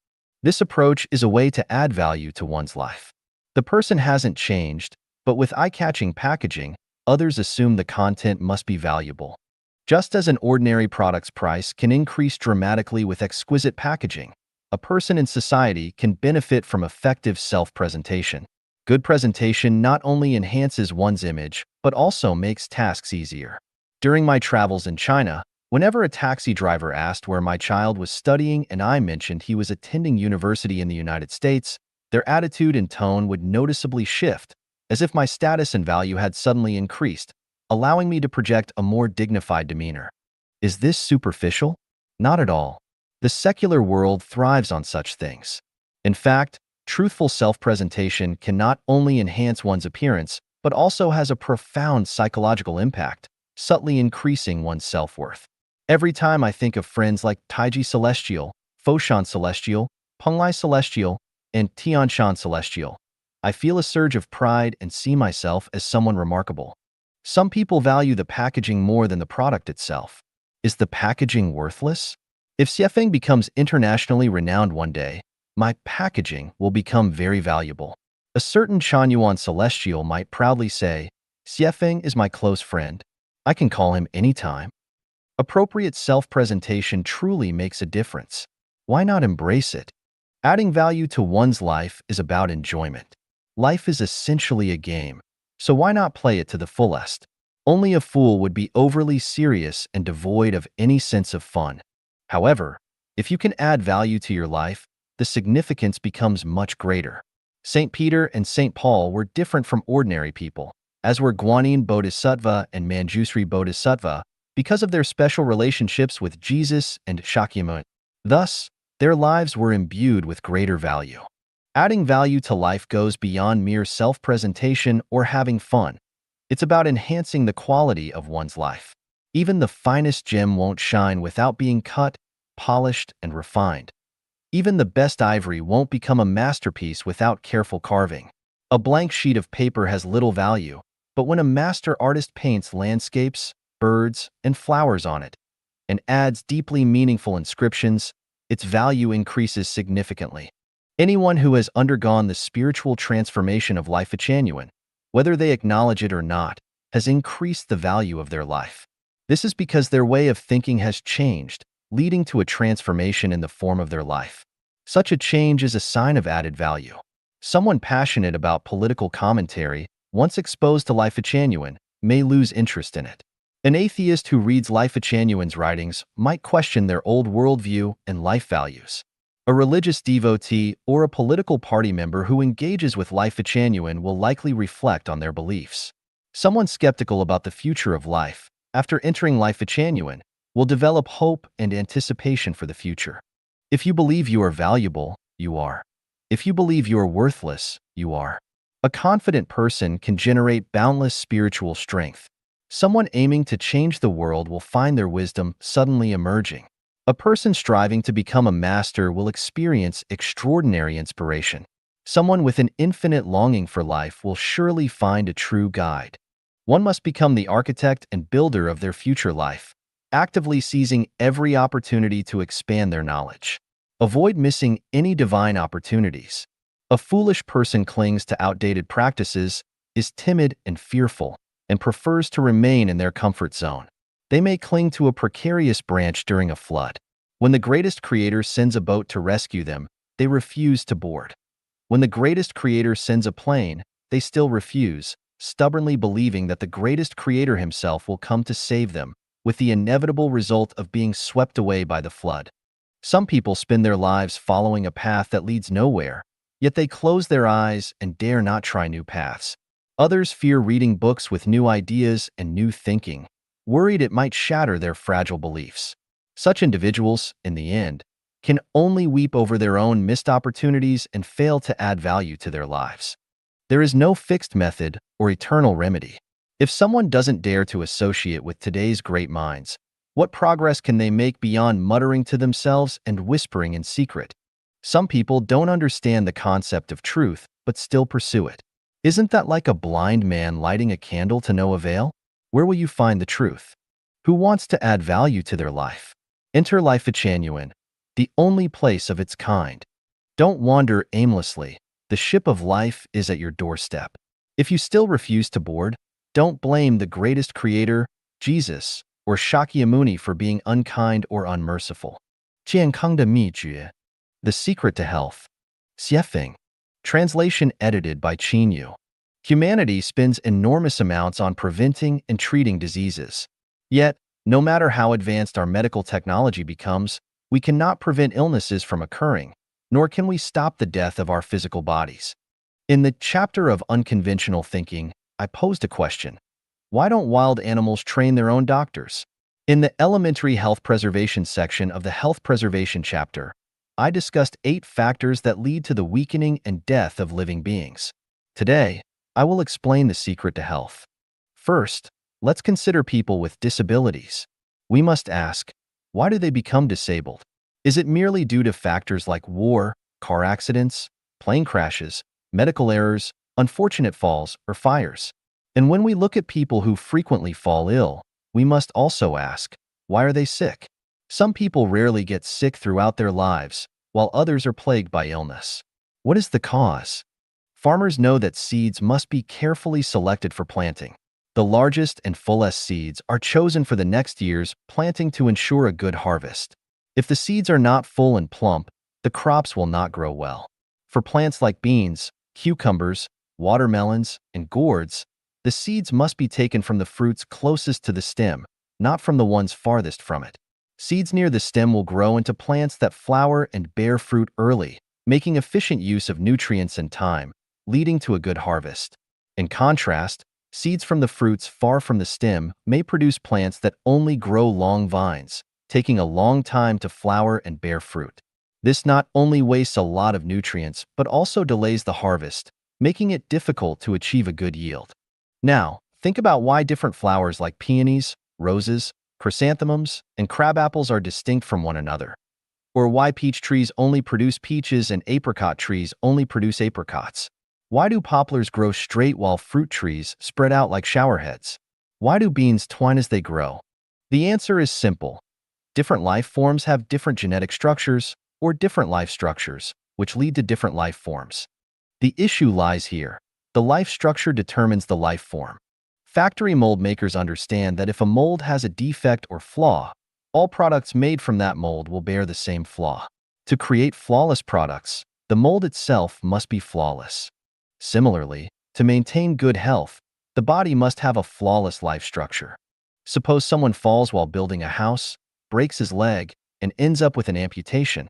This approach is a way to add value to one's life. The person hasn't changed, but with eye-catching packaging, others assume the content must be valuable. Just as an ordinary product's price can increase dramatically with exquisite packaging, a person in society can benefit from effective self-presentation. Good presentation not only enhances one's image, but also makes tasks easier. During my travels in China, whenever a taxi driver asked where my child was studying and I mentioned he was attending university in the United States, their attitude and tone would noticeably shift, as if my status and value had suddenly increased, allowing me to project a more dignified demeanor. Is this superficial? Not at all. The secular world thrives on such things. In fact, truthful self-presentation can not only enhance one's appearance, but also has a profound psychological impact, subtly increasing one's self-worth. Every time I think of friends like Taiji Celestial, Foshan Celestial, Penglai Celestial, and Tianshan Celestial, I feel a surge of pride and see myself as someone remarkable. Some people value the packaging more than the product itself. Is the packaging worthless? If Xiefeng becomes internationally renowned one day, my packaging will become very valuable. A certain Chanyuan Celestial might proudly say, Xiefeng is my close friend. I can call him anytime. Appropriate self-presentation truly makes a difference. Why not embrace it? Adding value to one's life is about enjoyment. Life is essentially a game, so why not play it to the fullest? Only a fool would be overly serious and devoid of any sense of fun. However, if you can add value to your life, the significance becomes much greater. St. Peter and St. Paul were different from ordinary people, as were Guanyin Bodhisattva and Manjusri Bodhisattva, because of their special relationships with Jesus and Shakyamuni. Thus, their lives were imbued with greater value. Adding value to life goes beyond mere self-presentation or having fun. It's about enhancing the quality of one's life. Even the finest gem won't shine without being cut, polished, and refined. Even the best ivory won't become a masterpiece without careful carving. A blank sheet of paper has little value, but when a master artist paints landscapes, birds, and flowers on it, and adds deeply meaningful inscriptions, its value increases significantly. Anyone who has undergone the spiritual transformation of Life Genuine, whether they acknowledge it or not, has increased the value of their life. This is because their way of thinking has changed, leading to a transformation in the form of their life. Such a change is a sign of added value. Someone passionate about political commentary, once exposed to Life Genuine, may lose interest in it. An atheist who reads Life Genuine's writings might question their old worldview and life values. A religious devotee or a political party member who engages with Life Genuine will likely reflect on their beliefs. Someone skeptical about the future of life, after entering Life Genuine, will develop hope and anticipation for the future. If you believe you are valuable, you are. If you believe you are worthless, you are. A confident person can generate boundless spiritual strength. Someone aiming to change the world will find their wisdom suddenly emerging. A person striving to become a master will experience extraordinary inspiration. Someone with an infinite longing for life will surely find a true guide. One must become the architect and builder of their future life, actively seizing every opportunity to expand their knowledge. Avoid missing any divine opportunities. A foolish person clings to outdated practices, is timid and fearful, and prefers to remain in their comfort zone. They may cling to a precarious branch during a flood. When the greatest creator sends a boat to rescue them, they refuse to board. When the greatest creator sends a plane, they still refuse, stubbornly believing that the greatest creator himself will come to save them, with the inevitable result of being swept away by the flood. Some people spend their lives following a path that leads nowhere, yet they close their eyes and dare not try new paths. Others fear reading books with new ideas and new thinking, worried it might shatter their fragile beliefs. Such individuals, in the end, can only weep over their own missed opportunities and fail to add value to their lives. There is no fixed method or eternal remedy. If someone doesn't dare to associate with today's great minds, what progress can they make beyond muttering to themselves and whispering in secret? Some people don't understand the concept of truth, but still pursue it. Isn't that like a blind man lighting a candle to no avail? Where will you find the truth? Who wants to add value to their life? Enter Life Genuine, the only place of its kind. Don't wander aimlessly. The ship of life is at your doorstep. If you still refuse to board, don't blame the greatest creator, Jesus, or Shakyamuni for being unkind or unmerciful. 健康的秘诀, The Secret to Health. Xiefeng. Translation edited by Qin Yu. Humanity spends enormous amounts on preventing and treating diseases. Yet, no matter how advanced our medical technology becomes, we cannot prevent illnesses from occurring, nor can we stop the death of our physical bodies. In the chapter of unconventional thinking, I posed a question. Why don't wild animals train their own doctors? In the elementary health preservation section of the health preservation chapter, I discussed 8 factors that lead to the weakening and death of living beings. Today, I will explain the secret to health. First, let's consider people with disabilities. We must ask, why do they become disabled? Is it merely due to factors like war, car accidents, plane crashes, medical errors, unfortunate falls, or fires? And when we look at people who frequently fall ill, we must also ask, why are they sick? Some people rarely get sick throughout their lives, while others are plagued by illness. What is the cause? Farmers know that seeds must be carefully selected for planting. The largest and fullest seeds are chosen for the next year's planting to ensure a good harvest. If the seeds are not full and plump, the crops will not grow well. For plants like beans, cucumbers, watermelons, and gourds, the seeds must be taken from the fruits closest to the stem, not from the ones farthest from it. Seeds near the stem will grow into plants that flower and bear fruit early, making efficient use of nutrients and time, leading to a good harvest. In contrast, seeds from the fruits far from the stem may produce plants that only grow long vines, taking a long time to flower and bear fruit. This not only wastes a lot of nutrients, but also delays the harvest, making it difficult to achieve a good yield. Now, think about why different flowers like peonies, roses, chrysanthemums, and crabapples are distinct from one another. Or why peach trees only produce peaches and apricot trees only produce apricots. Why do poplars grow straight while fruit trees spread out like showerheads? Why do beans twine as they grow? The answer is simple. Different life forms have different genetic structures or different life structures, which lead to different life forms. The issue lies here. The life structure determines the life form. Factory mold makers understand that if a mold has a defect or flaw, all products made from that mold will bear the same flaw. To create flawless products, the mold itself must be flawless. Similarly, to maintain good health, the body must have a flawless life structure. Suppose someone falls while building a house, breaks his leg, and ends up with an amputation,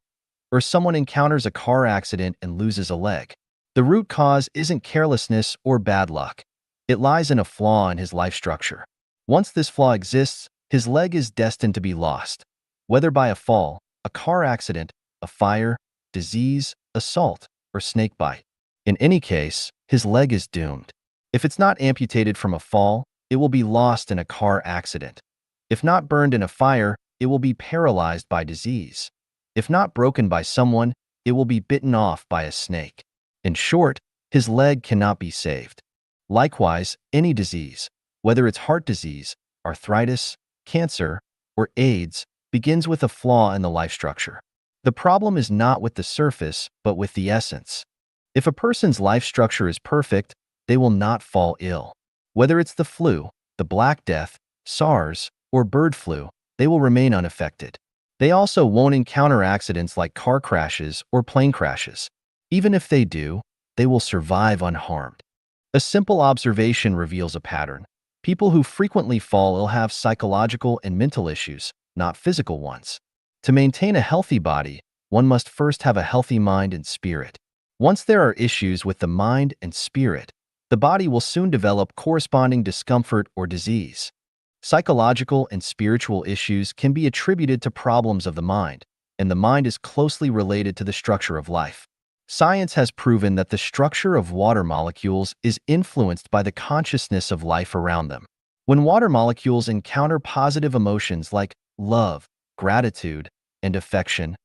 or someone encounters a car accident and loses a leg. The root cause isn't carelessness or bad luck. It lies in a flaw in his life structure. Once this flaw exists, his leg is destined to be lost, whether by a fall, a car accident, a fire, disease, assault, or snake bite. In any case, his leg is doomed. If it's not amputated from a fall, it will be lost in a car accident. If not burned in a fire, it will be paralyzed by disease. If not broken by someone, it will be bitten off by a snake. In short, his leg cannot be saved. Likewise, any disease, whether it's heart disease, arthritis, cancer, or AIDS, begins with a flaw in the life structure. The problem is not with the surface, but with the essence. If a person's life structure is perfect, they will not fall ill. Whether it's the flu, the Black Death, SARS, or bird flu, they will remain unaffected. They also won't encounter accidents like car crashes or plane crashes. Even if they do, they will survive unharmed. A simple observation reveals a pattern. People who frequently fall ill have psychological and mental issues, not physical ones. To maintain a healthy body, one must first have a healthy mind and spirit. Once there are issues with the mind and spirit, the body will soon develop corresponding discomfort or disease. Psychological and spiritual issues can be attributed to problems of the mind, and the mind is closely related to the structure of life. Science has proven that the structure of water molecules is influenced by the consciousness of life around them. When water molecules encounter positive emotions like love, gratitude, and affection,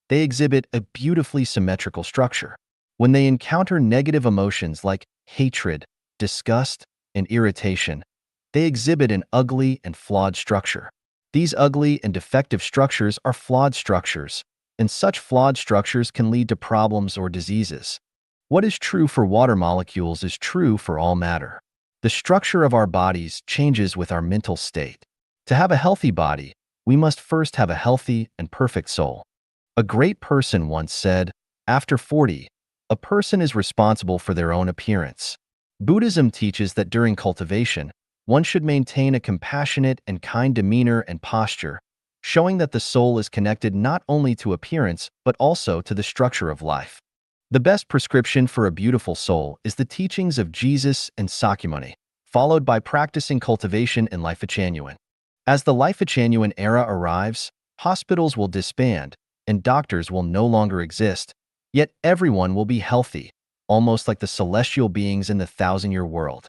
they exhibit a beautifully symmetrical structure. When they encounter negative emotions like hatred, disgust, and irritation, they exhibit an ugly and flawed structure. These ugly and defective structures are flawed structures, and such flawed structures can lead to problems or diseases. What is true for water molecules is true for all matter. The structure of our bodies changes with our mental state. To have a healthy body, we must first have a healthy and perfect soul. A great person once said, "After 40, a person is responsible for their own appearance." Buddhism teaches that during cultivation, one should maintain a compassionate and kind demeanor and posture, showing that the soul is connected not only to appearance but also to the structure of life. The best prescription for a beautiful soul is the teachings of Jesus and Sakyamuni, followed by practicing cultivation in Lifegenuine. As the Lifegenuine era arrives, hospitals will disband and doctors will no longer exist, yet everyone will be healthy, almost like the celestial beings in the thousand-year world.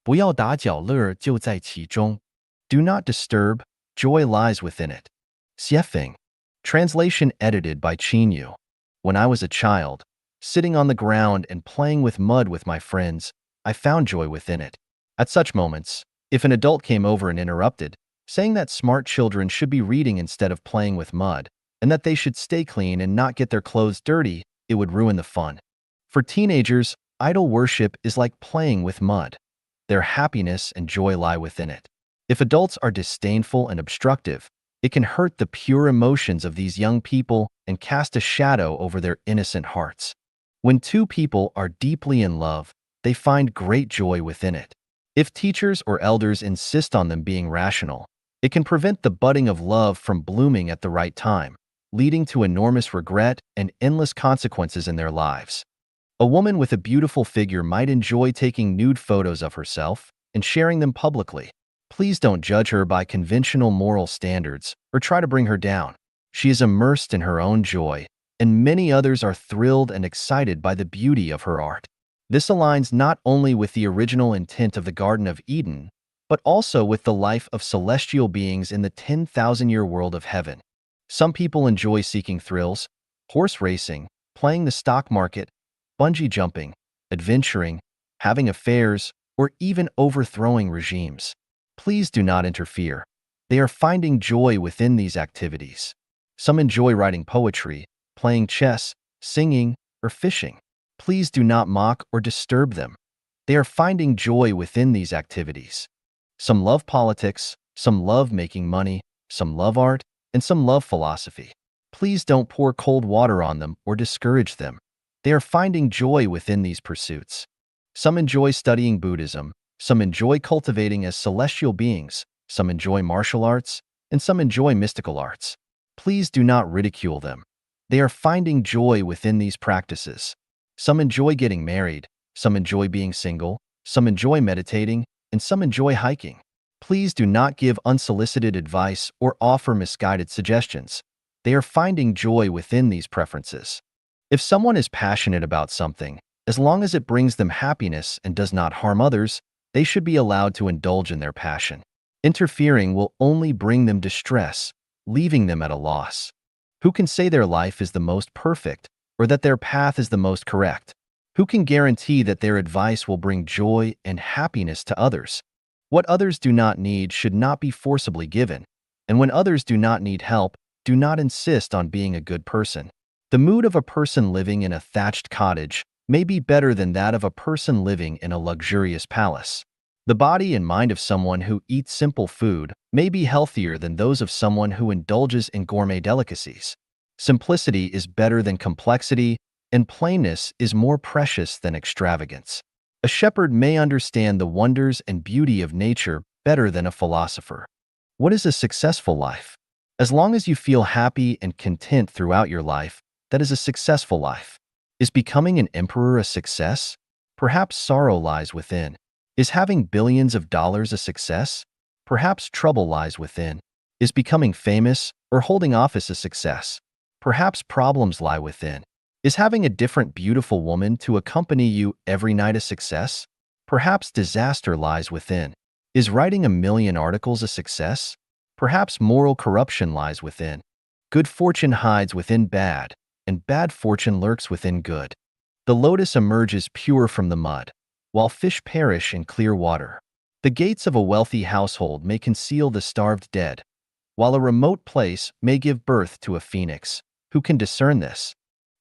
不要打搅乐就在其中. Do not disturb, joy lies within it. Xiefeng. Translation edited by Qin Yu. When I was a child, sitting on the ground and playing with mud with my friends, I found joy within it. At such moments, if an adult came over and interrupted, saying that smart children should be reading instead of playing with mud, and that they should stay clean and not get their clothes dirty, it would ruin the fun. For teenagers, idol worship is like playing with mud. Their happiness and joy lie within it. If adults are disdainful and obstructive, it can hurt the pure emotions of these young people and cast a shadow over their innocent hearts. When two people are deeply in love, they find great joy within it. If teachers or elders insist on them being rational, it can prevent the budding of love from blooming at the right time, leading to enormous regret and endless consequences in their lives. A woman with a beautiful figure might enjoy taking nude photos of herself and sharing them publicly. Please don't judge her by conventional moral standards or try to bring her down. She is immersed in her own joy, and many others are thrilled and excited by the beauty of her art. This aligns not only with the original intent of the Garden of Eden, but also with the life of celestial beings in the 10,000-year world of heaven. Some people enjoy seeking thrills, horse racing, playing the stock market, bungee jumping, adventuring, having affairs, or even overthrowing regimes. Please do not interfere. They are finding joy within these activities. Some enjoy writing poetry, playing chess, singing, or fishing. Please do not mock or disturb them. They are finding joy within these activities. Some love politics, some love making money, some love art, and some love philosophy. Please don't pour cold water on them or discourage them. They are finding joy within these pursuits. Some enjoy studying Buddhism, some enjoy cultivating as celestial beings, some enjoy martial arts, and some enjoy mystical arts. Please do not ridicule them. They are finding joy within these practices. Some enjoy getting married, some enjoy being single, some enjoy meditating, and some enjoy hiking. Please do not give unsolicited advice or offer misguided suggestions. They are finding joy within these preferences. If someone is passionate about something, as long as it brings them happiness and does not harm others, they should be allowed to indulge in their passion. Interfering will only bring them distress, leaving them at a loss. Who can say their life is the most perfect or that their path is the most correct? Who can guarantee that their advice will bring joy and happiness to others? What others do not need should not be forcibly given, and when others do not need help, do not insist on being a good person. The mood of a person living in a thatched cottage may be better than that of a person living in a luxurious palace. The body and mind of someone who eats simple food may be healthier than those of someone who indulges in gourmet delicacies. Simplicity is better than complexity, and plainness is more precious than extravagance. A shepherd may understand the wonders and beauty of nature better than a philosopher. What is a successful life? As long as you feel happy and content throughout your life, that is a successful life. Is becoming an emperor a success? Perhaps sorrow lies within. Is having billions of dollars a success? Perhaps trouble lies within. Is becoming famous or holding office a success? Perhaps problems lie within. Is having a different beautiful woman to accompany you every night a success? Perhaps disaster lies within. Is writing 1,000,000 articles a success? Perhaps moral corruption lies within. Good fortune hides within bad, and bad fortune lurks within good. The lotus emerges pure from the mud, while fish perish in clear water. The gates of a wealthy household may conceal the starved dead, while a remote place may give birth to a phoenix. Who can discern this?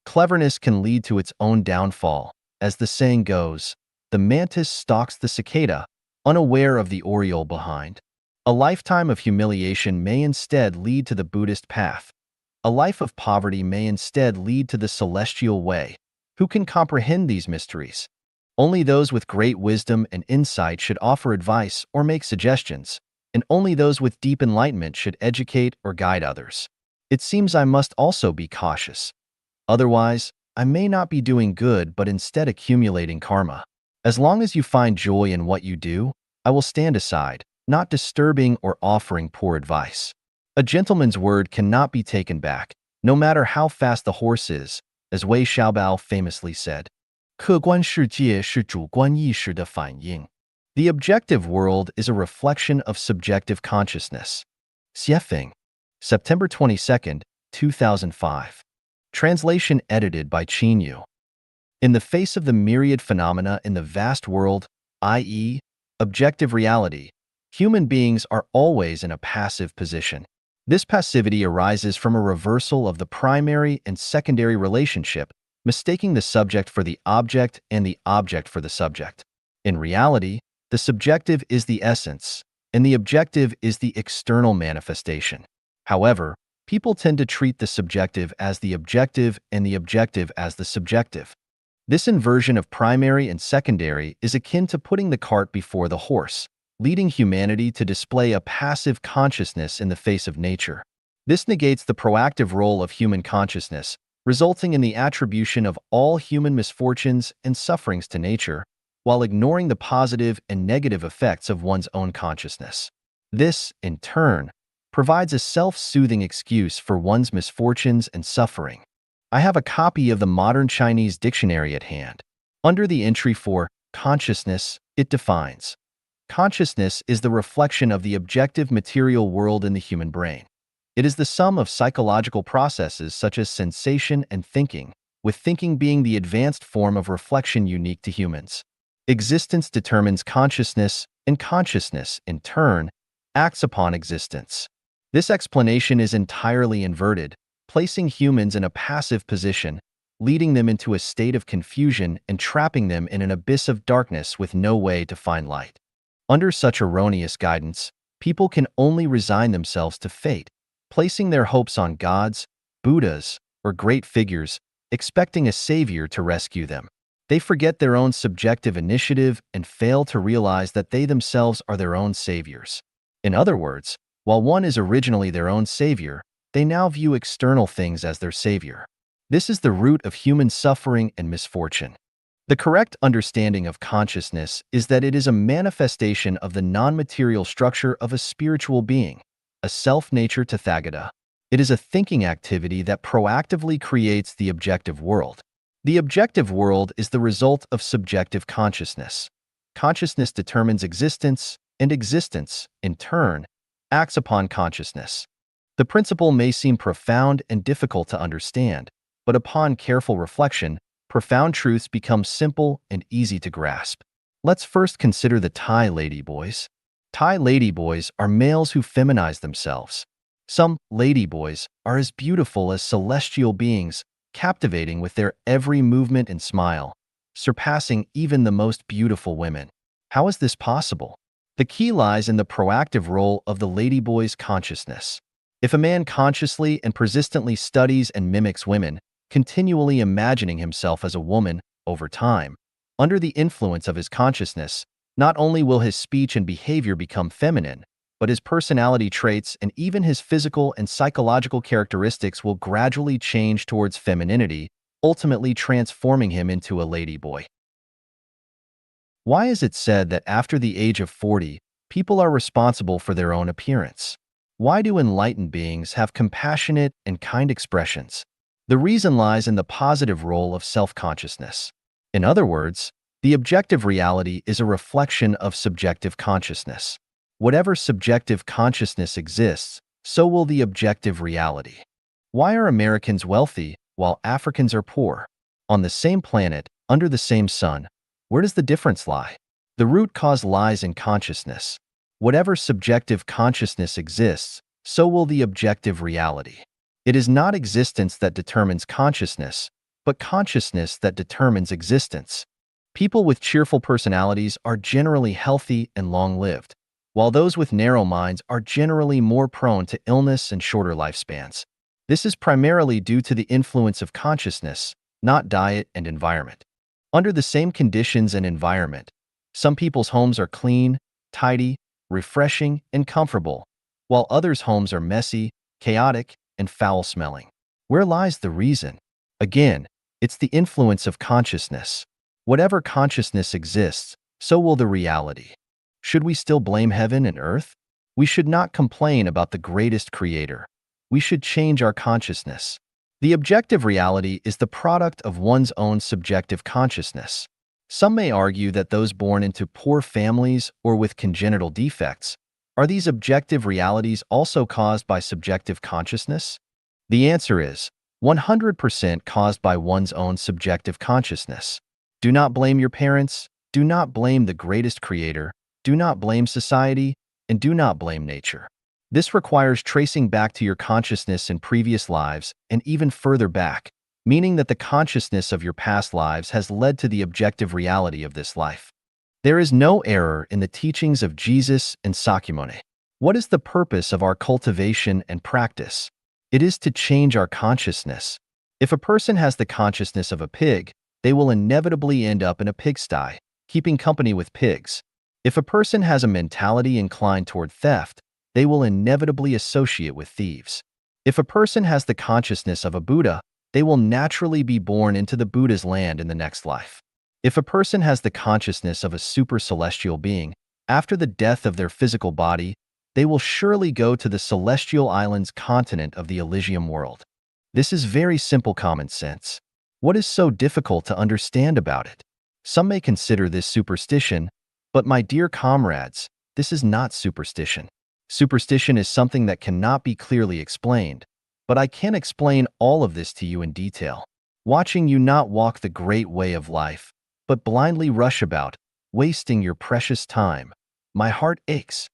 Cleverness can lead to its own downfall. As the saying goes, the mantis stalks the cicada, unaware of the oriole behind. A lifetime of humiliation may instead lead to the Buddhist path. A life of poverty may instead lead to the celestial way. Who can comprehend these mysteries? Only those with great wisdom and insight should offer advice or make suggestions, and only those with deep enlightenment should educate or guide others. It seems I must also be cautious. Otherwise, I may not be doing good but instead accumulating karma. As long as you find joy in what you do, I will stand aside, not disturbing or offering poor advice. A gentleman's word cannot be taken back, no matter how fast the horse is, as Wei Xiaobao famously said. 客观世界是主观意识的反应. The objective world is a reflection of subjective consciousness. Xiefeng, September 22, 2005. Translation edited by Qin Yu. In the face of the myriad phenomena in the vast world, i.e., objective reality, human beings are always in a passive position. This passivity arises from a reversal of the primary and secondary relationship, mistaking the subject for the object and the object for the subject. In reality, the subjective is the essence, and the objective is the external manifestation. However, people tend to treat the subjective as the objective and the objective as the subjective. This inversion of primary and secondary is akin to putting the cart before the horse, leading humanity to display a passive consciousness in the face of nature. This negates the proactive role of human consciousness, resulting in the attribution of all human misfortunes and sufferings to nature, while ignoring the positive and negative effects of one's own consciousness. This, in turn, provides a self-soothing excuse for one's misfortunes and suffering. I have a copy of the Modern Chinese Dictionary at hand. Under the entry for consciousness, it defines: consciousness is the reflection of the objective material world in the human brain. It is the sum of psychological processes such as sensation and thinking, with thinking being the advanced form of reflection unique to humans. Existence determines consciousness, and consciousness, in turn, acts upon existence. This explanation is entirely inverted, placing humans in a passive position, leading them into a state of confusion and trapping them in an abyss of darkness with no way to find light. Under such erroneous guidance, people can only resign themselves to fate, placing their hopes on gods, Buddhas, or great figures, expecting a savior to rescue them. They forget their own subjective initiative and fail to realize that they themselves are their own saviors. In other words, while one is originally their own savior, they now view external things as their savior. This is the root of human suffering and misfortune. The correct understanding of consciousness is that it is a manifestation of the non-material structure of a spiritual being, a self-nature Tathagata. It is a thinking activity that proactively creates the objective world. The objective world is the result of subjective consciousness. Consciousness determines existence, and existence, in turn, acts upon consciousness. The principle may seem profound and difficult to understand, but upon careful reflection, profound truths become simple and easy to grasp. Let's first consider the Thai ladyboys. Thai ladyboys are males who feminize themselves. Some ladyboys are as beautiful as celestial beings, captivating with their every movement and smile, surpassing even the most beautiful women. How is this possible? The key lies in the proactive role of the ladyboy's consciousness. If a man consciously and persistently studies and mimics women, continually imagining himself as a woman, over time, under the influence of his consciousness, not only will his speech and behavior become feminine, but his personality traits and even his physical and psychological characteristics will gradually change towards femininity, ultimately transforming him into a ladyboy. Why is it said that after the age of 40, people are responsible for their own appearance? Why do enlightened beings have compassionate and kind expressions? The reason lies in the positive role of self-consciousness. In other words, the objective reality is a reflection of subjective consciousness. Whatever subjective consciousness exists, so will the objective reality. Why are Americans wealthy while Africans are poor? On the same planet, under the same sun, where does the difference lie? The root cause lies in consciousness. Whatever subjective consciousness exists, so will the objective reality. It is not existence that determines consciousness, but consciousness that determines existence. People with cheerful personalities are generally healthy and long-lived, while those with narrow minds are generally more prone to illness and shorter lifespans. This is primarily due to the influence of consciousness, not diet and environment. Under the same conditions and environment, some people's homes are clean, tidy, refreshing, and comfortable, while others' homes are messy, chaotic, and foul-smelling. Where lies the reason? Again, It's the influence of consciousness. Whatever consciousness exists, so will the reality. Should we still blame heaven and earth? We should not complain about the greatest creator. We should change our consciousness. The objective reality is the product of one's own subjective consciousness. Some may argue that those born into poor families or with congenital defects, are these objective realities also caused by subjective consciousness? The answer is 100% caused by one's own subjective consciousness. Do not blame your parents, do not blame the greatest creator, do not blame society, and do not blame nature. This requires tracing back to your consciousness in previous lives and even further back, meaning that the consciousness of your past lives has led to the objective reality of this life. There is no error in the teachings of Jesus and Sakyamuni. What is the purpose of our cultivation and practice? It is to change our consciousness. If a person has the consciousness of a pig, they will inevitably end up in a pigsty, keeping company with pigs. If a person has a mentality inclined toward theft, they will inevitably associate with thieves. If a person has the consciousness of a Buddha, they will naturally be born into the Buddha's land in the next life. If a person has the consciousness of a super-celestial being, after the death of their physical body, they will surely go to the celestial islands continent of the Elysium world. This is very simple common sense. What is so difficult to understand about it? Some may consider this superstition, but my dear comrades, this is not superstition. Superstition is something that cannot be clearly explained, but I can explain all of this to you in detail. Watching you not walk the great way of life, but blindly rush about, wasting your precious time, my heart aches.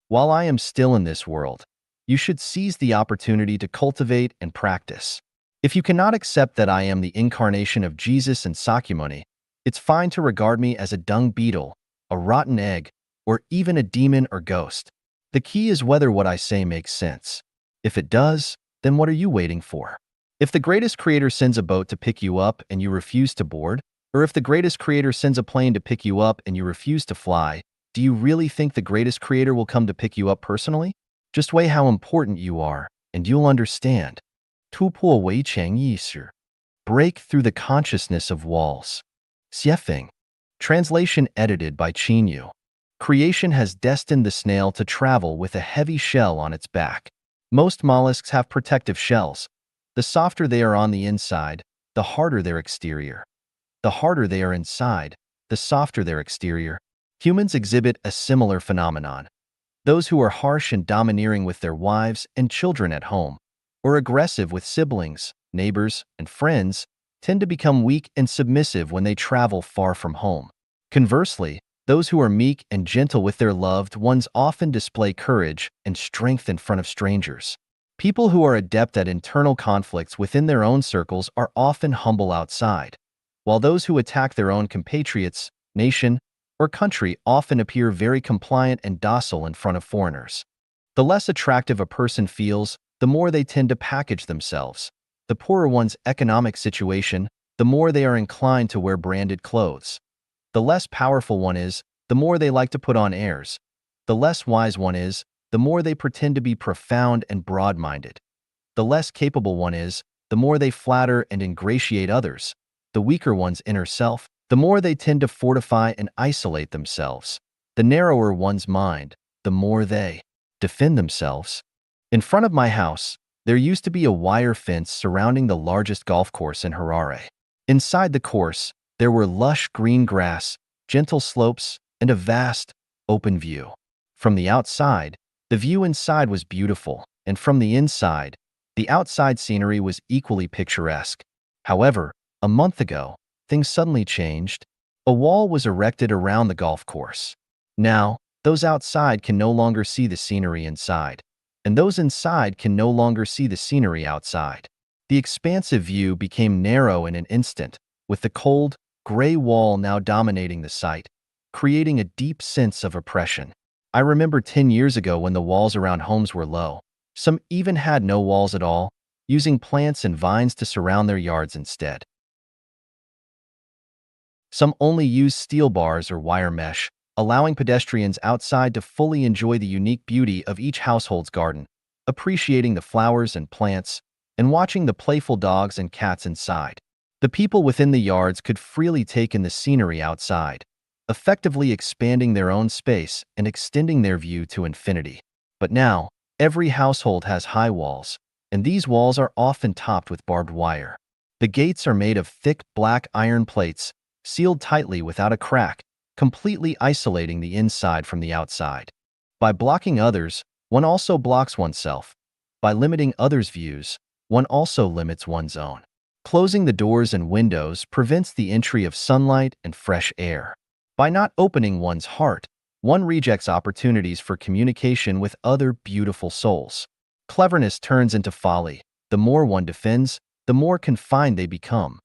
While I am still in this world, you should seize the opportunity to cultivate and practice. If you cannot accept that I am the incarnation of Jesus and Sakyamuni, it's fine to regard me as a dung beetle, a rotten egg, or even a demon or ghost. The key is whether what I say makes sense. If it does, then what are you waiting for? If the greatest creator sends a boat to pick you up and you refuse to board, or if the greatest creator sends a plane to pick you up and you refuse to fly, do you really think the greatest creator will come to pick you up personally? Just weigh how important you are, and you'll understand. 突破围墙意识. Break through the consciousness of walls. Xiefeng. Translation edited by Qinyu. Creation has destined the snail to travel with a heavy shell on its back. Most mollusks have protective shells. The softer they are on the inside, the harder their exterior. The harder they are inside, the softer their exterior. Humans exhibit a similar phenomenon. Those who are harsh and domineering with their wives and children at home, or aggressive with siblings, neighbors, and friends, tend to become weak and submissive when they travel far from home. Conversely, those who are meek and gentle with their loved ones often display courage and strength in front of strangers. People who are adept at internal conflicts within their own circles are often humble outside, while those who attack their own compatriots, nation, or country often appear very compliant and docile in front of foreigners. The less attractive a person feels, the more they tend to package themselves. The poorer one's economic situation, the more they are inclined to wear branded clothes. The less powerful one is, the more they like to put on airs. The less wise one is, the more they pretend to be profound and broad-minded. The less capable one is, the more they flatter and ingratiate others. The weaker one's inner self, the more they tend to fortify and isolate themselves. The narrower one's mind, the more they defend themselves. In front of my house, there used to be a wire fence surrounding the largest golf course in Harare. Inside the course, there were lush green grass, gentle slopes, and a vast, open view. From the outside, the view inside was beautiful, and from the inside, the outside scenery was equally picturesque. However, a month ago, things suddenly changed. A wall was erected around the golf course. Now, those outside can no longer see the scenery inside, and those inside can no longer see the scenery outside. The expansive view became narrow in an instant, with the cold, gray wall now dominating the sight, creating a deep sense of oppression. I remember 10 years ago when the walls around homes were low. Some even had no walls at all, using plants and vines to surround their yards instead. Some only used steel bars or wire mesh, allowing pedestrians outside to fully enjoy the unique beauty of each household's garden, appreciating the flowers and plants, and watching the playful dogs and cats inside. The people within the yards could freely take in the scenery outside, effectively expanding their own space and extending their view to infinity. But now, every household has high walls, and these walls are often topped with barbed wire. The gates are made of thick black iron plates, sealed tightly without a crack, completely isolating the inside from the outside. By blocking others, one also blocks oneself. By limiting others' views, one also limits one's own. Closing the doors and windows prevents the entry of sunlight and fresh air. By not opening one's heart, one rejects opportunities for communication with other beautiful souls. Cleverness turns into folly. The more one defends, the more confined they become.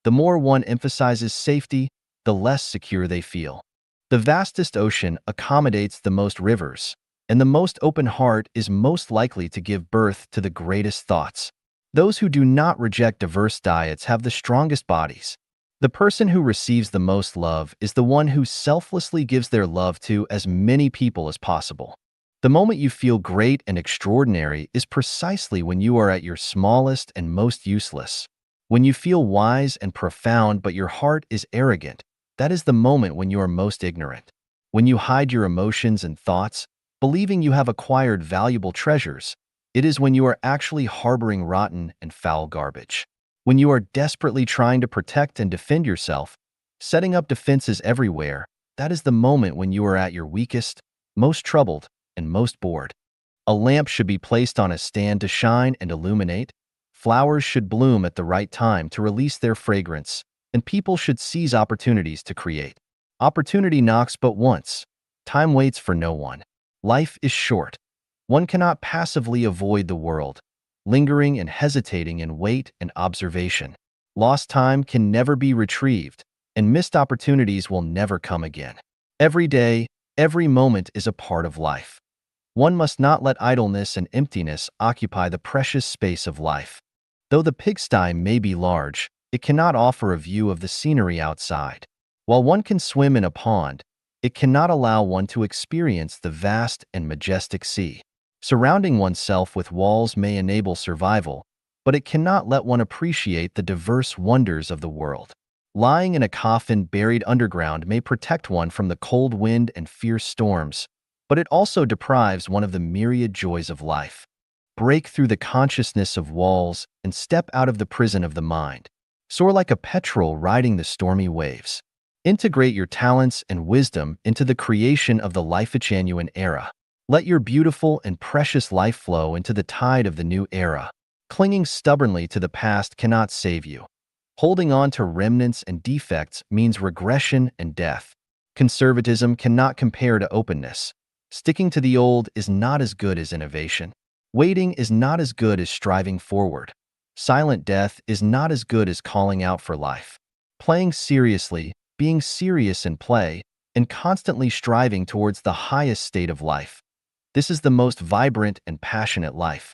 The more one emphasizes safety, the less secure they feel. The vastest ocean accommodates the most rivers, and the most open heart is most likely to give birth to the greatest thoughts. Those who do not reject diverse diets have the strongest bodies. The person who receives the most love is the one who selflessly gives their love to as many people as possible. The moment you feel great and extraordinary is precisely when you are at your smallest and most useless. When you feel wise and profound but your heart is arrogant, that is the moment when you are most ignorant. When you hide your emotions and thoughts, believing you have acquired valuable treasures, it is when you are actually harboring rotten and foul garbage. When you are desperately trying to protect and defend yourself, setting up defenses everywhere, that is the moment when you are at your weakest, most troubled, and most bored. A lamp should be placed on a stand to shine and illuminate. Flowers should bloom at the right time to release their fragrance, and people should seize opportunities to create. Opportunity knocks but once. Time waits for no one. Life is short. One cannot passively avoid the world, lingering and hesitating in wait and observation. Lost time can never be retrieved, and missed opportunities will never come again. Every day, every moment is a part of life. One must not let idleness and emptiness occupy the precious space of life. Though the pigsty may be large, it cannot offer a view of the scenery outside. While one can swim in a pond, it cannot allow one to experience the vast and majestic sea. Surrounding oneself with walls may enable survival, but it cannot let one appreciate the diverse wonders of the world. Lying in a coffin buried underground may protect one from the cold wind and fierce storms, but it also deprives one of the myriad joys of life. Break through the consciousness of walls and step out of the prison of the mind. Soar like a petrel riding the stormy waves. Integrate your talents and wisdom into the creation of the Life-Genuine era. Let your beautiful and precious life flow into the tide of the new era. Clinging stubbornly to the past cannot save you. Holding on to remnants and defects means regression and death. Conservatism cannot compare to openness. Sticking to the old is not as good as innovation. Waiting is not as good as striving forward. Silent death is not as good as calling out for life. Playing seriously, being serious in play, and constantly striving towards the highest state of life. This is the most vibrant and passionate life.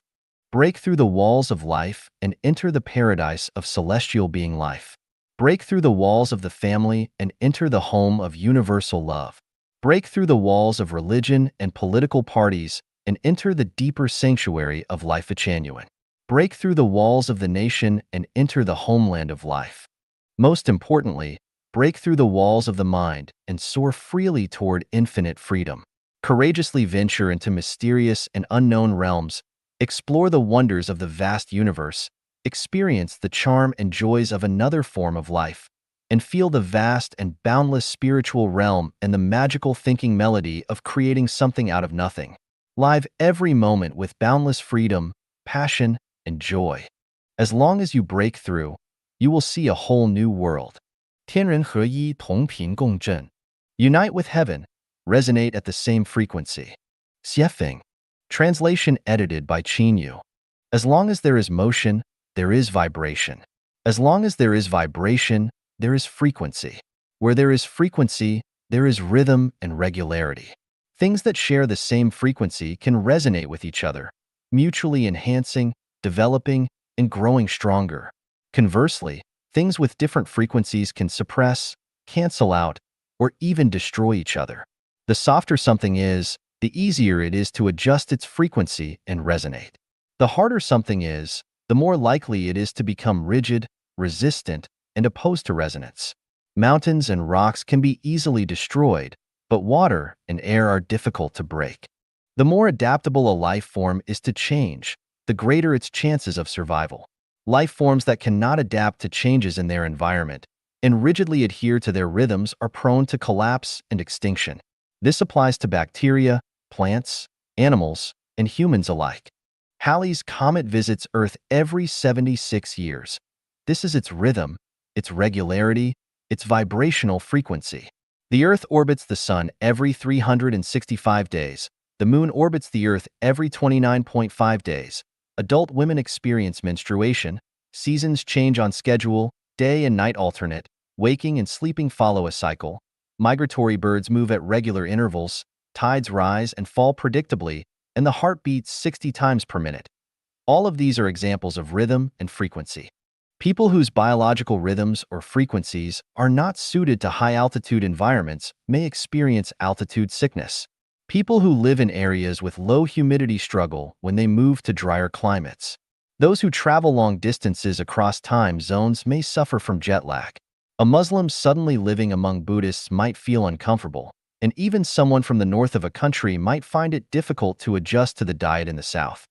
Break through the walls of life and enter the paradise of celestial being life. Break through the walls of the family and enter the home of universal love. Break through the walls of religion and political parties and enter the deeper sanctuary of Life-Genuine. Break through the walls of the nation and enter the homeland of life. Most importantly, break through the walls of the mind and soar freely toward infinite freedom. Courageously venture into mysterious and unknown realms, explore the wonders of the vast universe, experience the charm and joys of another form of life, and feel the vast and boundless spiritual realm and the magical thinking melody of creating something out of nothing. Live every moment with boundless freedom, passion, and joy. As long as you break through, you will see a whole new world. 天人合一，同频共振. Unite with heaven. Resonate at the same frequency. Xiefeng. Translation edited by Qin Yu. As long as there is motion, there is vibration. As long as there is vibration, there is frequency. Where there is frequency, there is rhythm and regularity. Things that share the same frequency can resonate with each other, mutually enhancing, developing, and growing stronger. Conversely, things with different frequencies can suppress, cancel out, or even destroy each other. The softer something is, the easier it is to adjust its frequency and resonate. The harder something is, the more likely it is to become rigid, resistant, and opposed to resonance. Mountains and rocks can be easily destroyed, but water and air are difficult to break. The more adaptable a life form is to change, the greater its chances of survival. Life forms that cannot adapt to changes in their environment and rigidly adhere to their rhythms are prone to collapse and extinction. This applies to bacteria, plants, animals, and humans alike. Halley's Comet visits Earth every 76 years. This is its rhythm, its regularity, its vibrational frequency. The Earth orbits the Sun every 365 days. The Moon orbits the Earth every 29.5 days. Adult women experience menstruation. Seasons change on schedule. Day and night alternate. Waking and sleeping follow a cycle. Migratory birds move at regular intervals. Tides rise and fall predictably, and the heart beats 60 times per minute. All of these are examples of rhythm and frequency. People whose biological rhythms or frequencies are not suited to high-altitude environments may experience altitude sickness. People who live in areas with low humidity struggle when they move to drier climates. Those who travel long distances across time zones may suffer from jet lag. A Muslim suddenly living among Buddhists might feel uncomfortable, and even someone from the north of a country might find it difficult to adjust to the diet in the south.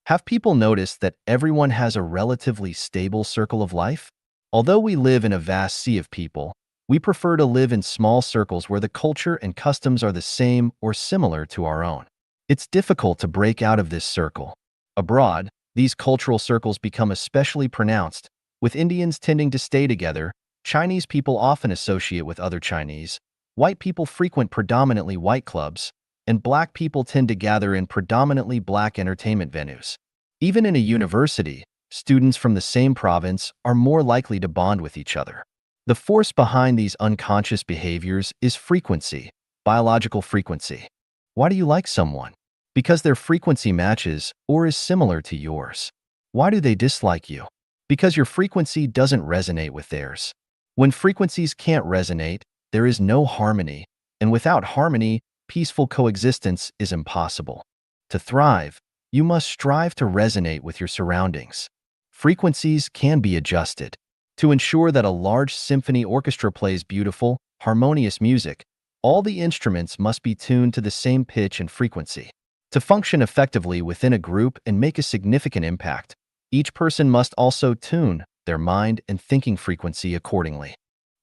Have people noticed that everyone has a relatively stable circle of life? Although we live in a vast sea of people, we prefer to live in small circles where the culture and customs are the same or similar to our own. It's difficult to break out of this circle. Abroad, these cultural circles become especially pronounced, with Indians tending to stay together. Chinese people often associate with other Chinese. White people frequent predominantly white clubs, and black people tend to gather in predominantly black entertainment venues. Even in a university, students from the same province are more likely to bond with each other. The force behind these unconscious behaviors is frequency, biological frequency. Why do you like someone? Because their frequency matches or is similar to yours. Why do they dislike you? Because your frequency doesn't resonate with theirs. When frequencies can't resonate, there is no harmony, and without harmony, peaceful coexistence is impossible. To thrive, you must strive to resonate with your surroundings. Frequencies can be adjusted. To ensure that a large symphony orchestra plays beautiful, harmonious music, all the instruments must be tuned to the same pitch and frequency. To function effectively within a group and make a significant impact, each person must also tune their mind and thinking frequency accordingly.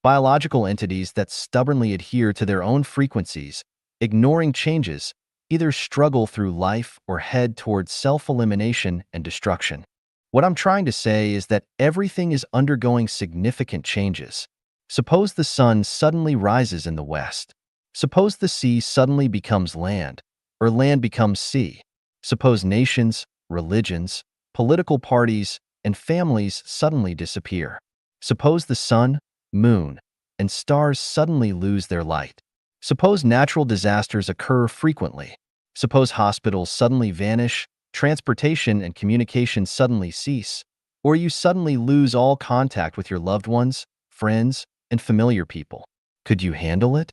Biological entities that stubbornly adhere to their own frequencies, ignoring changes, either struggle through life or head towards self-elimination and destruction. What I'm trying to say is that everything is undergoing significant changes. Suppose the sun suddenly rises in the west. Suppose the sea suddenly becomes land, or land becomes sea. Suppose nations, religions, political parties, and families suddenly disappear. Suppose the sun, moon, and stars suddenly lose their light. Suppose natural disasters occur frequently. Suppose hospitals suddenly vanish, transportation and communication suddenly cease, or you suddenly lose all contact with your loved ones, friends, and familiar people. Could you handle it?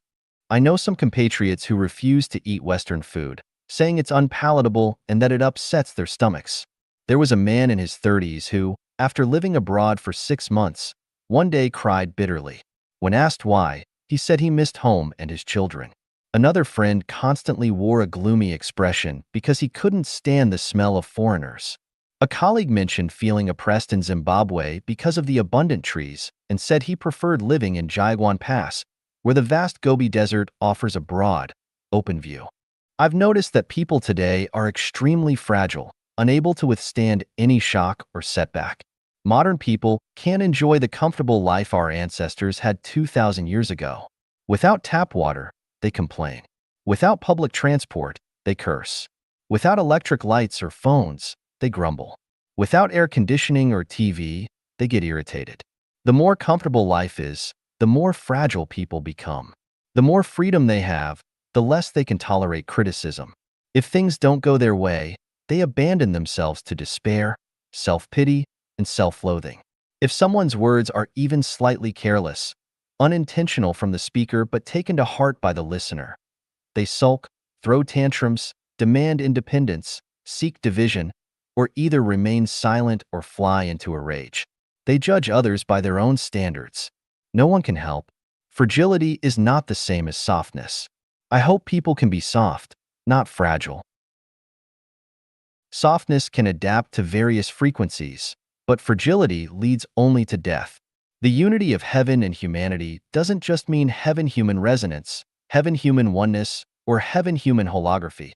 I know some compatriots who refuse to eat Western food, saying it's unpalatable and that it upsets their stomachs. There was a man in his 30s who, after living abroad for 6 months, one day cried bitterly. When asked why, he said he missed home and his children. Another friend constantly wore a gloomy expression because he couldn't stand the smell of foreigners. A colleague mentioned feeling oppressed in Zimbabwe because of the abundant trees and said he preferred living in Jaiguan Pass, where the vast Gobi Desert offers a broad, open view. I've noticed that people today are extremely fragile, unable to withstand any shock or setback. Modern people can't enjoy the comfortable life our ancestors had 2,000 years ago. Without tap water, they complain. Without public transport, they curse. Without electric lights or phones, they grumble. Without air conditioning or TV, they get irritated. The more comfortable life is, the more fragile people become. The more freedom they have, the less they can tolerate criticism. If things don't go their way, they abandon themselves to despair, self-pity, and self-loathing. If someone's words are even slightly careless, unintentional from the speaker but taken to heart by the listener, they sulk, throw tantrums, demand independence, seek division, or either remain silent or fly into a rage. They judge others by their own standards. No one can help. Fragility is not the same as softness. I hope people can be soft, not fragile. Softness can adapt to various frequencies, but fragility leads only to death. The unity of heaven and humanity doesn't just mean heaven-human resonance, heaven-human oneness, or heaven-human holography.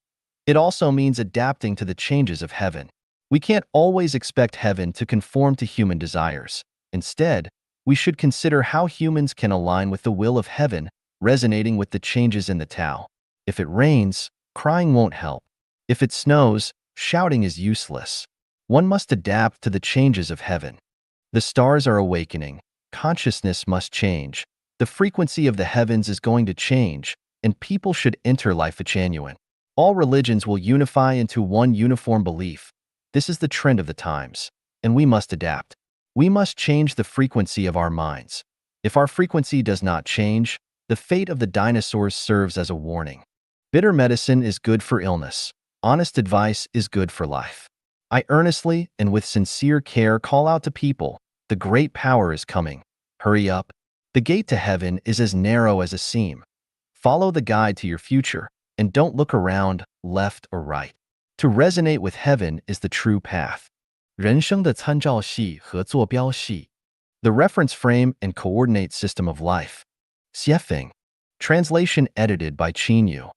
It also means adapting to the changes of heaven. We can't always expect heaven to conform to human desires. Instead, we should consider how humans can align with the will of heaven, resonating with the changes in the Tao. If it rains, crying won't help. If it snows, shouting is useless. One must adapt to the changes of heaven. The stars are awakening. Consciousness must change. The frequency of the heavens is going to change, and people should enter life genuine. All religions will unify into one uniform belief. This is the trend of the times, and we must adapt. We must change the frequency of our minds. If our frequency does not change, the fate of the dinosaurs serves as a warning. Bitter medicine is good for illness. Honest advice is good for life. I earnestly and with sincere care call out to people, the great power is coming. Hurry up. The gate to heaven is as narrow as a seam. Follow the guide to your future, and don't look around, left or right. To resonate with heaven is the true path. 人生的参照系和坐标系 The reference frame and coordinate system of life. Xiefeng. Translation edited by Qin Yu.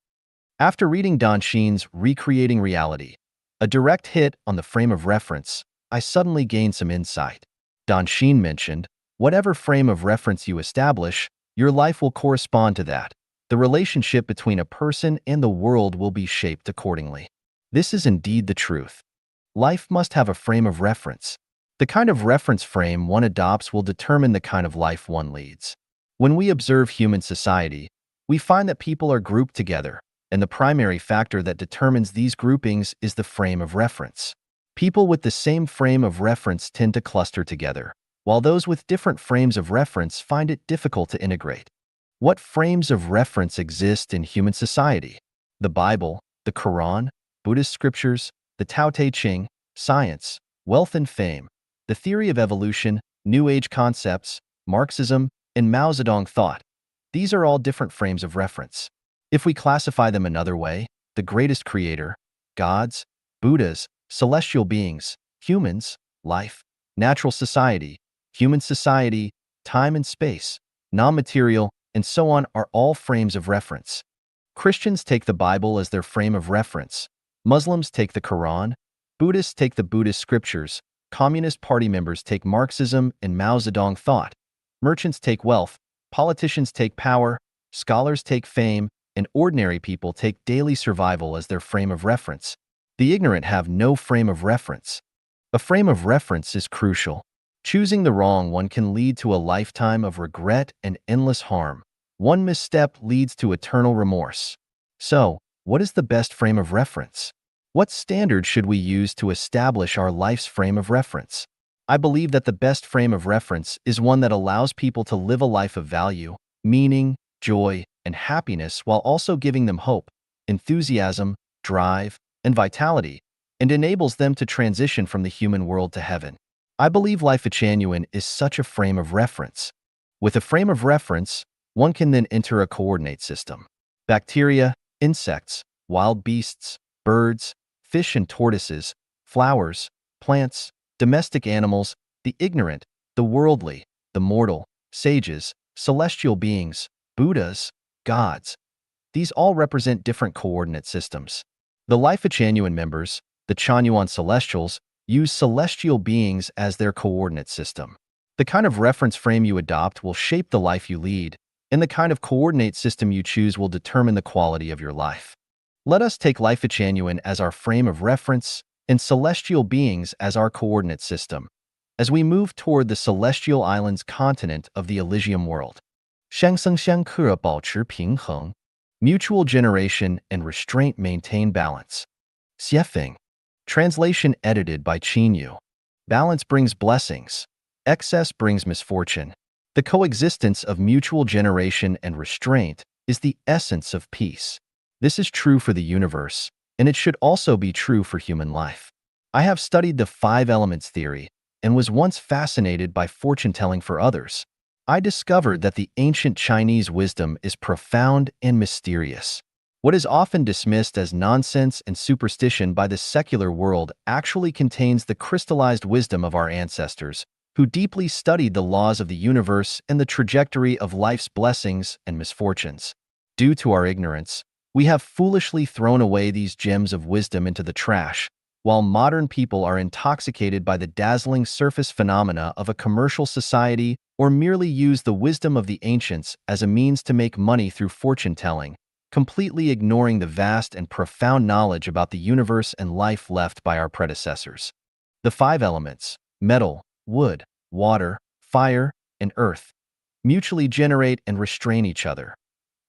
After reading Dan Xin's Recreating Reality, a direct hit on the frame of reference, I suddenly gained some insight. Dan Xin mentioned, whatever frame of reference you establish, your life will correspond to that. The relationship between a person and the world will be shaped accordingly. This is indeed the truth. Life must have a frame of reference. The kind of reference frame one adopts will determine the kind of life one leads. When we observe human society, we find that people are grouped together, and the primary factor that determines these groupings is the frame of reference. People with the same frame of reference tend to cluster together, while those with different frames of reference find it difficult to integrate. What frames of reference exist in human society? The Bible, the Quran, Buddhist scriptures, the Tao Te Ching, science, wealth and fame, the theory of evolution, New Age concepts, Marxism, and Mao Zedong thought. These are all different frames of reference. If we classify them another way, the greatest creator, gods, Buddhas, celestial beings, humans, life, natural society, human society, time and space, non-material, and so on are all frames of reference. Christians take the Bible as their frame of reference. Muslims take the Quran. Buddhists take the Buddhist scriptures. Communist Party members take Marxism and Mao Zedong thought. Merchants take wealth. Politicians take power. Scholars take fame. And ordinary people take daily survival as their frame of reference. The ignorant have no frame of reference. A frame of reference is crucial. Choosing the wrong one can lead to a lifetime of regret and endless harm. One misstep leads to eternal remorse. So, what is the best frame of reference? What standard should we use to establish our life's frame of reference? I believe that the best frame of reference is one that allows people to live a life of value, meaning, joy, and happiness while also giving them hope, enthusiasm, drive, and vitality, and enables them to transition from the human world to heaven. I believe Life Genuine is such a frame of reference. With a frame of reference, one can then enter a coordinate system. Bacteria, insects, wild beasts, birds, fish and tortoises, flowers, plants, domestic animals, the ignorant, the worldly, the mortal, sages, celestial beings, Buddhas, gods. These all represent different coordinate systems. The Life Genuine members, the Chanyuan Celestials, use celestial beings as their coordinate system. The kind of reference frame you adopt will shape the life you lead, and the kind of coordinate system you choose will determine the quality of your life. Let us take Life Genuine as our frame of reference and celestial beings as our coordinate system, as we move toward the Celestial Islands continent of the Elysium world. 相生相克保持平衡 Mutual generation and restraint maintain balance. Xiefeng. Translation edited by Qin Yu. Balance brings blessings. Excess brings misfortune. The coexistence of mutual generation and restraint is the essence of peace. This is true for the universe, and it should also be true for human life. I have studied the five elements theory, and was once fascinated by fortune-telling for others. I discovered that the ancient Chinese wisdom is profound and mysterious. What is often dismissed as nonsense and superstition by the secular world actually contains the crystallized wisdom of our ancestors, who deeply studied the laws of the universe and the trajectory of life's blessings and misfortunes. Due to our ignorance, we have foolishly thrown away these gems of wisdom into the trash, while modern people are intoxicated by the dazzling surface phenomena of a commercial society or merely use the wisdom of the ancients as a means to make money through fortune-telling, completely ignoring the vast and profound knowledge about the universe and life left by our predecessors. The five elements, metal, wood, water, fire, and earth, mutually generate and restrain each other.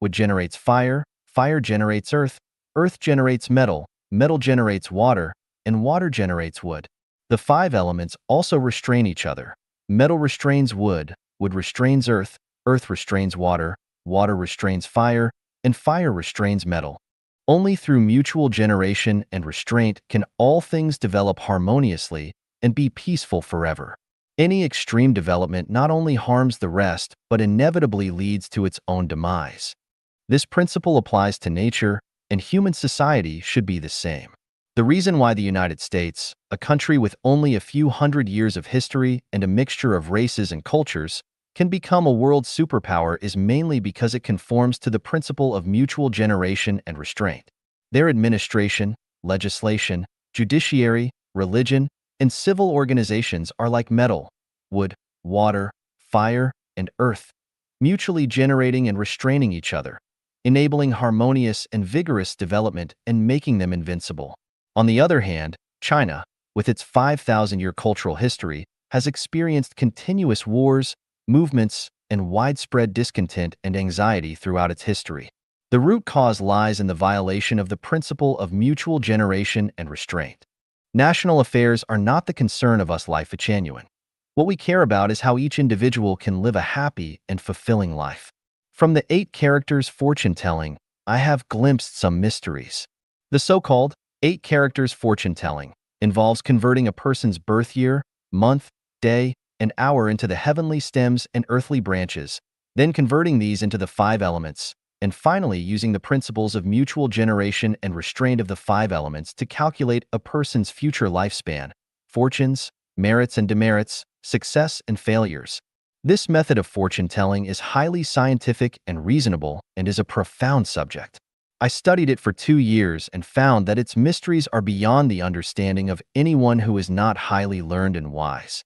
Wood generates fire, fire generates earth, earth generates metal, metal generates water, and water generates wood. The five elements also restrain each other. Metal restrains wood, wood restrains earth, earth restrains water, water restrains fire, and fire restrains metal. Only through mutual generation and restraint can all things develop harmoniously and be peaceful forever. Any extreme development not only harms the rest, but inevitably leads to its own demise. This principle applies to nature, and human society should be the same. The reason why the United States, a country with only a few hundred years of history and a mixture of races and cultures, can become a world superpower is mainly because it conforms to the principle of mutual generation and restraint. Their administration, legislation, judiciary, religion, and civil organizations are like metal, wood, water, fire, and earth, mutually generating and restraining each other, enabling harmonious and vigorous development and making them invincible. On the other hand, China, with its 5,000-year cultural history, has experienced continuous wars, movements, and widespread discontent and anxiety throughout its history. The root cause lies in the violation of the principle of mutual generation and restraint. National affairs are not the concern of us life genuine. What we care about is how each individual can live a happy and fulfilling life. From the 8 characters fortune-telling, I have glimpsed some mysteries. The so-called 8 characters fortune-telling involves converting a person's birth year, month, day, and hour into the heavenly stems and earthly branches, then converting these into the 5 elements, and finally using the principles of mutual generation and restraint of the 5 elements to calculate a person's future lifespan, fortunes, merits and demerits, success and failures. This method of fortune-telling is highly scientific and reasonable and is a profound subject. I studied it for 2 years and found that its mysteries are beyond the understanding of anyone who is not highly learned and wise.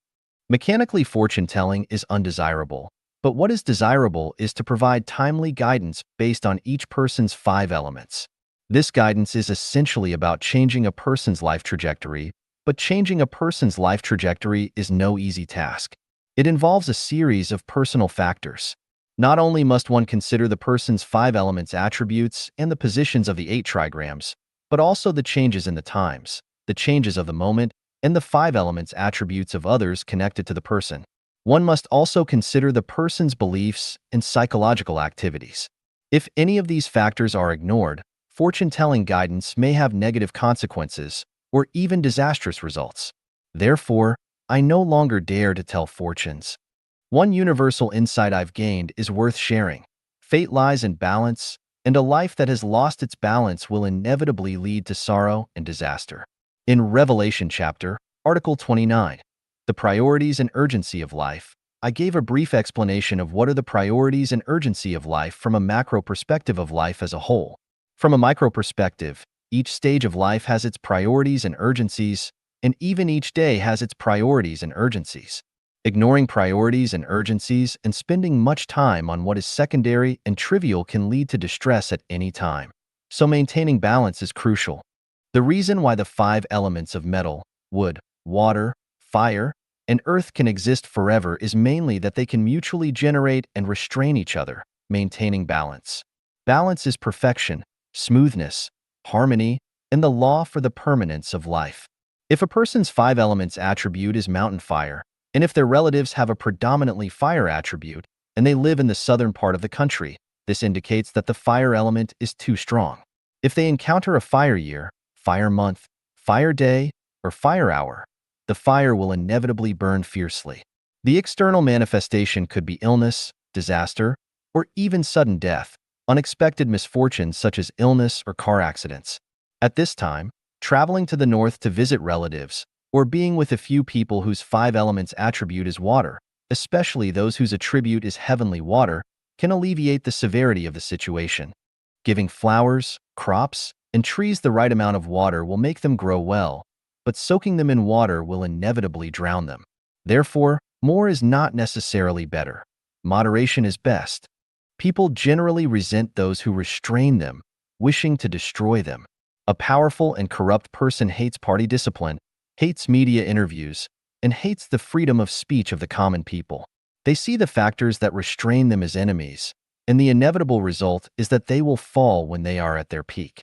Mechanically fortune-telling is undesirable, but what is desirable is to provide timely guidance based on each person's 5 elements. This guidance is essentially about changing a person's life trajectory, but changing a person's life trajectory is no easy task. It involves a series of personal factors. Not only must one consider the person's 5 elements attributes and the positions of the 8 trigrams, but also the changes in the times, the changes of the moment, and the 5 elements attributes of others connected to the person. One must also consider the person's beliefs and psychological activities. If any of these factors are ignored, fortune-telling guidance may have negative consequences or even disastrous results. Therefore, I no longer dare to tell fortunes. One universal insight I've gained is worth sharing. Fate lies in balance, and a life that has lost its balance will inevitably lead to sorrow and disaster. In Revelation chapter, Article 29, The Priorities and Urgency of Life, I gave a brief explanation of what are the priorities and urgency of life from a macro perspective of life as a whole. From a micro perspective, each stage of life has its priorities and urgencies, and even each day has its priorities and urgencies. Ignoring priorities and urgencies and spending much time on what is secondary and trivial can lead to distress at any time. So maintaining balance is crucial. The reason why the 5 elements of metal, wood, water, fire, and earth can exist forever is mainly that they can mutually generate and restrain each other, maintaining balance. Balance is perfection, smoothness, harmony, and the law for the permanence of life. If a person's 5 elements attribute is mountain fire, and if their relatives have a predominantly fire attribute, and they live in the southern part of the country, this indicates that the fire element is too strong. If they encounter a fire year, fire month, fire day, or fire hour, the fire will inevitably burn fiercely. The external manifestation could be illness, disaster, or even sudden death, unexpected misfortunes such as illness or car accidents. At this time, traveling to the north to visit relatives, or being with a few people whose five elements attribute is water, especially those whose attribute is heavenly water, can alleviate the severity of the situation. Giving flowers, crops, and trees the right amount of water will make them grow well, but soaking them in water will inevitably drown them. Therefore, more is not necessarily better. Moderation is best. People generally resent those who restrain them, wishing to destroy them. A powerful and corrupt person hates party discipline, hates media interviews, and hates the freedom of speech of the common people. They see the factors that restrain them as enemies, and the inevitable result is that they will fall when they are at their peak.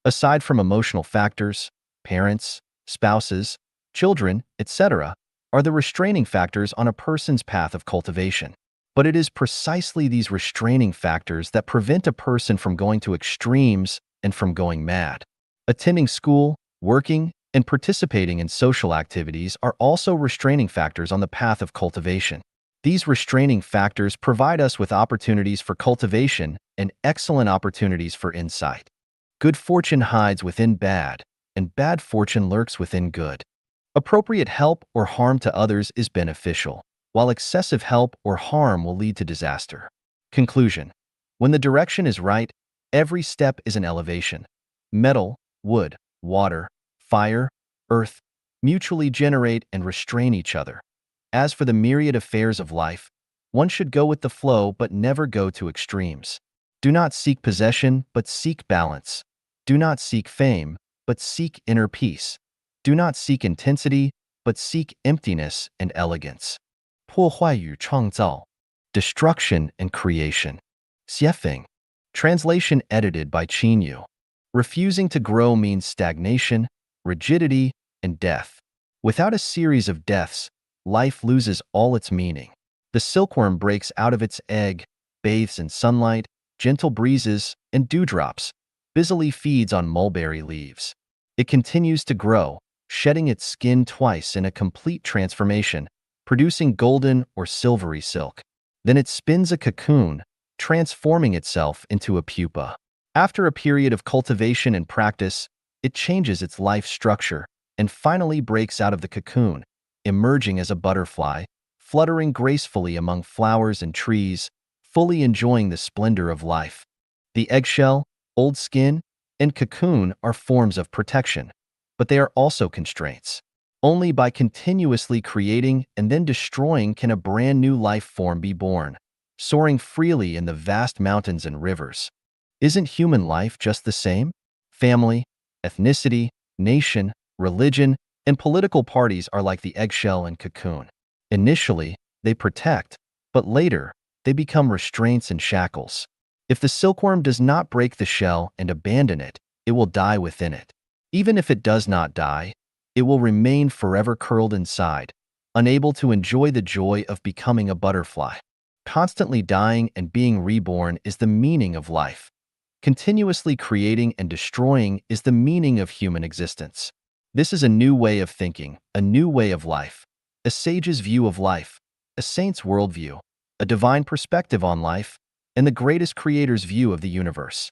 Aside from emotional factors, parents, spouses, children, etc., are the restraining factors on a person's path of cultivation. But it is precisely these restraining factors that prevent a person from going to extremes and from going mad. Attending school, working, and participating in social activities are also restraining factors on the path of cultivation. These restraining factors provide us with opportunities for cultivation and excellent opportunities for insight. Good fortune hides within bad, and bad fortune lurks within good. Appropriate help or harm to others is beneficial, while excessive help or harm will lead to disaster. Conclusion: when the direction is right, every step is an elevation. Metal, wood, water, fire, earth mutually generate and restrain each other. As for the myriad affairs of life, one should go with the flow but never go to extremes. Do not seek possession, but seek balance. Do not seek fame, but seek inner peace. Do not seek intensity, but seek emptiness and elegance. 破坏与创造, destruction and creation. Xiefeng. Translation edited by Qin Yu. Refusing to grow means stagnation, rigidity, and death. Without a series of deaths, life loses all its meaning. The silkworm breaks out of its egg, bathes in sunlight, gentle breezes, and dewdrops, busily feeds on mulberry leaves. It continues to grow, shedding its skin twice in a complete transformation, producing golden or silvery silk. Then it spins a cocoon, transforming itself into a pupa. After a period of cultivation and practice, it changes its life structure and finally breaks out of the cocoon, emerging as a butterfly, fluttering gracefully among flowers and trees, fully enjoying the splendor of life. The eggshell, old skin, and cocoon are forms of protection, but they are also constraints. Only by continuously creating and then destroying can a brand new life form be born, soaring freely in the vast mountains and rivers. Isn't human life just the same? Family, ethnicity, nation, religion, and political parties are like the eggshell and cocoon. Initially, they protect, but later, they become restraints and shackles. If the silkworm does not break the shell and abandon it, it will die within it. Even if it does not die, it will remain forever curled inside, unable to enjoy the joy of becoming a butterfly. Constantly dying and being reborn is the meaning of life. Continuously creating and destroying is the meaning of human existence. This is a new way of thinking, a new way of life, a sage's view of life, a saint's worldview, a divine perspective on life, and the greatest creator's view of the universe.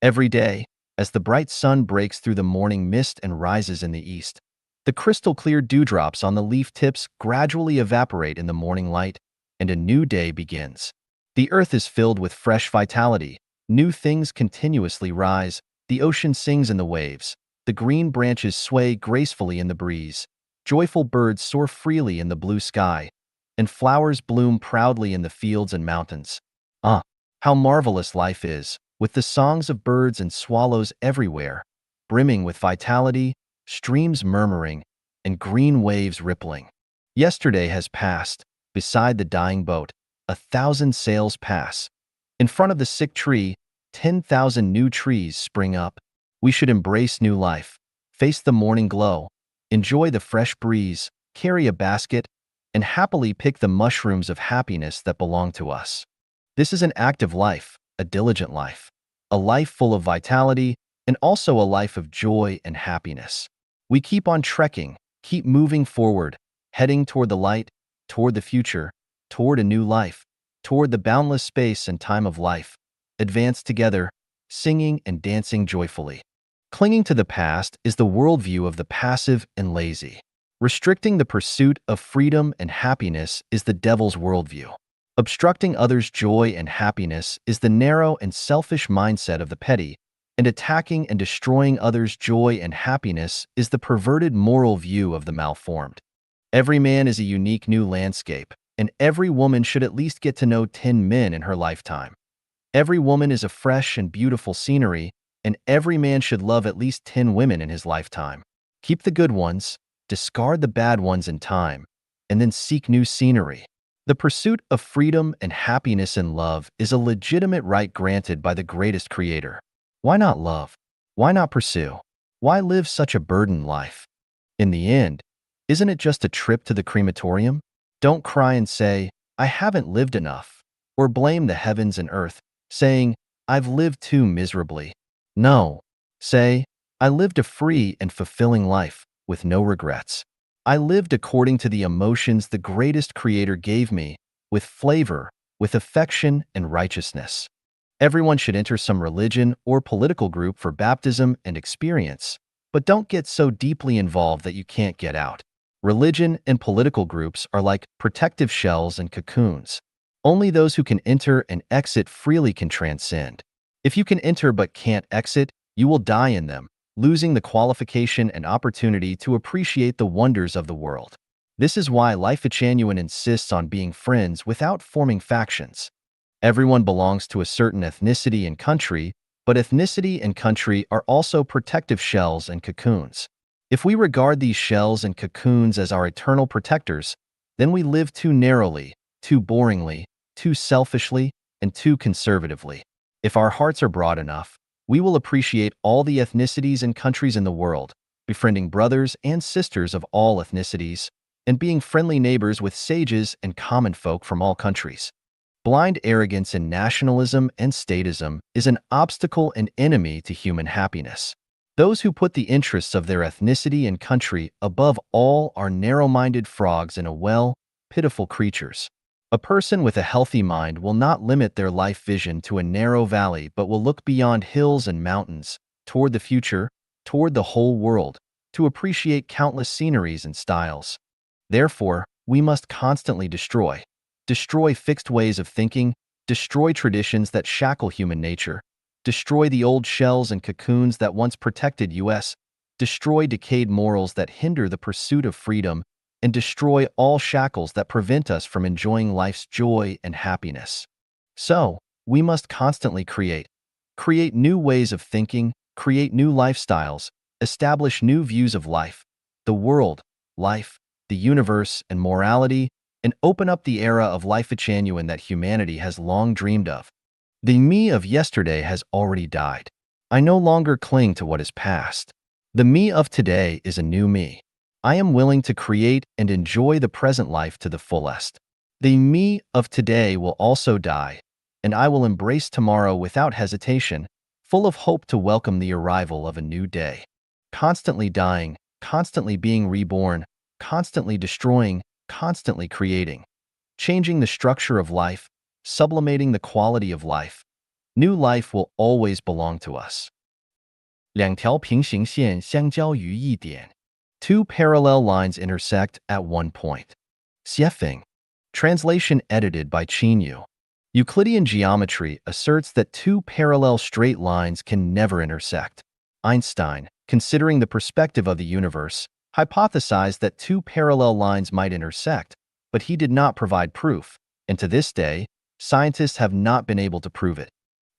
Every day, as the bright sun breaks through the morning mist and rises in the east, the crystal-clear dewdrops on the leaf tips gradually evaporate in the morning light, and a new day begins. The earth is filled with fresh vitality. New things continuously rise. The ocean sings in the waves. The green branches sway gracefully in the breeze. Joyful birds soar freely in the blue sky, and flowers bloom proudly in the fields and mountains. Ah, how marvelous life is, with the songs of birds and swallows everywhere, brimming with vitality, streams murmuring, and green waves rippling. Yesterday has passed. Beside the dying boat, 1,000 sails pass. In front of the sick tree, 10,000 new trees spring up. We should embrace new life, face the morning glow, enjoy the fresh breeze, carry a basket, and happily pick the mushrooms of happiness that belong to us. This is an active life, a diligent life, a life full of vitality, and also a life of joy and happiness. We keep on trekking, Keep moving forward, heading toward the light, toward the future, toward a new life, toward the boundless space and time of life. Advance together, singing and dancing joyfully. Clinging to the past is the worldview of the passive and lazy. Restricting the pursuit of freedom and happiness is the devil's worldview. Obstructing others' joy and happiness is the narrow and selfish mindset of the petty, and attacking and destroying others' joy and happiness is the perverted moral view of the malformed. Every man is a unique new landscape, and every woman should at least get to know 10 men in her lifetime. Every woman is a fresh and beautiful scenery, and every man should love at least 10 women in his lifetime. Keep the good ones, discard the bad ones in time, and then seek new scenery. The pursuit of freedom and happiness in love is a legitimate right granted by the greatest creator. Why not love? Why not pursue? Why live such a burdened life? In the end, isn't it just a trip to the crematorium? Don't cry and say, I haven't lived enough, or blame the heavens and earth, saying, I've lived too miserably. No. Say, I lived a free and fulfilling life, with no regrets. I lived according to the emotions the greatest creator gave me, with flavor, with affection and righteousness. Everyone should enter some religion or political group for baptism and experience, but don't get so deeply involved that you can't get out. Religion and political groups are like protective shells and cocoons. Only those who can enter and exit freely can transcend. If you can enter but can't exit, you will die in them, losing the qualification and opportunity to appreciate the wonders of the world. This is why Life Genuine insists on being friends without forming factions. Everyone belongs to a certain ethnicity and country, but ethnicity and country are also protective shells and cocoons. If we regard these shells and cocoons as our eternal protectors, then we live too narrowly, too boringly, too selfishly, and too conservatively. If our hearts are broad enough, we will appreciate all the ethnicities and countries in the world, befriending brothers and sisters of all ethnicities, and being friendly neighbors with sages and common folk from all countries. Blind arrogance in nationalism and statism is an obstacle and enemy to human happiness. Those who put the interests of their ethnicity and country above all are narrow-minded frogs in a well, pitiful creatures. A person with a healthy mind will not limit their life vision to a narrow valley but will look beyond hills and mountains, toward the future, toward the whole world, to appreciate countless sceneries and styles. Therefore, we must constantly destroy fixed ways of thinking, destroy traditions that shackle human nature, destroy the old shells and cocoons that once protected us, destroy decayed morals that hinder the pursuit of freedom, and destroy all shackles that prevent us from enjoying life's joy and happiness. So, we must constantly create new ways of thinking, create new lifestyles, establish new views of life, the world, life, the universe, and morality, and open up the era of Life Genuine that humanity has long dreamed of. The me of yesterday has already died. I no longer cling to what is past. The me of today is a new me. I am willing to create and enjoy the present life to the fullest. The me of today will also die, and I will embrace tomorrow without hesitation, full of hope to welcome the arrival of a new day. Constantly dying, constantly being reborn, constantly destroying, constantly creating, changing the structure of life, sublimating the quality of life. New life will always belong to us. 两条平行线相交于一点. Two parallel lines intersect at one point. Xiefeng. Translation edited by Qinyu. Euclidean geometry asserts that two parallel straight lines can never intersect. Einstein, considering the perspective of the universe, hypothesized that two parallel lines might intersect, but he did not provide proof, and to this day, scientists have not been able to prove it.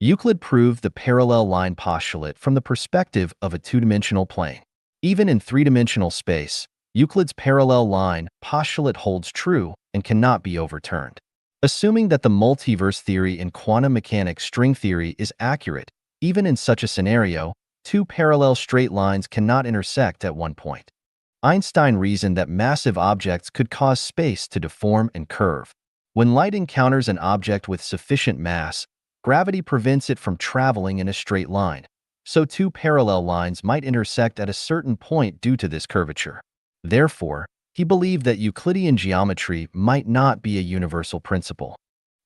Euclid proved the parallel line postulate from the perspective of a two-dimensional plane. Even in three-dimensional space, Euclid's parallel line postulate holds true and cannot be overturned. Assuming that the multiverse theory in quantum mechanics string theory is accurate, even in such a scenario, two parallel straight lines cannot intersect at one point. Einstein reasoned that massive objects could cause space to deform and curve. When light encounters an object with sufficient mass, gravity prevents it from traveling in a straight line, so two parallel lines might intersect at a certain point due to this curvature. Therefore, he believed that Euclidean geometry might not be a universal principle.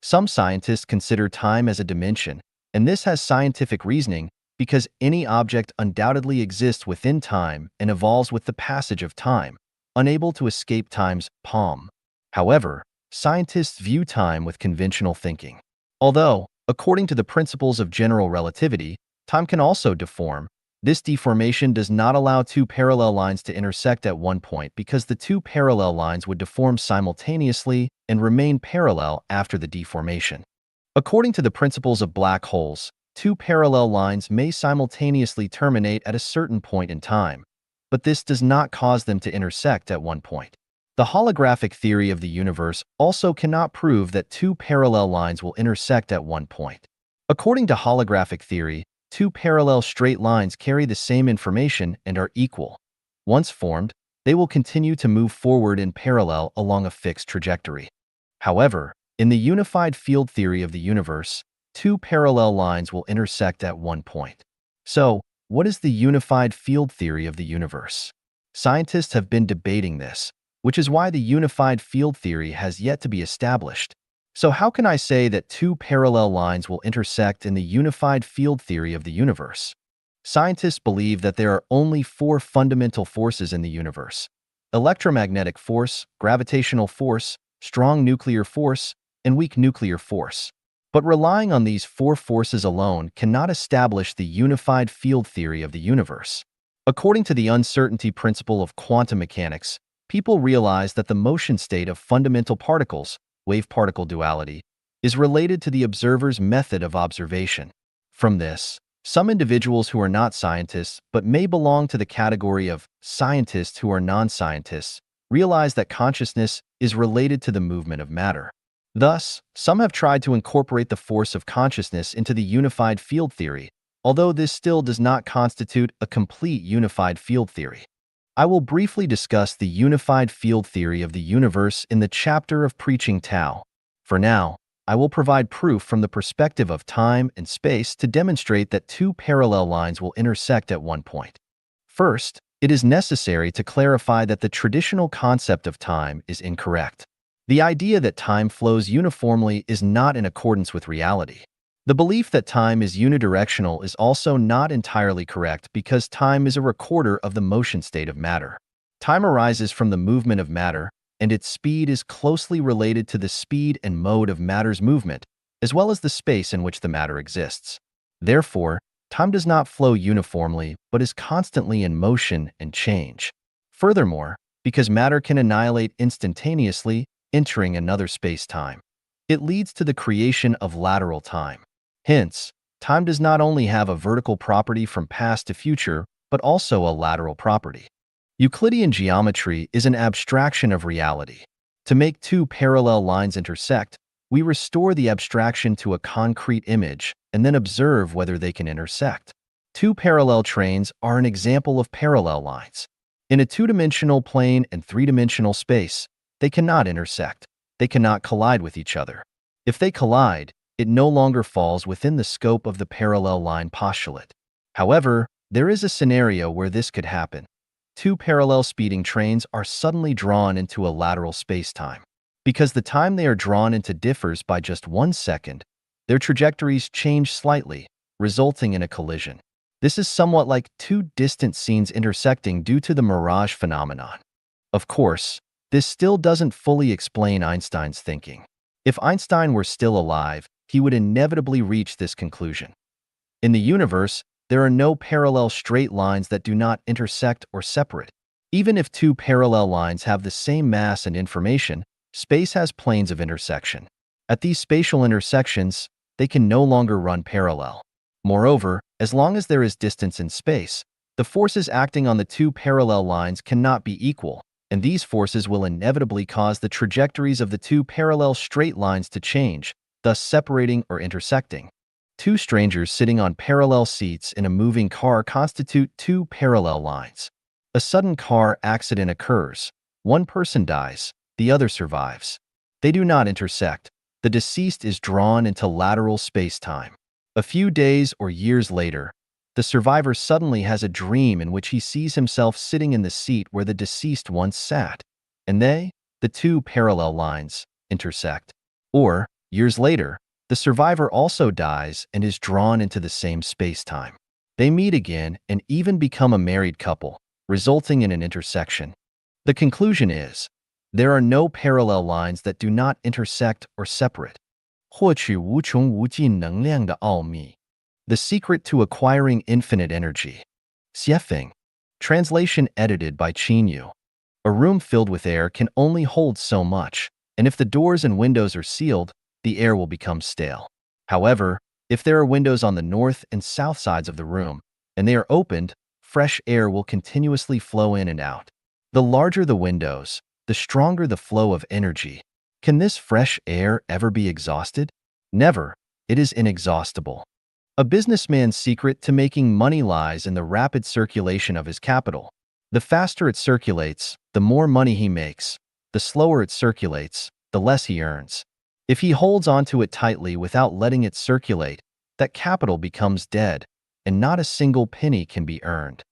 Some scientists consider time as a dimension, and this has scientific reasoning because any object undoubtedly exists within time and evolves with the passage of time, unable to escape time's palm. However, scientists view time with conventional thinking. Although, according to the principles of general relativity, time can also deform. This deformation does not allow two parallel lines to intersect at one point because the two parallel lines would deform simultaneously and remain parallel after the deformation. According to the principles of black holes, two parallel lines may simultaneously terminate at a certain point in time, but this does not cause them to intersect at one point. The holographic theory of the universe also cannot prove that two parallel lines will intersect at one point. According to holographic theory, two parallel straight lines carry the same information and are equal. Once formed, they will continue to move forward in parallel along a fixed trajectory. However, in the unified field theory of the universe, two parallel lines will intersect at one point. So, what is the unified field theory of the universe? Scientists have been debating this, which is why the unified field theory has yet to be established. So how can I say that two parallel lines will intersect in the unified field theory of the universe? Scientists believe that there are only four fundamental forces in the universe: electromagnetic force, gravitational force, strong nuclear force, and weak nuclear force. But relying on these four forces alone cannot establish the unified field theory of the universe. According to the uncertainty principle of quantum mechanics, people realize that the motion state of fundamental particles, wave-particle duality, is related to the observer's method of observation. From this, some individuals who are not scientists but may belong to the category of scientists who are non-scientists realize that consciousness is related to the movement of matter. Thus, some have tried to incorporate the force of consciousness into the unified field theory, although this still does not constitute a complete unified field theory. I will briefly discuss the unified field theory of the universe in the chapter of Preaching Tao. For now, I will provide proof from the perspective of time and space to demonstrate that two parallel lines will intersect at one point. First, it is necessary to clarify that the traditional concept of time is incorrect. The idea that time flows uniformly is not in accordance with reality. The belief that time is unidirectional is also not entirely correct because time is a recorder of the motion state of matter. Time arises from the movement of matter, and its speed is closely related to the speed and mode of matter's movement, as well as the space in which the matter exists. Therefore, time does not flow uniformly but is constantly in motion and change. Furthermore, because matter can annihilate instantaneously, entering another space-time, it leads to the creation of lateral time. Hence, time does not only have a vertical property from past to future, but also a lateral property. Euclidean geometry is an abstraction of reality. To make two parallel lines intersect, we restore the abstraction to a concrete image and then observe whether they can intersect. Two parallel trains are an example of parallel lines. In a two-dimensional plane and three-dimensional space, they cannot intersect. They cannot collide with each other. If they collide, it no longer falls within the scope of the parallel line postulate. However, there is a scenario where this could happen. Two parallel speeding trains are suddenly drawn into a lateral spacetime. Because the time they are drawn into differs by just 1 second, their trajectories change slightly, resulting in a collision. This is somewhat like two distant scenes intersecting due to the mirage phenomenon. Of course, this still doesn't fully explain Einstein's thinking. If Einstein were still alive, he would inevitably reach this conclusion. In the universe, there are no parallel straight lines that do not intersect or separate. Even if two parallel lines have the same mass and information, space has planes of intersection. At these spatial intersections, they can no longer run parallel. Moreover, as long as there is distance in space, the forces acting on the two parallel lines cannot be equal, and these forces will inevitably cause the trajectories of the two parallel straight lines to change, thus separating or intersecting. Two strangers sitting on parallel seats in a moving car constitute two parallel lines. A sudden car accident occurs. One person dies, the other survives. They do not intersect. The deceased is drawn into lateral space-time. A few days or years later, The survivor suddenly has a dream in which he sees himself sitting in the seat where the deceased once sat, and the two parallel lines, intersect. Or, years later, the survivor also dies and is drawn into the same space-time. They meet again and even become a married couple, resulting in an intersection. The conclusion is, there are no parallel lines that do not intersect or separate. 获取无穷无尽能量的奥秘. The secret to acquiring infinite energy. Xiefeng. Translation edited by Qin Yu. A room filled with air can only hold so much, and if the doors and windows are sealed, the air will become stale. However, if there are windows on the north and south sides of the room, and they are opened, fresh air will continuously flow in and out. The larger the windows, the stronger the flow of energy. Can this fresh air ever be exhausted? Never. It is inexhaustible. A businessman's secret to making money lies in the rapid circulation of his capital. The faster it circulates, the more money he makes. The slower it circulates, the less he earns. If he holds onto it tightly without letting it circulate, that capital becomes dead, and not a single penny can be earned.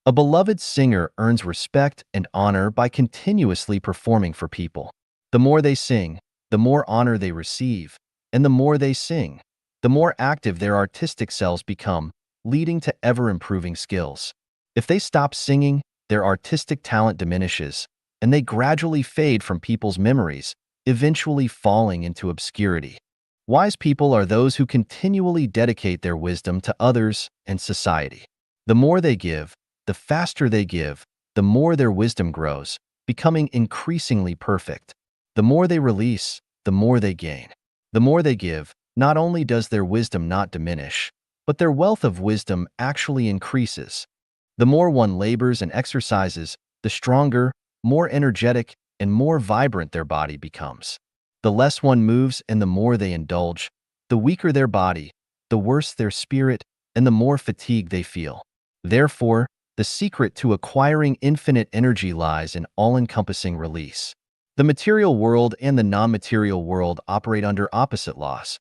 A beloved singer earns respect and honor by continuously performing for people. The more they sing, the more honor they receive, and the more they sing, the more active their artistic selves become, leading to ever-improving skills. If they stop singing, their artistic talent diminishes, and they gradually fade from people's memories, eventually falling into obscurity. Wise people are those who continually dedicate their wisdom to others and society. The more they give, the faster they give, the more their wisdom grows, becoming increasingly perfect. The more they release, the more they gain. The more they give, not only does their wisdom not diminish, but their wealth of wisdom actually increases. The more one labors and exercises, the stronger, more energetic, and more vibrant their body becomes. The less one moves and the more they indulge, the weaker their body, the worse their spirit, and the more fatigue they feel. Therefore, the secret to acquiring infinite energy lies in all-encompassing release. The material world and the non-material world operate under opposite laws.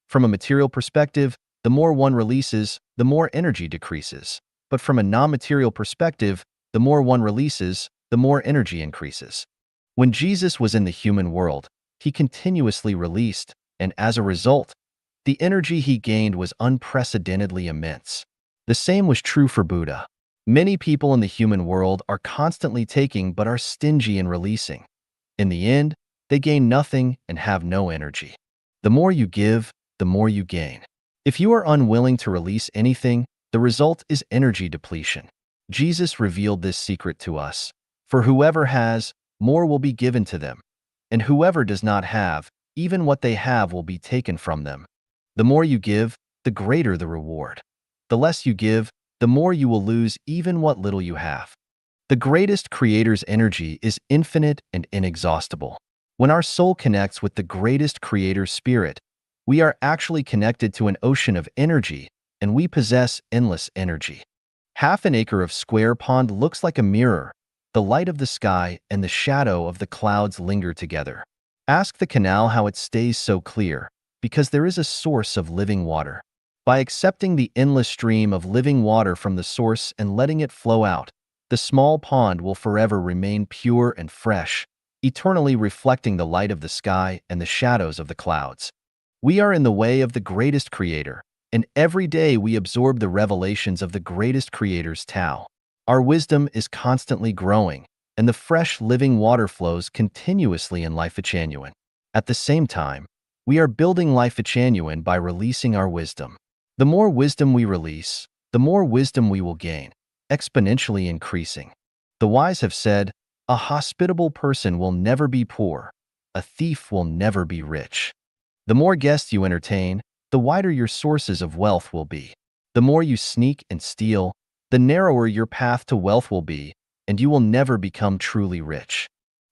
From a material perspective, the more one releases, the more energy decreases. But from a non-material perspective, the more one releases, the more energy increases. When Jesus was in the human world, he continuously released, and as a result, the energy he gained was unprecedentedly immense. The same was true for Buddha. Many people in the human world are constantly taking but are stingy in releasing. In the end, they gain nothing and have no energy. The more you give, the more you gain. If you are unwilling to release anything, the result is energy depletion. Jesus revealed this secret to us. For whoever has, more will be given to them. And whoever does not have, even what they have will be taken from them. The more you give, the greater the reward. The less you give, the more you will lose even what little you have. The greatest creator's energy is infinite and inexhaustible. When our soul connects with the greatest creator's spirit, we are actually connected to an ocean of energy, and we possess endless energy. Half an acre of square pond looks like a mirror. The light of the sky and the shadow of the clouds linger together. Ask the canal how it stays so clear, because there is a source of living water. By accepting the endless stream of living water from the source and letting it flow out, the small pond will forever remain pure and fresh, eternally reflecting the light of the sky and the shadows of the clouds. We are in the way of the greatest creator, and every day we absorb the revelations of the greatest creator's Tao. Our wisdom is constantly growing, and the fresh living water flows continuously in Life Genuine. At the same time, we are building Life Genuine by releasing our wisdom. The more wisdom we release, the more wisdom we will gain, exponentially increasing. The wise have said, a hospitable person will never be poor, a thief will never be rich. The more guests you entertain, the wider your sources of wealth will be. The more you sneak and steal, the narrower your path to wealth will be, and you will never become truly rich.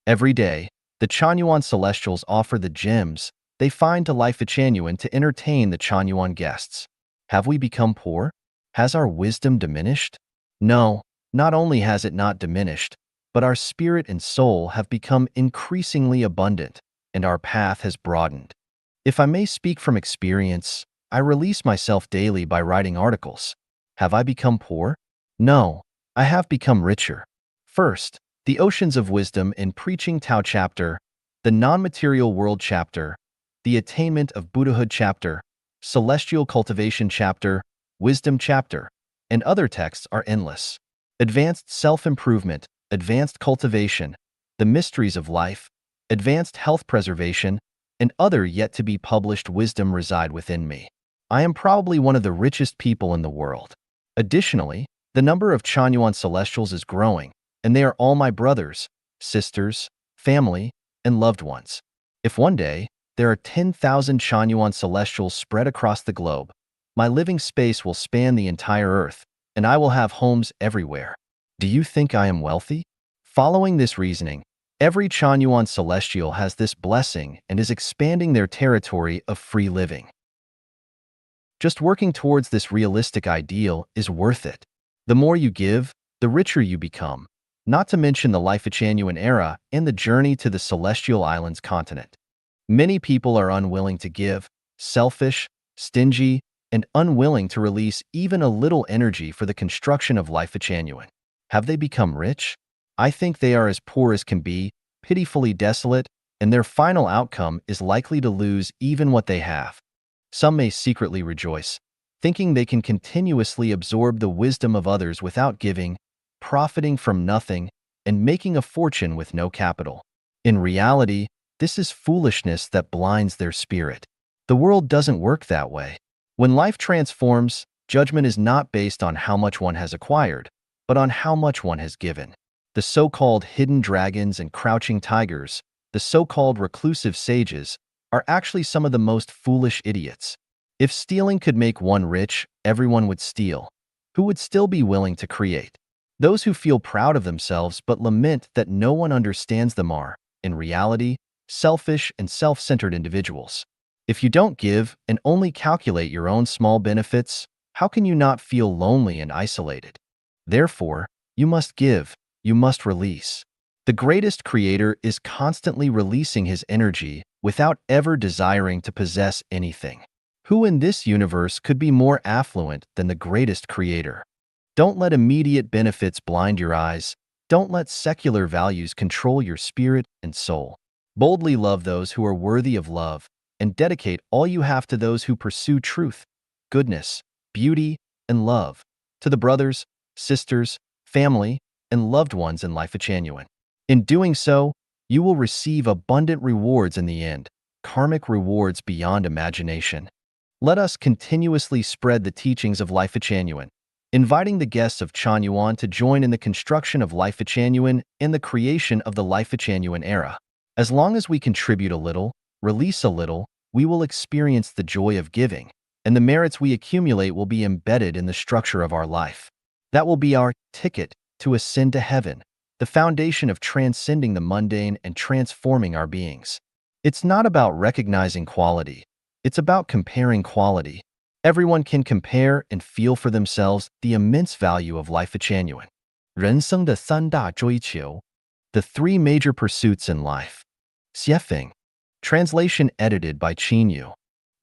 Every day, the Chanyuan Celestials offer the gems they find to Life Genuine to entertain the Chanyuan guests. Have we become poor? Has our wisdom diminished? No, not only has it not diminished, but our spirit and soul have become increasingly abundant, and our path has broadened. If I may speak from experience, I release myself daily by writing articles. Have I become poor? No, I have become richer. First, the Oceans of Wisdom in Preaching Tao chapter, the Non-Material World chapter, the Attainment of Buddhahood chapter, Celestial Cultivation chapter, Wisdom chapter, and other texts are endless. Advanced self-improvement, advanced cultivation, the mysteries of life, advanced health preservation, and other yet-to-be published wisdom reside within me. I am probably one of the richest people in the world. Additionally, the number of Chanyuan celestials is growing, and they are all my brothers, sisters, family, and loved ones. If one day there are 10,000 Chanyuan celestials spread across the globe, my living space will span the entire earth, and I will have homes everywhere. Do you think I am wealthy? Following this reasoning, every Chanyuan celestial has this blessing and is expanding their territory of free living. Just working towards this realistic ideal is worth it. The more you give, the richer you become, not to mention the Life-Chanyuan era and the journey to the Celestial Islands continent. Many people are unwilling to give, selfish, stingy, and unwilling to release even a little energy for the construction of Life-Chanyuan. Have they become rich? I think they are as poor as can be, pitifully desolate, and their final outcome is likely to lose even what they have. Some may secretly rejoice, thinking they can continuously absorb the wisdom of others without giving, profiting from nothing, and making a fortune with no capital. In reality, this is foolishness that blinds their spirit. The world doesn't work that way. When life transforms, judgment is not based on how much one has acquired, but on how much one has given. The so-called hidden dragons and crouching tigers, the so-called reclusive sages, are actually some of the most foolish idiots. If stealing could make one rich, everyone would steal. Who would still be willing to create? Those who feel proud of themselves but lament that no one understands them are, in reality, selfish and self-centered individuals. If you don't give and only calculate your own small benefits, how can you not feel lonely and isolated? Therefore, you must give, you must release. The greatest creator is constantly releasing his energy without ever desiring to possess anything. Who in this universe could be more affluent than the greatest creator? Don't let immediate benefits blind your eyes. Don't let secular values control your spirit and soul. Boldly love those who are worthy of love, and dedicate all you have to those who pursue truth, goodness, beauty, and love, to the brothers, sisters, family, and loved ones in Life-Chanyuan. In doing so, you will receive abundant rewards in the end, karmic rewards beyond imagination. Let us continuously spread the teachings of Life-Chanyuan, inviting the guests of Chanyuan to join in the construction of Life-Chanyuan and the creation of the Life-Chanyuan era. As long as we contribute a little, release a little, we will experience the joy of giving, and the merits we accumulate will be embedded in the structure of our life. That will be our ticket to ascend to heaven, the foundation of transcending the mundane and transforming our beings. It's not about recognizing quality. It's about comparing quality. Everyone can compare and feel for themselves the immense value of Life-Chanyuan. 人生的三大追求, the three major pursuits in life. Xiefeng. Translation edited by Qin Yu.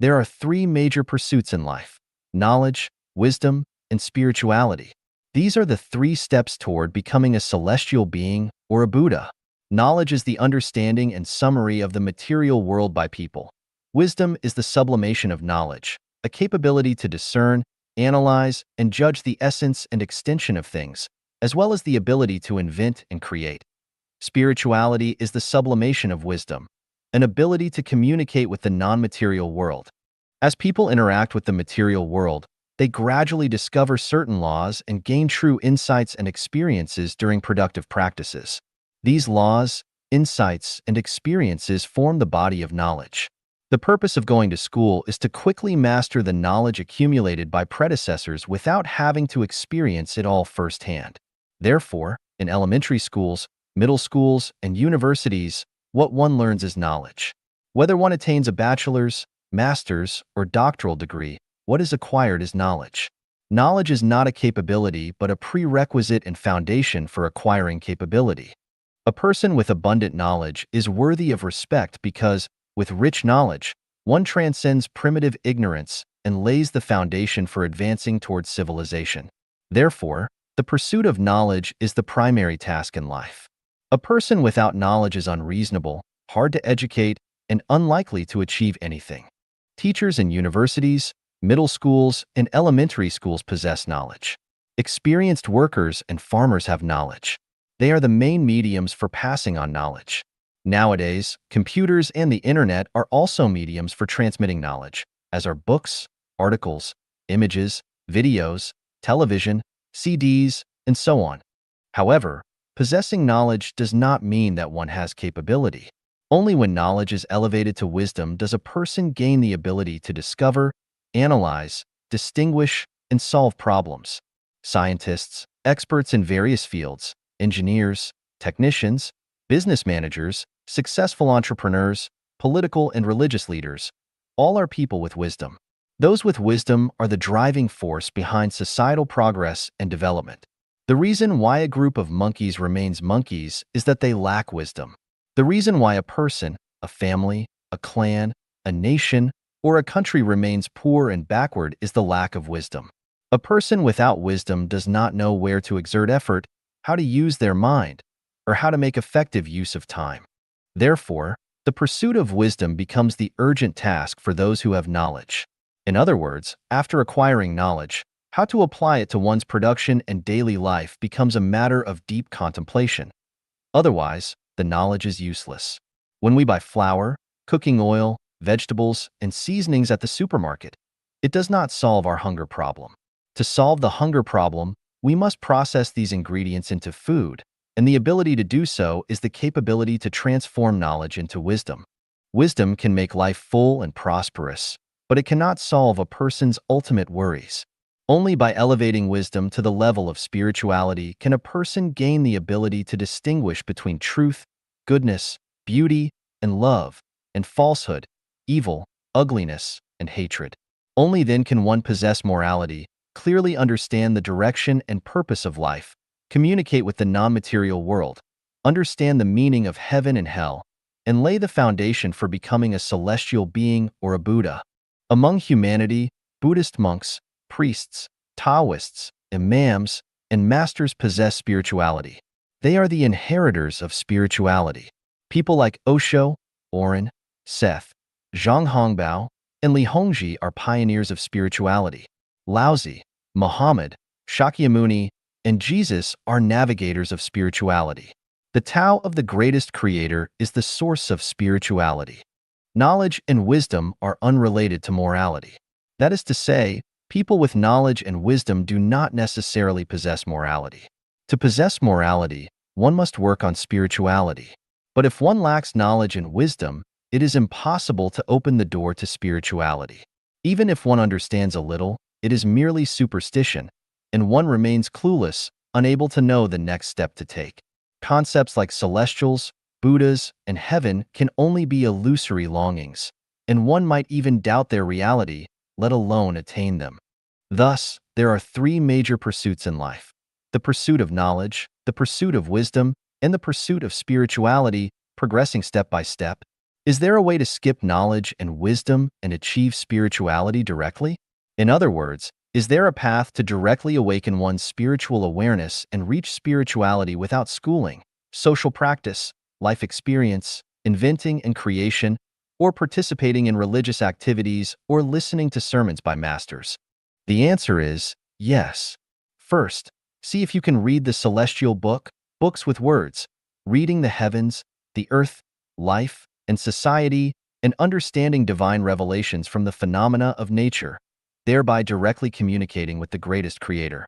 There are three major pursuits in life: knowledge, wisdom, and spirituality. These are the three steps toward becoming a celestial being or a Buddha. Knowledge is the understanding and summary of the material world by people. Wisdom is the sublimation of knowledge, a capability to discern, analyze, and judge the essence and extension of things, as well as the ability to invent and create. Spirituality is the sublimation of wisdom, an ability to communicate with the non-material world. As people interact with the material world, they gradually discover certain laws and gain true insights and experiences during productive practices. These laws, insights, and experiences form the body of knowledge. The purpose of going to school is to quickly master the knowledge accumulated by predecessors without having to experience it all firsthand. Therefore, in elementary schools, middle schools, and universities, what one learns is knowledge. Whether one attains a bachelor's, master's, or doctoral degree, what is acquired is knowledge. Knowledge is not a capability but a prerequisite and foundation for acquiring capability. A person with abundant knowledge is worthy of respect because, with rich knowledge, one transcends primitive ignorance and lays the foundation for advancing towards civilization. Therefore, the pursuit of knowledge is the primary task in life. A person without knowledge is unreasonable, hard to educate, and unlikely to achieve anything. Teachers in universities, middle schools, and elementary schools possess knowledge. Experienced workers and farmers have knowledge. They are the main mediums for passing on knowledge. Nowadays, computers and the internet are also mediums for transmitting knowledge, as are books, articles, images, videos, television, CDs, and so on. However, possessing knowledge does not mean that one has capability. Only when knowledge is elevated to wisdom does a person gain the ability to discover, analyze, distinguish, and solve problems. Scientists, experts in various fields, engineers, technicians, business managers, successful entrepreneurs, political and religious leaders, all are people with wisdom. Those with wisdom are the driving force behind societal progress and development. The reason why a group of monkeys remains monkeys is that they lack wisdom. The reason why a person, a family, a clan, a nation, or a country remains poor and backward is the lack of wisdom. A person without wisdom does not know where to exert effort, how to use their mind, or how to make effective use of time. Therefore, the pursuit of wisdom becomes the urgent task for those who have knowledge. In other words, after acquiring knowledge, how to apply it to one's production and daily life becomes a matter of deep contemplation. Otherwise, the knowledge is useless. When we buy flour, cooking oil, vegetables, and seasonings at the supermarket, it does not solve our hunger problem. To solve the hunger problem, we must process these ingredients into food, and the ability to do so is the capability to transform knowledge into wisdom. Wisdom can make life full and prosperous, but it cannot solve a person's ultimate worries. Only by elevating wisdom to the level of spirituality can a person gain the ability to distinguish between truth, goodness, beauty, and love, and falsehood, evil, ugliness, and hatred. Only then can one possess morality, clearly understand the direction and purpose of life, communicate with the non-material world, understand the meaning of heaven and hell, and lay the foundation for becoming a celestial being or a Buddha. Among humanity, Buddhist monks, priests, Taoists, imams, and masters possess spirituality. They are the inheritors of spirituality. People like Osho, Oren, Seth, Zhang Hongbao, and Li Hongzhi are pioneers of spirituality. Laozi, Muhammad, Shakyamuni, and Jesus are navigators of spirituality. The Tao of the greatest creator is the source of spirituality. Knowledge and wisdom are unrelated to morality. That is to say, people with knowledge and wisdom do not necessarily possess morality. To possess morality, one must work on spirituality. But if one lacks knowledge and wisdom, it is impossible to open the door to spirituality. Even if one understands a little, it is merely superstition, and one remains clueless, unable to know the next step to take. Concepts like celestials, Buddhas, and heaven can only be illusory longings, and one might even doubt their reality, let alone attain them. Thus, there are three major pursuits in life: the pursuit of knowledge, the pursuit of wisdom, and the pursuit of spirituality, progressing step by step. Is there a way to skip knowledge and wisdom and achieve spirituality directly? In other words, is there a path to directly awaken one's spiritual awareness and reach spirituality without schooling, social practice, life experience, inventing and creation, or participating in religious activities or listening to sermons by masters? The answer is yes. First, see if you can read the celestial book, books with words, reading the heavens, the earth, life, and society, and understanding divine revelations from the phenomena of nature, thereby directly communicating with the greatest creator.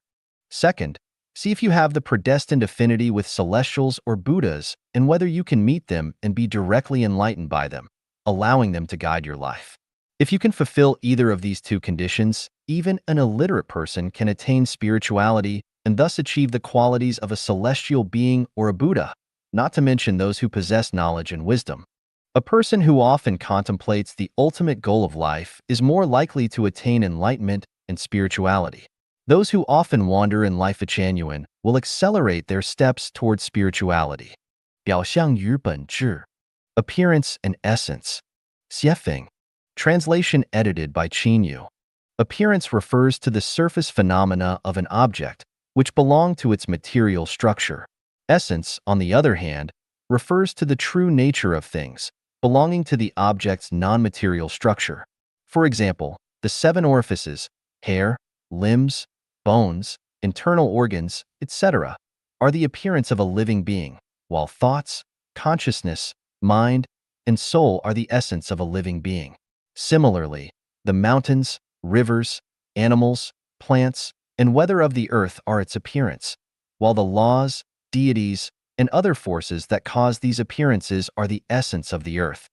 Second, see if you have the predestined affinity with celestials or Buddhas and whether you can meet them and be directly enlightened by them, allowing them to guide your life. If you can fulfill either of these two conditions, even an illiterate person can attain spirituality and thus achieve the qualities of a celestial being or a Buddha, not to mention those who possess knowledge and wisdom. A person who often contemplates the ultimate goal of life is more likely to attain enlightenment and spirituality. Those who often wander in life genuine will accelerate their steps towards spirituality. 表象与本质, appearance and essence. 写法. Translation edited by Qin Yu. Appearance refers to the surface phenomena of an object, which belong to its material structure. Essence, on the other hand, refers to the true nature of things, belonging to the object's non-material structure. For example, the seven orifices, hair, limbs, bones, internal organs, etc., are the appearance of a living being, while thoughts, consciousness, mind, and soul are the essence of a living being. Similarly, the mountains, rivers, animals, plants, and weather of the earth are its appearance, while the laws, deities, and other forces that cause these appearances are the essence of the earth.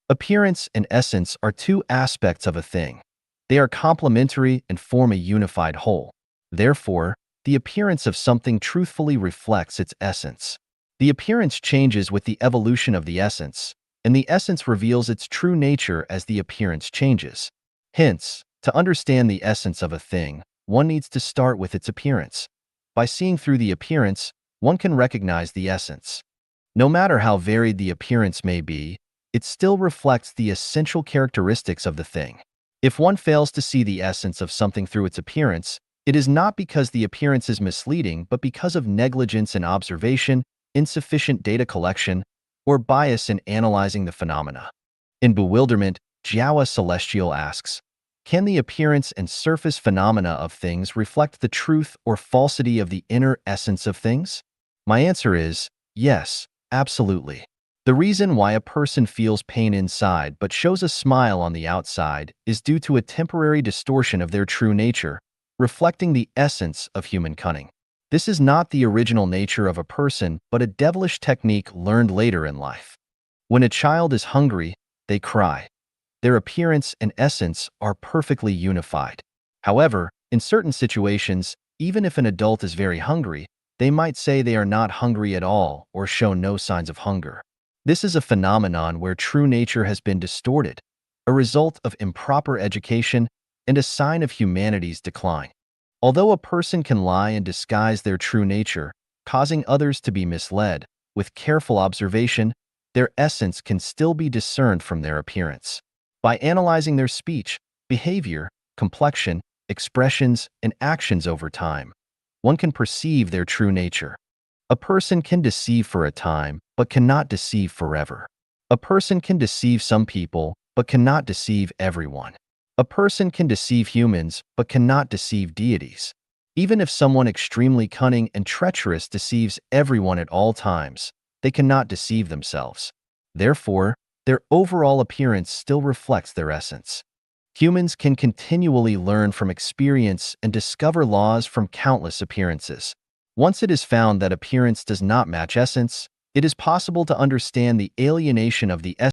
Appearance and essence are two aspects of a thing. They are complementary and form a unified whole. Therefore, the appearance of something truthfully reflects its essence. The appearance changes with the evolution of the essence, and the essence reveals its true nature as the appearance changes. Hence, to understand the essence of a thing, one needs to start with its appearance. By seeing through the appearance, one can recognize the essence. No matter how varied the appearance may be, it still reflects the essential characteristics of the thing. If one fails to see the essence of something through its appearance, it is not because the appearance is misleading, but because of negligence in observation, insufficient data collection, or bias in analyzing the phenomena. In bewilderment, Jiawa Celestial asks, can the appearance and surface phenomena of things reflect the truth or falsity of the inner essence of things? My answer is yes, absolutely. The reason why a person feels pain inside but shows a smile on the outside is due to a temporary distortion of their true nature, reflecting the essence of human cunning. This is not the original nature of a person, but a devilish technique learned later in life. When a child is hungry, they cry. Their appearance and essence are perfectly unified. However, in certain situations, even if an adult is very hungry, they might say they are not hungry at all or show no signs of hunger. This is a phenomenon where true nature has been distorted, a result of improper education and a sign of humanity's decline. Although a person can lie and disguise their true nature, causing others to be misled, with careful observation, their essence can still be discerned from their appearance. By analyzing their speech, behavior, complexion, expressions, and actions over time, one can perceive their true nature. A person can deceive for a time, but cannot deceive forever. A person can deceive some people, but cannot deceive everyone. A person can deceive humans, but cannot deceive deities. Even if someone extremely cunning and treacherous deceives everyone at all times, they cannot deceive themselves. Therefore, their overall appearance still reflects their essence. Humans can continually learn from experience and discover laws from countless appearances. Once it is found that appearance does not match essence, it is possible to understand the alienation of the essence